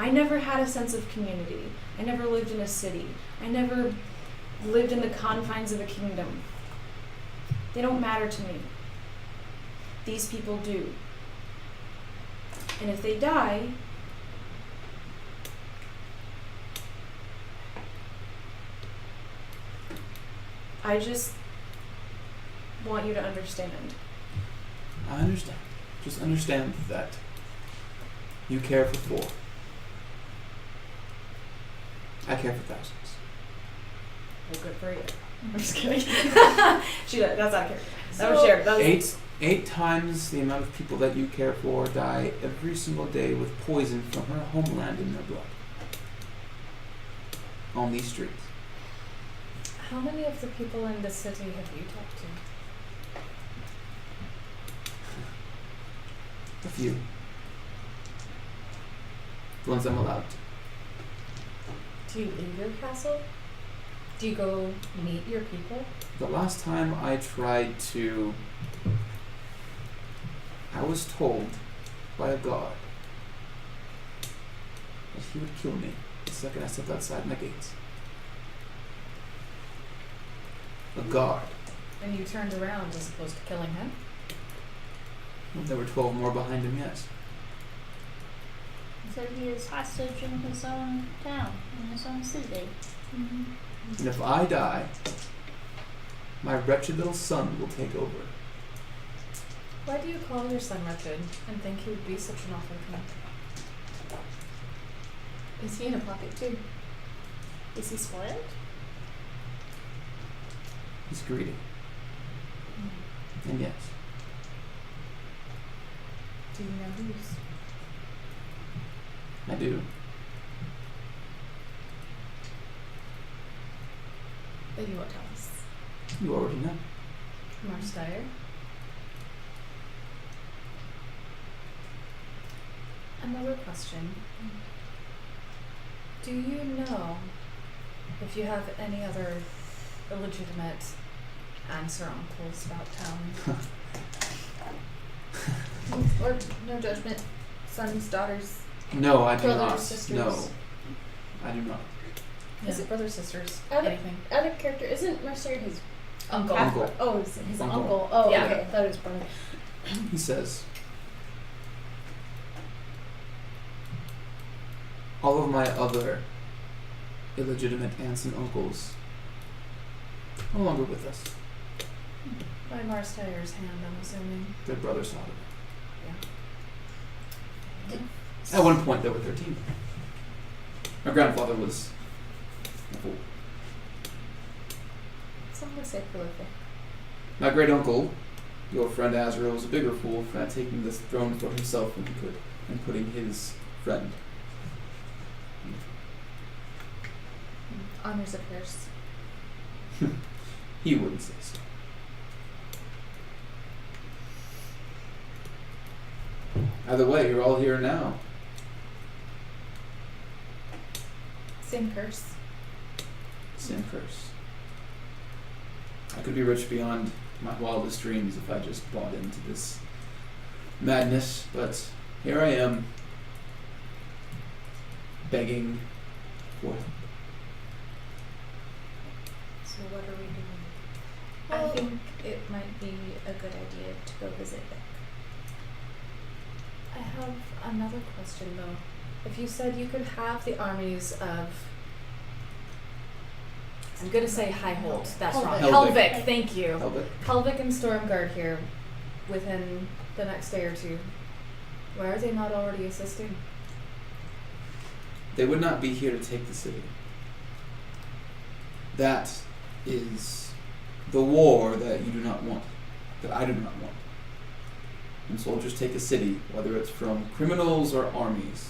never had a sense of community. I never lived in a city. I never lived in the confines of a kingdom. They don't matter to me. These people do. And if they die, I just want you to understand. I understand. Just understand that you care for 4. I care for thousands. Well, good for you. I'm just kidding. That's not a character. That was shared. That was 8 times the amount of people that you care for die every single day with poison from her homeland in their blood. On these streets. How many of the people in the city have you talked to? A few. The ones I'm allowed to. Do you leave your castle? Do you go meet your people? The last time I tried to, I was told by a god that he would kill me the second I stepped outside my gates. A god. And you turned around as opposed to killing him? There were 12 more behind him, yes. He said he is hostage in his own town, in his own city. And if I die, my wretched little son will take over. Why do you call your son wretched and think he would be such an awful king? Is he in a pocket too? Is he spoiled? He's greedy. And yes, Do you know who's? I do. But you won't tell us. You already know. Marsteyer? Another question. Do you know if you have any other illegitimate aunts or uncles about town? Or no judgment. Sons, daughters. No, I do Brothers, not. sisters. No, I do not. Is it brothers, sisters, Out of, anything? out of character, isn't Marsteyer his Uncle. Uncle. Oh, it's his Uncle. uncle. Oh, Yeah. okay. I thought it was brother. He says, all of my other illegitimate aunts and uncles no longer with us. By Marsteyer's hand, I'm assuming. Their brothers out of it. Yeah. At one point, there were 13. My grandfather was a fool. Some would say prolific. My great uncle, your friend Azrael, was a bigger fool for not taking the throne for himself when he could, and putting his friend. Honors a curse. He wouldn't say so. Either way, you're all here now. Same curse. Same curse. I could be rich beyond my wildest dreams if I just bought into this madness, but here I am, begging for help. So what are we doing? Well- I think it might be a good idea to go visit Vic. I have another question though. If you said you could have the armies of, I'm gonna say Highhold, that's wrong. Helvik. Helvik, thank you. Helvik. Helvik and Stormguard here within the next day or two. Why are they not already assisting? They would not be here to take the city. That is the war that you do not want, that I do not want. When soldiers take a city, whether it's from criminals or armies,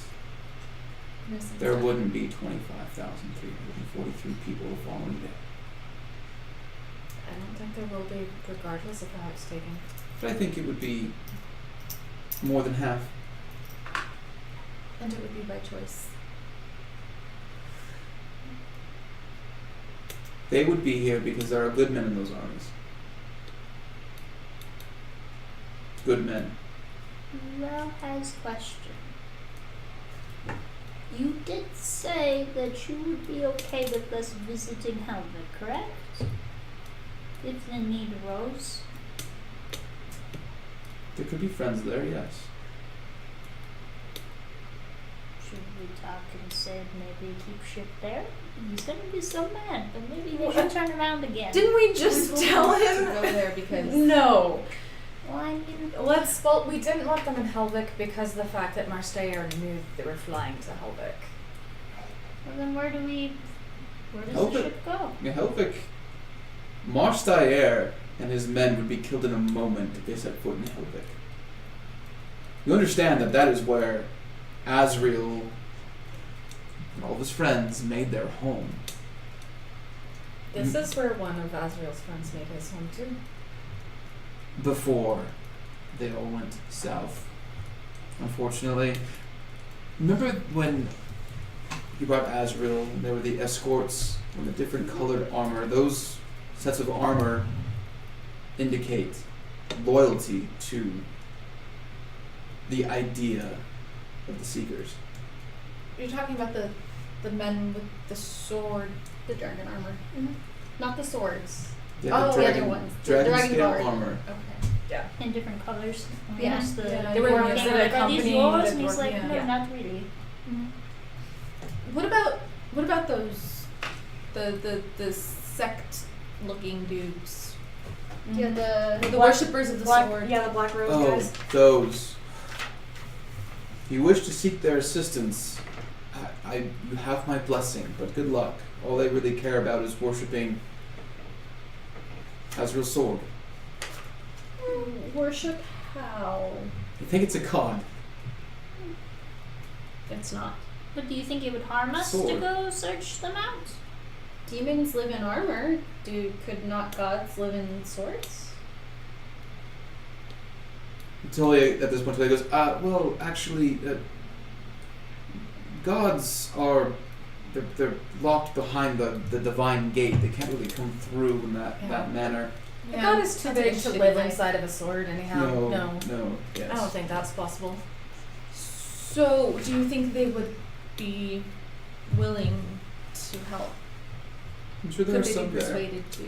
there wouldn't be 25,343 people the following day. I don't think there will be, regardless of how it's taken. But I think it would be more than half. And it would be by choice. They would be here because there are good men in those armies. Good men. Well, has question. You did say that you would be okay with us visiting Helvik, correct? If the need arose. There could be friends there, yes. Should we talk and say maybe keep ship there? He's gonna be so mad, but maybe he Well, should turn around again. Didn't we just tell To him? go there because No! Well, I mean, Well, we didn't want them in Helvik because of the fact that Marsteyer knew they were flying to Helvik. well then where does Helvik. the ship go? Yeah, Helvik. Marsteyer and his men would be killed in a moment if they set foot in Helvik. You understand that that is where Azrael and all of his friends made their home. This is where one of Azrael's friends made his home too. Before they all went south. Unfortunately. Remember when he brought Azrael, and there were the escorts and the different colored armor. Those sets of armor indicate loyalty to the idea of the Seekers. You're talking about the men with the sword. The dragon armor. Not the swords. Yeah, Oh, the other ones. The Dragon dragon scale guard. armor. Okay. In different colors. Yeah. Yes, Yeah, they were were ones like, that are these accompany yours? the And he's dwarf- like, yeah. no, Yeah. not really. What about those the sect looking dudes? Yeah, The worshippers of the sword. Yeah, the black rose Oh, guys. those. If you wish to seek their assistance, you have my blessing, but good luck. All they really care about is worshipping Azrael's sword. worship how? You think it's a god? It's not. But do you think it would harm us to Sword. go search them out? Demons live in armor. Could not gods live in swords? Talia, at this point, Talia goes, well, actually, gods are... They're locked behind the divine gate. They can't really come through in that manner. The god is too That's big a to shitty live life. inside of a sword, anyhow. No, yes. I don't think that's possible. So, do you think they would be willing to help? I'm sure there Could are they some be there. persuaded to?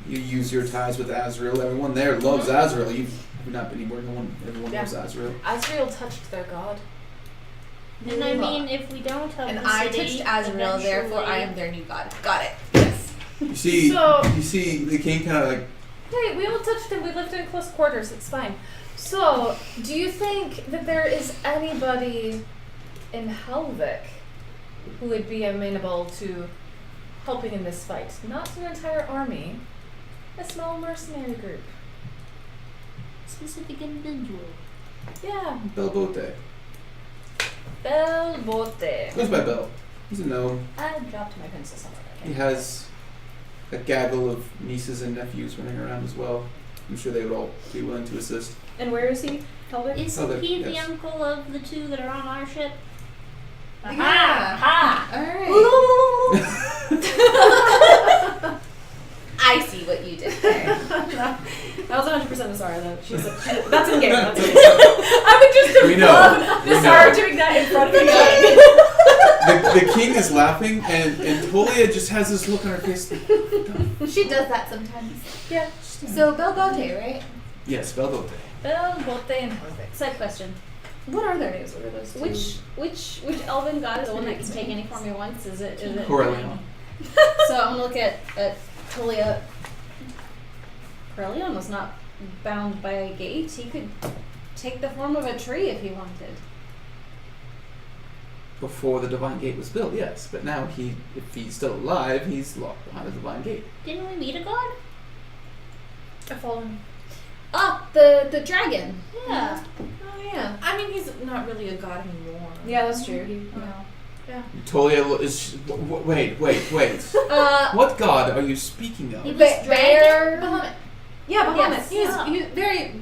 You use your ties with Azrael. Everyone there loves Azrael. You've not been anywhere. Everyone Yeah. loves Azrael. Azrael touched their god. And I mean, if we don't help And the I city, touched Azrael, therefore I am eventually- their new god. Got it. Yes. You see, So- you see the king kind of like, Hey, we all touched him. We lived in close quarters. It's fine. So, do you think that there is anybody in Helvik who would be amenable to helping in this fight? Not an entire army, a small mercenary group. Specific individual. Yeah. Belbote. Belbote. Goes by Bell. He's a gnome. I dropped my pencil somewhere. He has a gaggle of nieces and nephews running around as well. I'm sure they would all be willing to assist. And where is he? Helvik? Isn't there- he the yes. uncle of the two that are on our ship? Yeah. Aha! Alright. I see what you did there. That was 100% Asara though. That's in game. That's in game. I would just We know. love We know. Sarah doing that in front of me. The king is laughing, and Tolia just has this look on her face. Like, She does that sometimes. Yeah. So Belbote, right? yes, Belbote. Belbote and Helvik. Side question. What are their names? What are those two? Which elven god is the one that can take any form he wants? Is it? Corellion. So I'm gonna look at Talia. Corellion was not bound by a gate. He could take the form of a tree if he wanted. Before the divine gate was built, yes. But now if he's still alive, he's locked behind the divine gate. Didn't we meet a god? A fallen. Ah, the dragon. Yeah. Oh yeah. I mean, he's not really a god anymore. Yeah, that's true. Tolia is. Wait. What god are you speaking He of? was Bear. Bahamut. Yeah, Bahamut. Yes. He was very,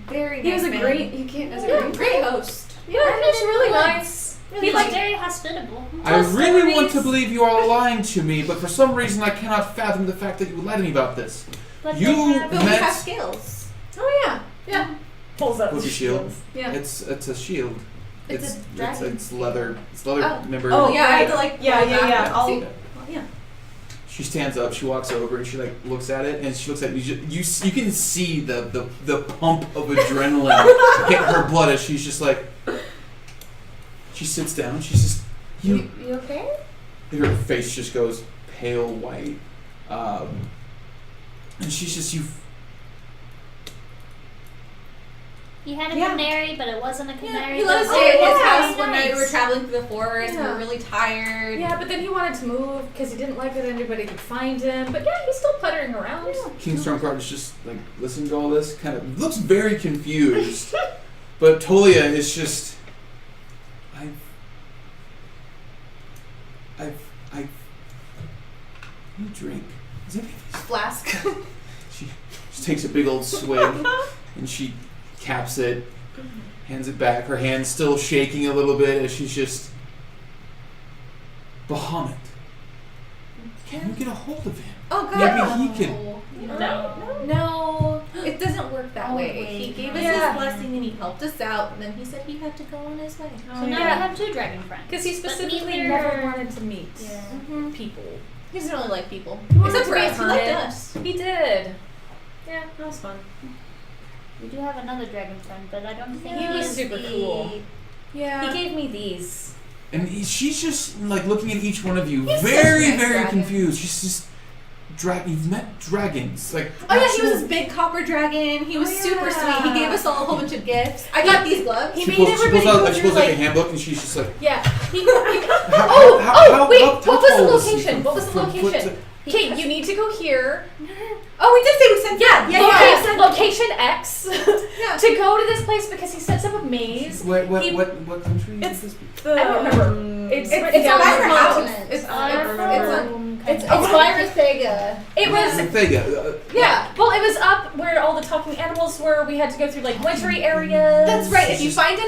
very He nice was a man. great. He came as a Yeah, great. great host. Yeah, he's really nice. He was very hospitable. I really stories. want to believe you are lying to me, but for some reason I cannot fathom the fact that you lied to me about this. But You they have- But we met- have scales. Oh yeah. Yeah. Pulls out What's a shield? Yeah. It's a shield. It's a dragon. It's leather. It's leather. Oh. Remember? Oh, Yeah, I had to like. Yeah, pull yeah, back yeah. and I'll- see. Well, yeah. She stands up. She walks over and she like looks at it and she looks at you. You can see the pump of adrenaline hit her blood as she's just like. She sits down. She's just You okay? Her face just goes pale white, and she's just you. He had a Yeah. canary, but it wasn't a canary. He let us that stay at was his very house one night. We were nice. traveling through the forest. We Yeah. were really tired. Yeah, but then he wanted to move because he didn't like that anybody could find him. But yeah, he's still puttering around. King Stormcloud is just like listening to all this, kind of looks very confused, but Tolia is just. I you drink. Is it? Flask. She takes a big old swig and she caps it, hands it back. Her hand's still shaking a little bit as she's just. Bahamut. Can you get a hold of him? Oh God. Maybe he can. No, it doesn't work that Oh, way. wait. He gave us Yeah. his blessing and he helped us out, and then he said he had to go on his way. So now we have 2 dragon friends. Because he But specifically neither- never wanted to meet Yeah. people. He doesn't really like people. wanted Except to for be a us, he liked hermit. us. He did. Yeah, that was fun. We do have another dragon friend, but I don't think He was is super the- cool. Yeah. He gave me these. And she's just like looking at each one of you, He's such a very, nice very dragon. confused. She's just you've met dragons, like. Oh yeah, he actual- was this big copper dragon. He was Oh, super yeah. sweet. He gave us all a whole bunch of gifts. I got these gloves. He She made pulls, everybody go she through pulls like a like. handbook, and she's just like. Yeah. How, Wait, how what was the tall is he location? What was the from foot location? Okay, you need to go here. Oh, we did say we sent. Yeah. Location X. Yeah. To go to this place because he sets up a maze. What He- country It's is this? The, I don't remember. It's It's written down by on her the house. mountain. It's It's Elvira Thega. It was. Thega. Yeah. Well, it was up where all the talking animals were. We had to go through like wintry areas. That's right. If you find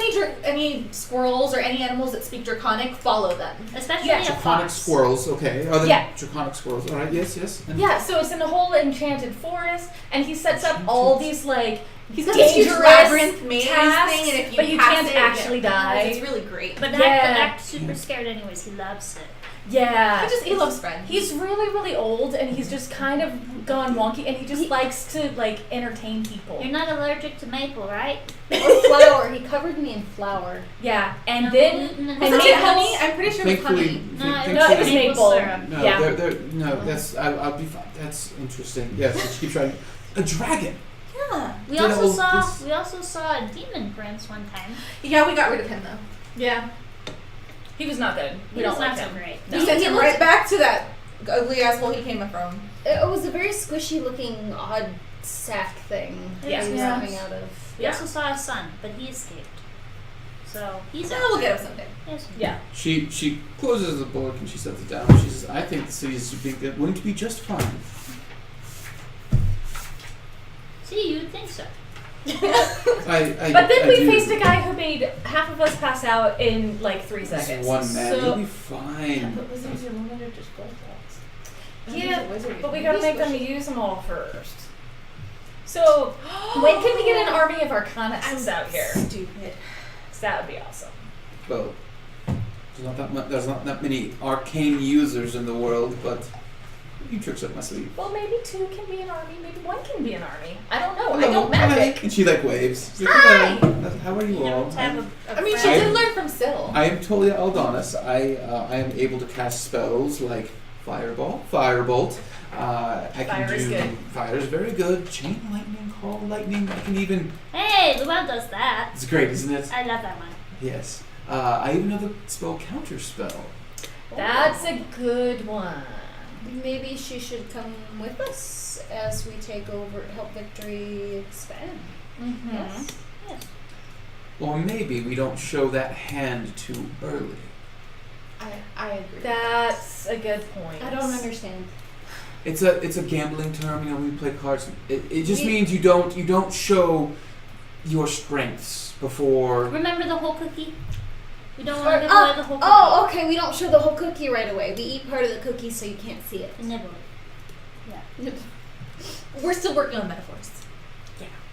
any squirrels or any animals that speak Draconic, follow them. Especially Yeah. a Draconic fox. squirrels, okay. Are they Yeah. draconic squirrels? Alright, yes. And Yeah, so it's in a whole enchanted forest, and he sets up all these like He's got this huge dangerous labyrinth maze tasks, thing, and if you but you pass can't it, actually die. It's really great. But Yeah. act super scared anyways. He loves it. Yeah. He loves friends. He's really, really old, and he's just kind of gone wonky, and he just likes to like entertain people. You're not allergic to maple, right? Or flour. He covered me in flour. Yeah, and No then gluten and Was and it maple- honey? I'm pretty sure it was thankfully, honey. No, No, it was maple maple. syrup. No, Yeah. no, that's I'll be fine. That's interesting. Yes, let's keep trying. A dragon. Yeah. We Did also all saw this- we also saw a demon prince one time. Yeah, we got rid of him though. Yeah. He was not good. We He don't was like not so him. great. No. We sent him right back to that ugly asshole he came from. It was a very squishy looking odd sack thing that Yeah. he was Yeah. coming out of. We also saw his son, but he escaped. So he's Yeah, out. we'll get him someday. Yes. Yeah. She closes the book and she sets it down. She says, "I think the city is going to be just fine." See, you'd think so. But then we faced a guy who made half of us pass out in like 3 This seconds. one man, So, you'll be fine. was it your woman or just gold box? yeah, but we gotta make them use them all first. So, when can we get an army of Arcanists out here? Stupid. 'Cause that would be awesome. Well, there's not that many arcane users in the world, but a few tricks up my sleeve. Well, maybe 2 can be an army, maybe 1 can be an army. I don't know. I Hello, don't magic. hi. And she like waves. She's like, Hi. "Hello, how are you You all? don't have a I mean, she friend. did learn from Syl. I am totally Aldonis. I am able to cast spells like Fireball, Firebolt. I can Fire do is good. Fire is very good. Chain lightning, call lightning. I can even. Hey, Luau does that. It's great, isn't it? I love that one. Yes. I even know the spell counter spell. That's a good one. Maybe she should come with us as we take over, help Victory expand. Mm-hmm. Yes. Or maybe we don't show that hand too early. I agree. That's a good point. I don't understand. It's a gambling term. You know, we play cards. It just We- means you don't show your strengths before. Remember the whole cookie? We don't Or- want to give away the whole cookie. Oh, okay. We don't show the whole cookie right away. We eat part of the cookie so you can't see it. The nibble. We're still working on metaphors.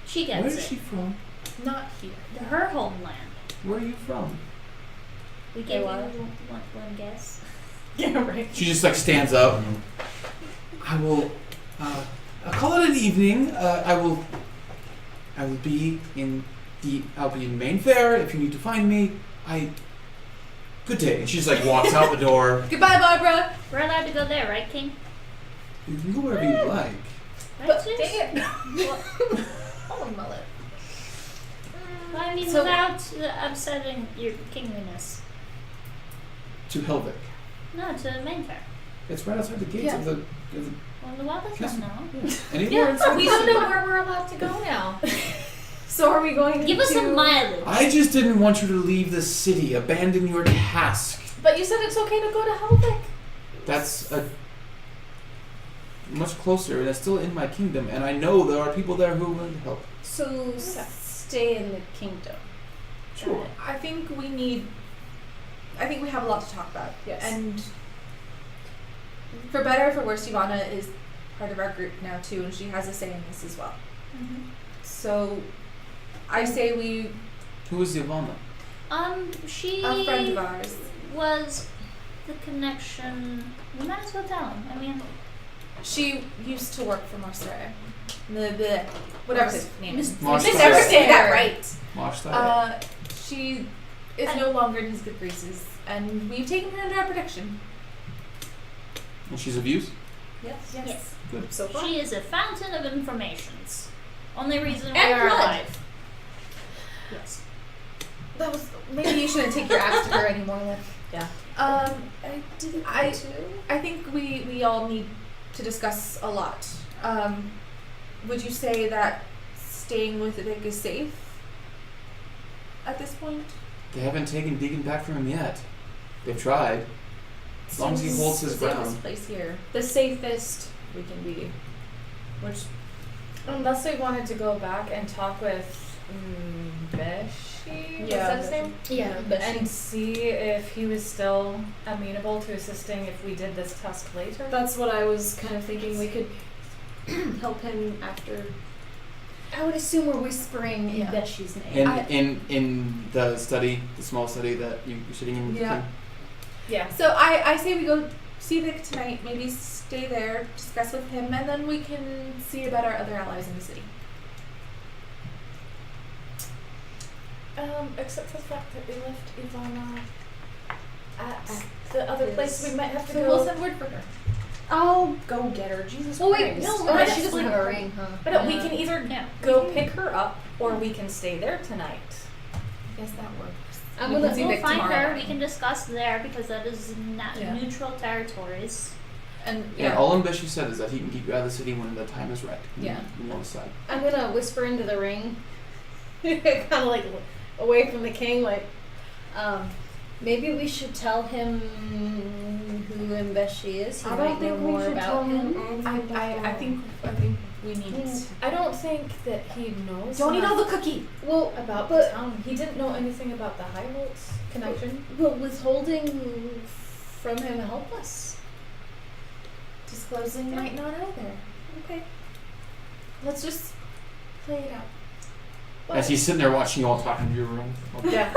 She Where gets is it. she from? Not here. Her homeland. Where are you from? We gave you what? one guess. Yeah, right. She just like stands up. I will. I'll call it an evening. I will be in I'll be in Main Fair if you need to find me. Good day. And she just like walks out the door. Goodbye, Barbara. We're allowed to go there, right, King? You can go wherever you like. Right, But sis? dang it. Oh, mullet. Well, I mean, So- without upsetting your kingliness. To Helvik. No, to Main Fair. It's right outside the gates Yeah. of the. Well, the Wild Yes. doesn't know. Anywhere Yeah, inside we the don't city. know where we're allowed to go now. So are we going Give us to... some mileage. I just didn't want you to leave the city. Abandon your task. But you said it's okay to go to Helvik. That's a much closer, and it's still in my kingdom, and I know there are people there who will help. So stay in the kingdom. Sure. I think we have a lot to talk about. Yes. And for better or for worse, Ivana is part of our group now too, and she has a say in this as well. So, I say we Who is Ivana? She a friend of ours. was the connection. We might as well tell him. I mean, She used to work for Marcel. Whatever his name is. Marcel. I never say that right. Marcel. She is no longer in his good graces, and we've taken her under our protection. And she's of use? Yes. Good. So far. she is a fountain of informations. Only reason we And are blood. alive. Yes. That was maybe you shouldn't take your axe to her anymore then. Yeah. I think we all need to discuss a lot. Would you say that staying with Vic is safe at this point? They haven't taken Deacon back from him yet. They've tried. As long as he holds his the safest ground. place here. The safest we can be. Which Unless we wanted to go back and talk with Beshi, was Yeah, that his name? Yeah, And see if he was still amenable to assisting if we did this task later. that's what I was kind of thinking. We could help him after. I would assume we're whispering in Yeah. Beshi's name. In the study, the small study that you're sitting in with Yeah. him. Yeah. So I say we go see Vic tonight, maybe stay there, discuss with him, and then we can see about our other allies in the city. Except for the fact that we left Ivana at the other place, we might have to So go. we'll send word for her. I'll go get her. Jesus Oh wait, Christ. no, Oh, she that's doesn't like- have a ring, huh? But we can either Yeah. go pick her up or we can stay there tonight. Yes, that works. I'm We gonna can see We'll Vic find tomorrow her. morning. We can discuss there because that is not Yeah. neutral territories. And And all Beshi said is that he can keep you out of the city when the time is right. Yeah. You want to decide. I'm gonna whisper into the ring, kind of like away from the king, like, maybe we should tell him who Mbeshi is. He I might don't know think we more should about tell him. him. I think we need. I don't think that he knows. Don't eat enough all the cookie. Well, about but- the town. He didn't know anything about the High Holtz connection. will withholding from him help us? Disclosing might not either. Okay. Let's just play it out. As he's sitting there watching you all talking to your room. Yeah.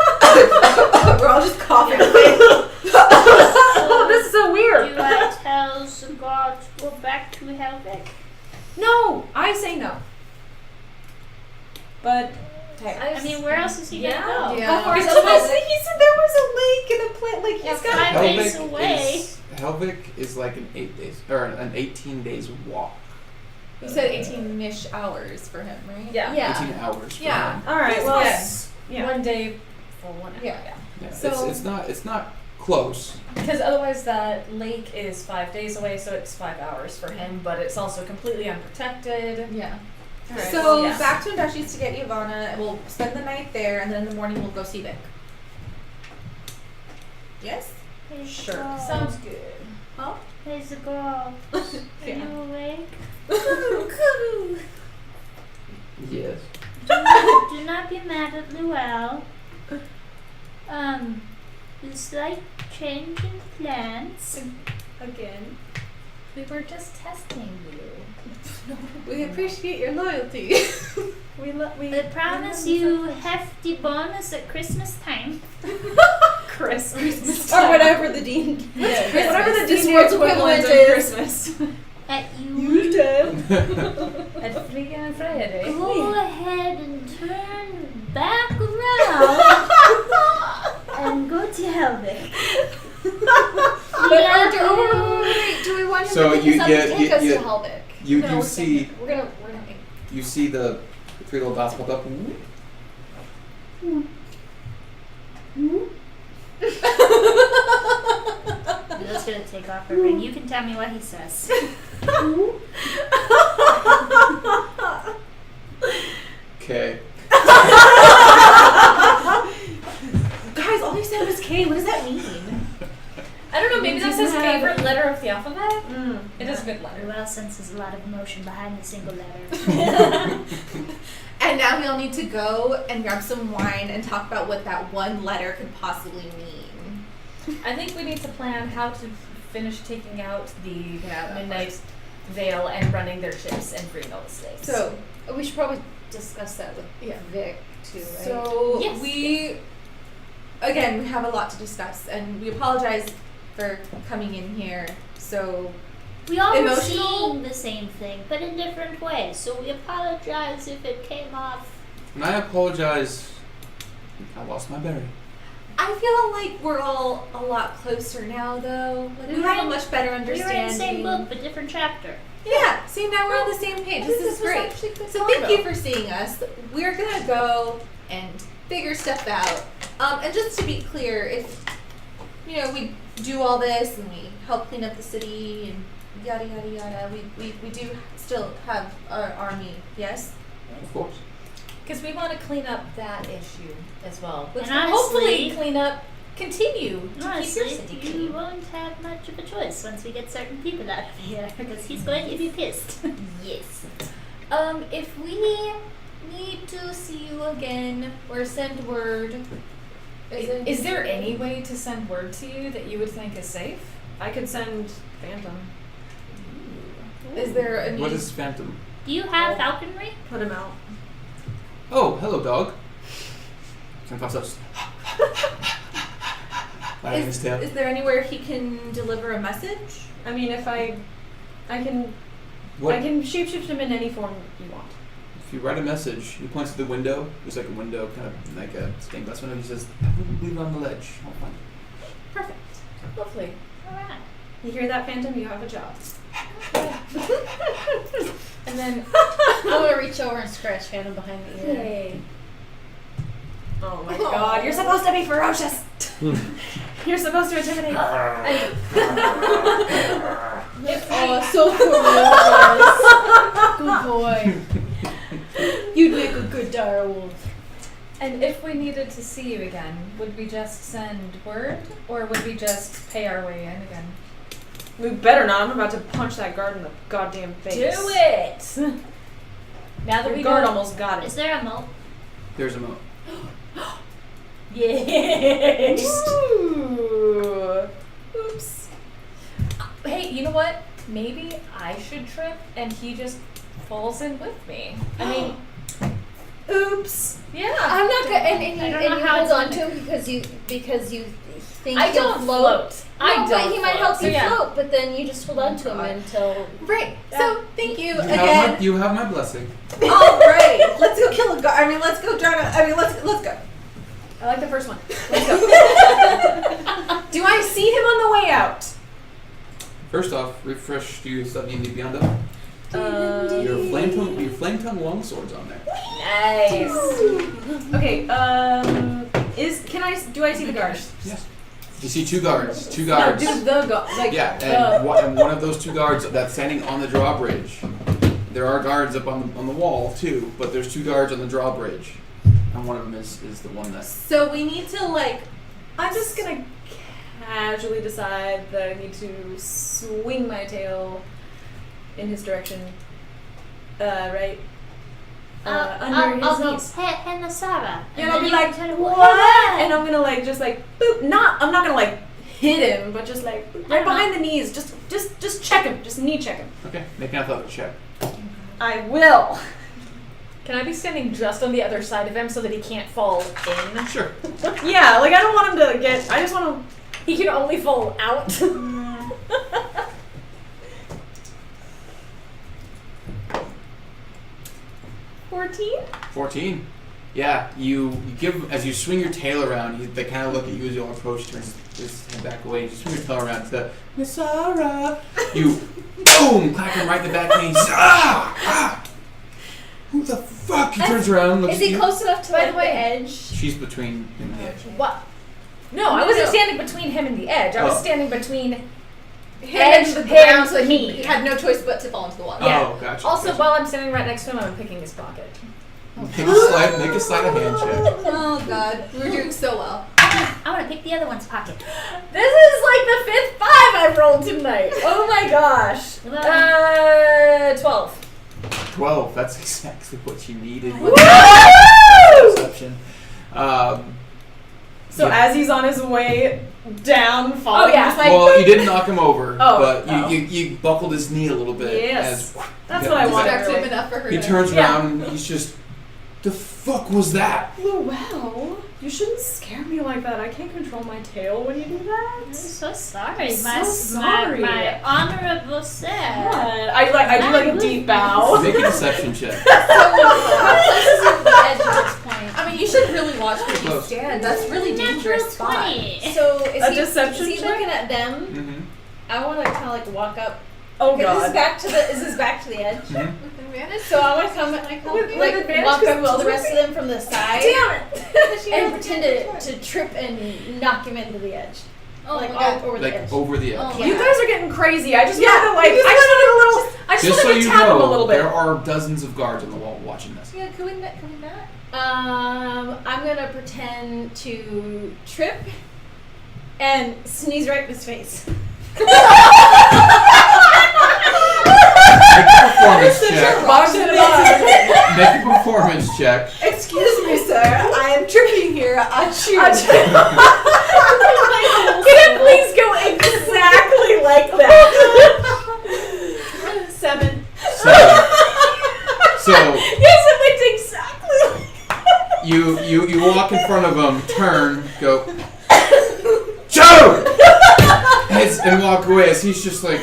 We're all just coughing. Oh, this is so weird. Do I tell Sagar to go back to Helvik? No, I say no. But I mean, where else is he Yeah. gonna go? Yeah. How far is it? He said there was a lake and a plant. Like he's got. 5 days away. Helvik is like an 8 days or an 18 days walk. You said 18-ish hours for him, right? Yeah. 18 hours. For Yeah. him. all right. Well, Yes. yeah. One day for 1 hour. Yeah. Yeah. So- it's not close. Because otherwise that lake is 5 days away, so it's 5 hours for him, but it's also completely unprotected. Yeah. Alright. So Yeah. back to Indushi's to get Ivana, and we'll spend the night there, and then in the morning we'll go see Vic. Yes? Hey, Sure. Sagar. Sounds good. Hey, Sagar. Are Yeah. you awake? Yes. Do not be mad at Luell. The slight change in plans. Again. We were just testing you. We appreciate your loyalty. I promise you hefty bonus at Christmas time. Christmas. Or whatever the dean. Whatever the This Disney world's equivalent of equivalent Christmas. At you. At freaking Friday. Go ahead and turn back around and go to Helvik. Wait, do we want him So to pick you us up get- and take you- us you- to Helvik? You No, you we're see gonna- We're gonna. you see the 3 little dots pop up. Lila's gonna take off her ring. You can tell me what he says. Okay. Guys, all you said was K. What does that mean? I don't know, maybe that's his favorite letter of the alphabet. Mm. It is a good letter. Luell senses a lot of emotion behind the single letter. And now we all need to go and grab some wine and talk about what that one letter could possibly mean. I think we need to plan how to finish taking out the Midnight Veil and running their ships and freeing all the slaves. So we should probably discuss that with Vic too, right? So Yes. we have a lot to discuss, and we apologize for coming in here. So We all were Emotional? seeing the same thing, but in different ways. So we apologize if it came off. And I apologize. I lost my berry. I feel like we're all a lot closer now, though. Like, we have a much better We were understanding. in the same book, but different chapter. Yeah. See, now we're on the same page. This is great. So thank you for seeing us. We're gonna go and figure stuff out. And just to be clear, if we do all this and we help clean up the city and yada yada yada, we do still have our army. Yes. Of course. Because we want to clean up that issue as well. Which And will hopefully honestly- continue to keep your Honestly, city you clean. won't have much of a choice once we get certain people out of here, because he's going to be pissed. Yes. If we need to see you again or send word, is there any way to send word to you that you would think is safe? I could send Phantom. Is there a need? What is Phantom? Do you have falconry? Put him out. Oh, hello, dog. Kind of pops up. Wagging his tail. Is there anywhere he can deliver a message? I mean, if I can What? shapeshift him in any form you want. If you write a message, he points to the window. There's like a window, kind of like a stained glass window. He says, "Leave it on the ledge. I'll find it." Perfect. Lovely. Alright. You hear that, Phantom? You have a job. And then, I'm gonna reach over and scratch Phantom behind the ear. yay. Oh my god, you're supposed to be ferocious! You're supposed to intimidate. Oh, so ferocious. Good boy. You'd make a good dire wolf. And if we needed to see you again, would we just send word, or would we just pay our way in again? We better not. I'm about to punch that guard in the goddamn face. Do it! Now that The we guard know. almost got Is it. there a moat? There's a moat. Yes! Ooh. Oops. Hey, you know what? Maybe I should trip and he just falls in with me. I mean, Oops. yeah. I'm not gonna. And I you, don't and know you how hold it's on gonna- to him because you think I he'll don't float. float. No, I don't but he might help float, you so yeah. float. But then you just hold on to him until. Right. So thank you You again. have my blessing. All right. Let's go kill a guard. I mean, let's go try to. I mean, let's go. I like the first one. Let's go. Do I see him on the way out? First off, refresh your stuff you need beyond up. Your flame tongue longsword's on there. Nice. Okay. Do I see the guards? Yes. You see two guards. Two No, guards. do the guard. Like Yeah, the. and one of those two guards that's standing on the drawbridge. There are guards up on the wall too, but there's two guards on the drawbridge, and one of them is the one that's. So we need to I'm just gonna casually decide that I need to swing my tail in his direction. Right. Under his I'll go, knees. hey, Nasara. And I'll be like, what? And I'm gonna just boop. I'm not gonna hit him, but just right behind the knees. Just check him. Just knee check him. Okay, make an athletics check. I will. Can I be standing just on the other side of him so that he can't fall in? Sure. Yeah, I don't want him to get. I just want him. He can only fall out. 14. Yeah, you give as you swing your tail around. They kind of look at you as you all approach. Turns his head back away. You swing your tail around to the Nasara. You boom, clap him right in the back knee. Ah! Who the fuck? He turns around. Looks Is at he you. close enough to By the the way- edge? She's between him and the edge. What? No, I wasn't No. standing between him and the edge. I was Oh. standing between him edge, and the him, ground, so me. he had no choice but to fall into the water. Yeah. Oh, gotcha. Also, gotcha. while I'm standing right next to him, I'm picking his pocket. Make a sleight of hand check. Oh God, we're doing so well. I want to pick the other one's pocket. This is like the 5th 5 I've rolled tonight. Oh my gosh. 12. 12. That's exactly what you needed. Woo! Perception. So as he's on his way down, falling, yeah. just like, Well, you didn't knock him over, Oh, but oh. you buckled his knee a little bit. Yes. As That's what I wanted. Distracted Really. enough for her he to- turns Yeah. around and he's just, the fuck was that? Well, you shouldn't scare me like that. I can't control my tail when you do that. I'm so sorry. So My sorry. my honorable sir. I do like a deep bow. Make a deception check. So, how close is he to the edge at this point? I mean, you should really watch where you Close. stand. That's really Natural dangerous spot. 20. So, is A he, deception is he check? looking at them? Mm-hmm. I want to kind of like walk up. Oh Okay, this is god. back to the. Is this back to the edge? Advantage? So I want to come, With like advantage walk 'cause up to the Will's rest of them from the side. Damn it! And pretend to trip and knock him into the edge. Oh like my all God. over the Like edge. over the edge. Oh You Yeah. guys are getting crazy. I just Yeah, wanted to like. you just I just Just so wanted you to tap him a know, little bit. there are dozens of guards on the wall watching this. Yeah, can we not? I'm gonna pretend to trip and sneeze right in his face. Make a performance check. Box in the box. Make a performance check. Excuse me, sir. I am tripping here. Achoo. Can it please go exactly like that? 7. So Yes, it went exactly like you walk in front of him, turn, go, Joe, and walk away as he's just like,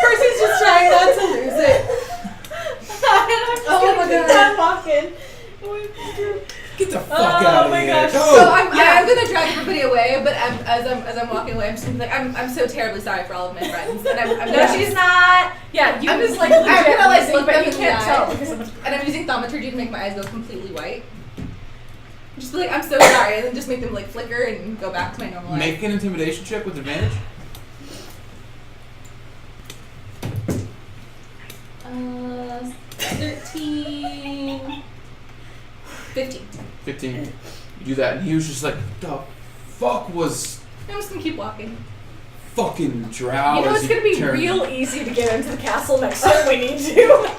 Percy's just trying not to lose it. Oh my God. I'm walking. get the fuck out of my here. gosh. Go. So I'm gonna drag everybody away, but as I'm walking away, I'm just gonna be like, I'm so terribly sorry for all of my friends, and I'm No, gonna- she's not. Yeah, you I'm just like legit I'm gonna like losing, look but them you in the can't tell eye, because of and I'm using thaumaturgy to make my eyes go completely white. Just be like, I'm so sorry, and then just make them like flicker and go back to my normal life. Make an intimidation check with advantage. 13, 15. 15. You do that, and he was just like, the fuck was I'm just gonna keep walking. fucking drow. You know as it's he gonna be turned. real easy to get into the castle next time we need to.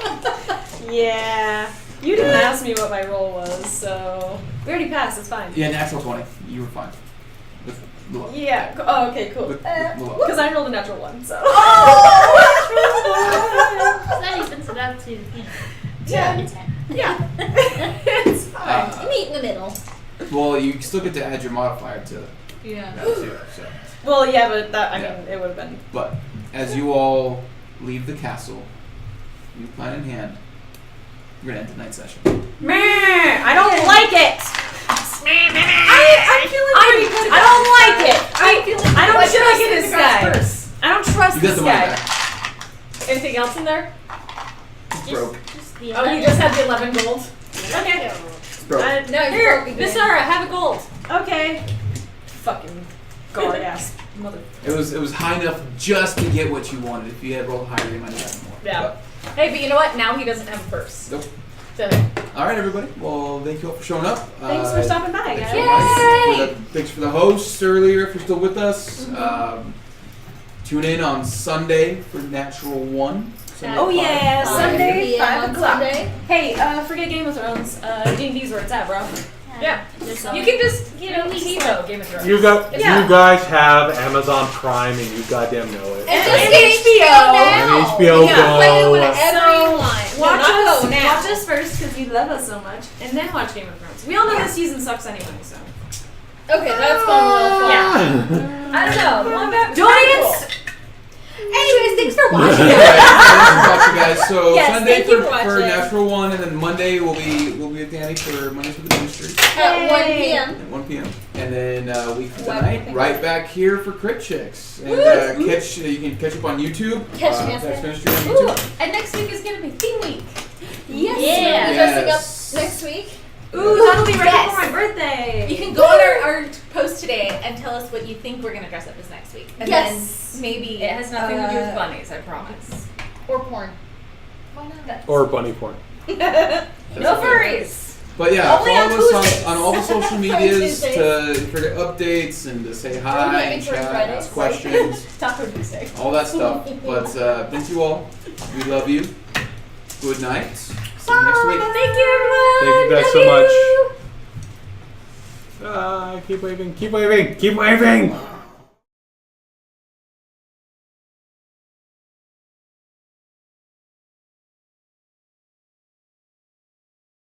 Yeah. You didn't ask me what my role was, so we already passed. It's fine. Yeah, natural 20. You were fine. With luck. Yeah. Oh, okay, cool. With luck. Because I rolled a natural 1, so. That evens it out to, Yeah. 10. Yeah. It's fine. Meet in the middle. Well, you still get to add your modifier to Yeah. that too. So. Well, yeah, but that, I Yeah. mean, it would have been. But as you all leave the castle, new plan in hand, we're gonna end tonight's session. Meh! I don't like it! I'm feeling pretty good. I don't like it! I'm feeling I don't like trust trusting this the guy's guy. purse. I don't trust You got this the money guy. back. Anything else in there? It's broke. Just the Oh, he just had the 11 gold. Okay. It's broke. No, you're Here, broke again. Miss Sarah, have a gold. Okay. Fucking guard ass mother. It was high enough just to get what you wanted. If you had rolled higher, you might have gotten more. Yeah. Hey, but you know what? Now he doesn't have a purse. Nope. So, All right, everybody. Well, thank you all for showing up. thanks for stopping by, Thanks guys. thanks for the hosts earlier if you're still with us. Tune in on Sunday for Natural 1. Sunday Oh, at yeah, 5. Sunday, 5 on o'clock. Sunday. Hey, forget Game of Thrones. D&D's where it's at, bro. Yeah. Just You can just, you know, Release TiVo Game of Thrones. You Yeah. guys have Amazon Prime and you goddamn know it. And Just just HBO. And HBO Yeah, play it Go. whenever you want. Watch us, now. watch us first because you love us so much, and then watch Game of Thrones. We all know this season sucks anyway, so. Okay, that's going a little far. Yeah. I don't know. One back. Anyways, thanks for watching. Talk to you guys. So Yes, Sunday thank you for for watching. Natural 1, and then Monday we'll be at Danny for Mondays with the Ministry At 1 p.m. at 1 p.m. And then week from One tonight, thing. right back here for Crit Chicks. And you can catch up on YouTube. Catch me Catch up. Ministry on YouTube. And next week is gonna be Theme Week. Yes. Yeah. We're dressing Yes. up next week. Ooh, that'll be right Yes. before my birthday. You can go on our post today and tell us what you think we're gonna dress up as next week, and Yes. then maybe It has nothing to do with uh, bunnies, I promise. Or porn. Why not? Or bunny porn. No That's okay. furries! But yeah, Only follow on us Tuesdays. on all the social medias Tuesdays. for the updates and to say Don't hi get me and for chat, Fridays. ask questions, Taco Tuesday. all that stuff. But thank you all. We love you. Good night. See you next week. Thank you, everyone. Thank you guys so much. Keep waving. Keep waving. Keep waving.